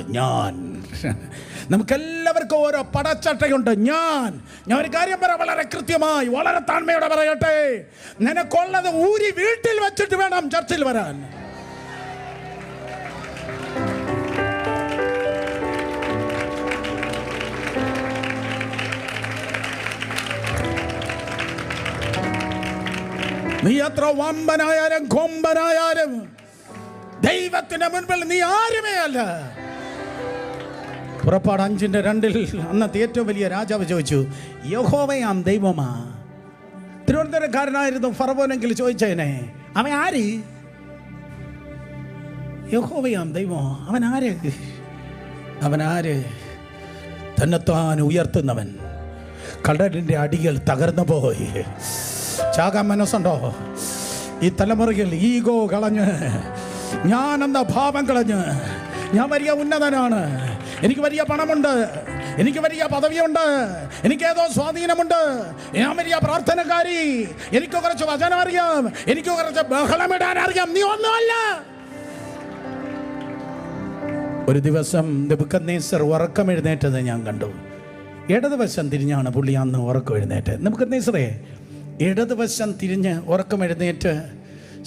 നമുക്കെല്ലാവർക്കും ഓരോ പടച്ചട്ടയുണ്ട്. ഞാൻ ഒരു കാര്യം പറയാം, വളരെ കൃത്യമായി, വളരെ താഴ്മയോടെ പറയട്ടെ, നിനക്കുള്ളത് ഊരി വീട്ടിൽ വെച്ചിട്ട് വേണം ചർച്ചിൽ വരാൻ. നീ എത്ര വമ്പനായാലും കൊമ്പനായാലും ദൈവത്തിന്റെ മുൻപിൽ നീ ആരുമേ അല്ല. പുറപ്പാട് 5:2 അന്നത്തെ ഏറ്റവും വലിയ രാജാവ് ചോദിച്ചു, യഹോവയാം ദൈവമാ? തിരുവനന്തപുരക്കാരനായിരുന്നു ഫറവോനെങ്കിൽ ചോദിച്ചേനെ, അവൻ ആര്? യഹോവയാം ദൈവമോ? അവൻ ആര്? തന്നെത്താൻ ഉയർത്തുന്നവൻ. കടലിൻ്റെ അടികൾ തകർന്നു പോയി. ചാകാൻ മനസ്സുണ്ടോ? ഈ തലമുറയിൽ ഈഗോ കളഞ്ഞ്, ഞാനെന്ന ഭാവം കളഞ്ഞ്, ഞാൻ വലിയ ഉന്നതനാണ്, എനിക്ക് വലിയ പണമുണ്ട്, എനിക്ക് വലിയ പദവിയുണ്ട്, എനിക്ക് ഏതോ സ്വാധീനമുണ്ട്, ഞാൻ വലിയ പ്രാർത്ഥനക്കാരി, എനിക്ക് കുറച്ച് വചനം അറിയാം, എനിക്ക് കുറച്ച് ബഹളമിടാൻ അറിയാം. നീ ഒന്നുമല്ല. ഒരു ദിവസം നെബൂഖദ്നേസർ ഉറക്കം എഴുന്നേറ്റത് ഞാൻ കണ്ടു. ഇടതുവശം തിരിഞ്ഞാണ് പുള്ളി അന്ന് ഉറക്കം എഴുന്നേറ്റ്. നെബൂഖദ്നേസറേ, ഇടതുവശം തിരിഞ്ഞ് ഉറക്കം എഴുന്നേറ്റ്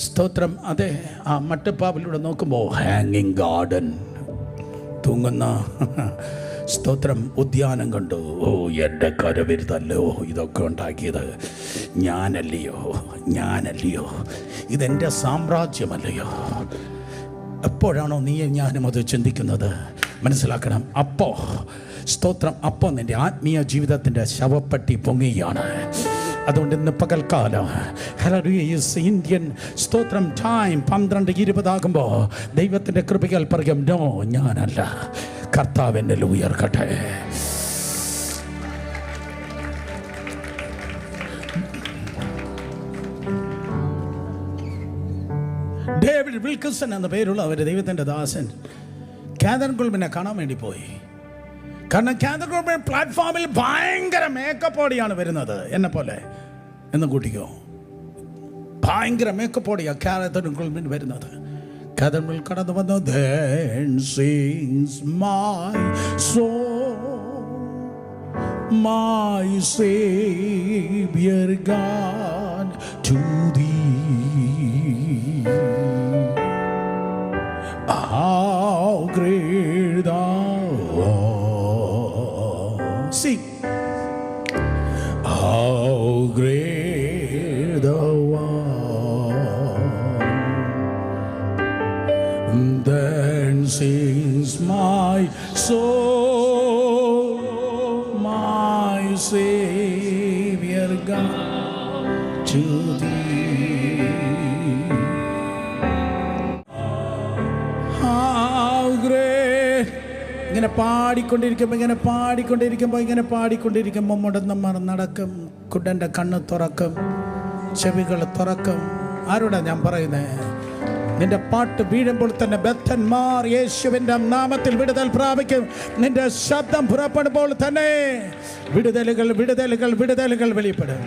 സ്തോത്രം, അതെ, ആ മട്ടുപ്പാവിലൂടെ നോക്കുമ്പോൾ ഹാങ്ങിങ് ഗാർഡൻ, തൂങ്ങുന്ന സ്തോത്രം ഉദ്യാനം കണ്ടു. ഓ, എൻ്റെ കരവിരുതല്ലോ ഇതൊക്കെ ഉണ്ടാക്കിയത് ഞാനല്ലയോ, ഇതെൻ്റെ സാമ്രാജ്യമല്ലയോ? എപ്പോഴാണോ നീ ഞാനും അത് ചിന്തിക്കുന്നത് മനസ്സിലാക്കണം. അപ്പോൾ സ്തോത്രം, അപ്പോൾ നിൻ്റെ ആത്മീയ ജീവിതത്തിൻ്റെ ശവപ്പെട്ടി പൊങ്ങുകയാണ്. അതുകൊണ്ട് ഇന്ന് പകൽക്കാലം ഇന്ത്യൻ സ്തോത്രം ടൈം 12:20 ദൈവത്തിൻ്റെ കൃപകൾ പറയും, നോ, ഞാനല്ല, കർത്താവ് എന്നിൽ ഉയർക്കട്ടെ. ഡേവിഡ് വിൽക്കിൻസൺ എന്ന പേരുള്ള അവർ ദൈവത്തിൻ്റെ ദാസൻ കാതറിൻ കുൾമിനെ കാണാൻ വേണ്ടി പോയി. കാരണം കാതറിൻ കുൾമിൻ പ്ലാറ്റ്ഫോമിൽ ഭയങ്കര മേക്കപ്പോടെയാണ് വരുന്നത്, എന്നെ പോലെ എന്ന് കൂട്ടിക്കോ. ഭയങ്കര മേക്കപ്പോടെയാണ് കാതറിൻ കുൾമിൻ വരുന്നത്. കാതറിൻ കടന്നു വന്നു. Then sings my soul, my Savior God, to thee. How great thou art. Sing. How great thou art. Then sings my soul, my Savior God, to thee. ഇങ്ങനെ പാടിക്കൊണ്ടിരിക്കുമ്പോൾ മുടന്തന്മാർ നടക്കും, കുടൻ്റെ കണ്ണ് തുറക്കും, ചെവികൾ തുറക്കും. ആരോടാ ഞാൻ പറയുന്നത്? നിന്റെ പാട്ട് വീഴുമ്പോൾ തന്നെ ബദ്ധന്മാർ യേശുവിൻ്റെ നാമത്തിൽ വിടുതൽ പ്രാപിക്കും. നിന്റെ ശബ്ദം പുറപ്പെടുമ്പോൾ തന്നെ വിടുതലുകൾ വെളിപ്പെടും.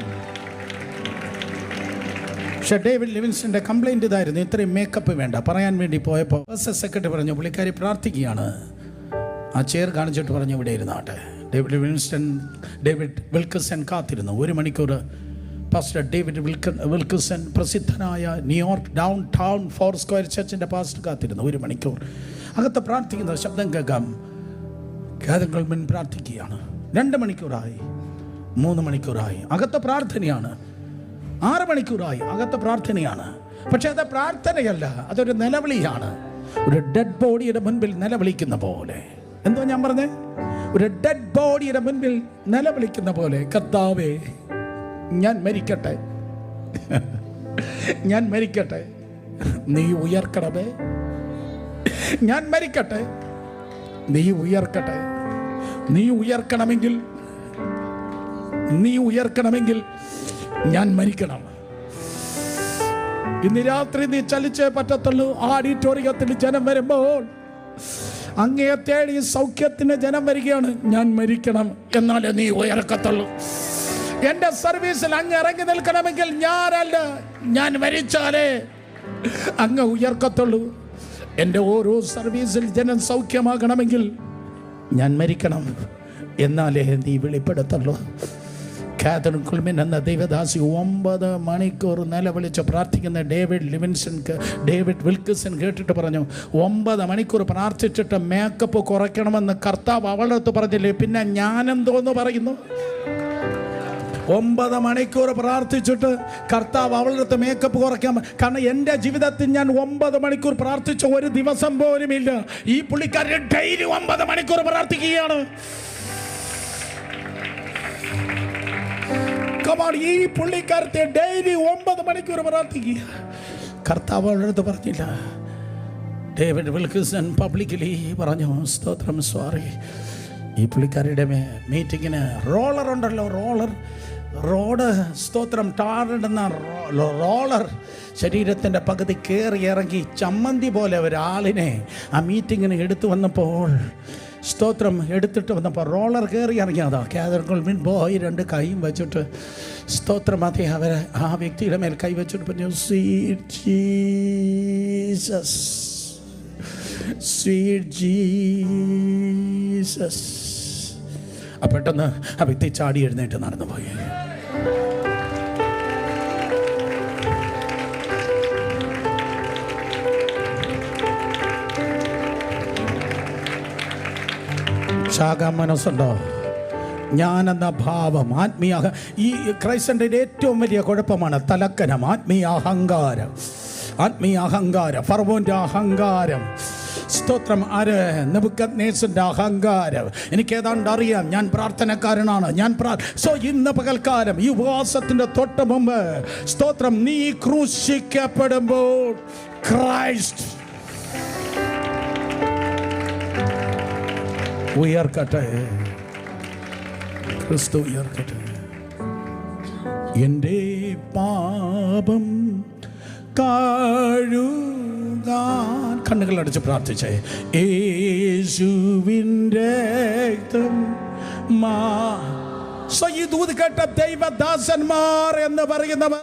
പക്ഷേ ഡേവിഡ് ലിവിൻസന്റെ കംപ്ലൈൻറ്റ് ഇതായിരുന്നു, ഇത്രയും മേക്കപ്പ് വേണ്ട. പറയാൻ വേണ്ടി പോയപ്പോൾ സെക്രട്ടറി പറഞ്ഞു, പുള്ളിക്കാരി പ്രാർത്ഥിക്കുകയാണ്. ആ ചെയർ കാണിച്ചിട്ട് പറഞ്ഞു, ഇവിടെ ഇരുന്നാട്ടെ. ഡേവിഡ് വിൽക്കിൻസൺ കാത്തിരുന്നു 1 മണിക്കൂർ. പാസ്റ്റർ ഡേവിഡ് വിൽക്കിൻസൺ പ്രസിദ്ധനായ ന്യൂയോർക്ക് ഡൗൺ ടൗൺ 4 സ്ക്വയർ ചർച്ചിൻ്റെ പാസ്റ്റർ കാത്തിരുന്നു 1 മണിക്കൂർ. അകത്ത് പ്രാർത്ഥിക്കുന്ന ശബ്ദം കേൾക്കാം. കാതറിൻ കുൾമിൻ പ്രാർത്ഥിക്കുകയാണ്. 2 മണിക്കൂറായി, 3 മണിക്കൂറായി, അകത്ത് പ്രാർത്ഥനയാണ്. 6 മണിക്കൂറായി, അകത്ത് പ്രാർത്ഥനയാണ്. പക്ഷെ അത് പ്രാർത്ഥനയല്ല, അതൊരു നിലവിളിയാണ്. ഒരു ഡെഡ് ബോഡിയുടെ മുൻപിൽ നിലവിളിക്കുന്ന പോലെ. എന്തോ ഞാൻ പറഞ്ഞേ? ഒരു ഡെഡ് ബോഡിയുടെ മുൻപിൽ നിലവിളിക്കുന്ന പോലെ. കർത്താവേ, ഞാൻ മരിക്കട്ടെ, നീ ഉയർക്കണമേ. ഞാൻ മരിക്കട്ടെ, നീ ഉയർക്കട്ടെ. നീ ഉയർക്കണമെങ്കിൽ ഞാൻ മരിക്കണം. ഇന്ന് രാത്രി നീ ചലിച്ചേ പറ്റത്തുള്ളൂ. ഓഡിറ്റോറിയത്തിൽ ജനം വരുമ്പോൾ അങ്ങയെ തേടി സൗഖ്യത്തിന് ജനം വരികയാണ്. ഞാൻ മരിക്കണം, എന്നാലേ നീ ഉയർക്കത്തുള്ളൂ. എൻ്റെ സർവീസിൽ അങ്ങ് ഇറങ്ങി നിൽക്കണമെങ്കിൽ ഞാനല്ല, ഞാൻ മരിച്ചാലേ അങ്ങ് ഉയർക്കത്തുള്ളൂ. എൻ്റെ ഓരോ സർവീസിൽ ജനം സൗഖ്യമാകണമെങ്കിൽ ഞാൻ മരിക്കണം, എന്നാലേ നീ വെളിപ്പെടുത്തുള്ളൂ. കാതറിൻ കുൾമിൻ എന്ന ദൈവദാസി 9 മണിക്കൂർ നിലവിളിച്ച് പ്രാർത്ഥിക്കുന്ന ഡേവിഡ് വിൽക്കിൻസൺ കേട്ടിട്ട് പറഞ്ഞു, 9 മണിക്കൂർ പ്രാർത്ഥിച്ചിട്ട് മേക്കപ്പ് കുറയ്ക്കണമെന്ന് കർത്താവ് അവളുടെ അടുത്ത് പറഞ്ഞില്ലേ, പിന്നെ ഞാനെന്തോന്ന് പറയുന്നു? 9 മണിക്കൂർ പ്രാർത്ഥിച്ചിട്ട് കർത്താവ് അവളുടെ അടുത്ത് മേക്കപ്പ് കുറയ്ക്കാം. കാരണം എൻ്റെ ജീവിതത്തിൽ ഞാൻ 9 മണിക്കൂർ പ്രാർത്ഥിച്ച ഒരു ദിവസം പോലും ഇല്ല. ഈ പുള്ളിക്കാരൻ ഡെയിലി 9 മണിക്കൂർ പ്രാർത്ഥിക്കുകയാണ്. ഈ പുള്ളിക്കാരത്തെ ഡെയിലി 9 മണിക്കൂർ പ്രാർത്ഥിക്കുക. കർത്താവ് അവളുടെ അടുത്ത് പറഞ്ഞില്ല. ഡേവിഡ് വിൽക്കിൻസൺ പബ്ലിക്കലി പറഞ്ഞു, സ്തോത്രം, സോറി. ഈ പുള്ളിക്കാരുടെ മീറ്റിങ്ങിന് റോളർ ഉണ്ടല്ലോ, റോഡ് സ്തോത്രം, ടാറിടുന്ന റോളർ ശരീരത്തിൻ്റെ പകുതി കയറി ഇറങ്ങി ചമ്മന്തി പോലെ ഒരാളിനെ ആ മീറ്റിങ്ങിന് എടുത്തു വന്നപ്പോൾ, സ്തോത്രം, എടുത്തിട്ട് വന്നപ്പോൾ റോളർ കയറി ഇറങ്ങിയതാ. കാതറിൻ കുൾമിൻ പോയി 2 കൈയും വെച്ചിട്ട് സ്തോത്രം അതേ അവരെ ആ വ്യക്തിയുടെ മേൽ കൈ വെച്ചിട്ട് പറഞ്ഞു, ജീസസ് സ്വീറ്റ് ജീസസ്. പെട്ടെന്ന് ആ വ്യക്തി ചാടി എഴുന്നേറ്റ് നടന്നു പോയി. ചാകാൻ മനസ്സുണ്ടോ? ഞാനെന്ന ഭാവം, ആത്മീയ, ഈ ക്രൈസ്തൻ്റെ ഏറ്റവും വലിയ കുഴപ്പമാണ് തലക്കനം, ആത്മീയ അഹങ്കാരം, ഫറവോൻ്റെ അഹങ്കാരം. സ്തോത്രം. ആര്? നെബൂഖദ്നേസറിന്റെ അഹങ്കാരം. എനിക്ക് ഏതാണ്ട് അറിയാം, ഞാൻ പ്രാർത്ഥനക്കാരനാണ്, സോ ഇന്ന് പകൽക്കാലം ഈ ഉപവാസത്തിന്റെ തൊട്ട് മുമ്പ് സ്തോത്രം, നീ ക്രൂശിക്കപ്പെടുമ്പോൾ ക്രൈസ്റ്റ് ഉയർക്കട്ടെ, ക്രിസ്തു ഉയർക്കട്ടെ. എൻ്റെ പാപം കഴുകാൻ കണ്ണുകളടച്ച് പ്രാർത്ഥിച്ചേ. യേശുവിൻ്റെ രക്തം ഈ ദൂത് കേട്ട ദൈവദാസന്മാർ എന്ന് പറയുന്നവർ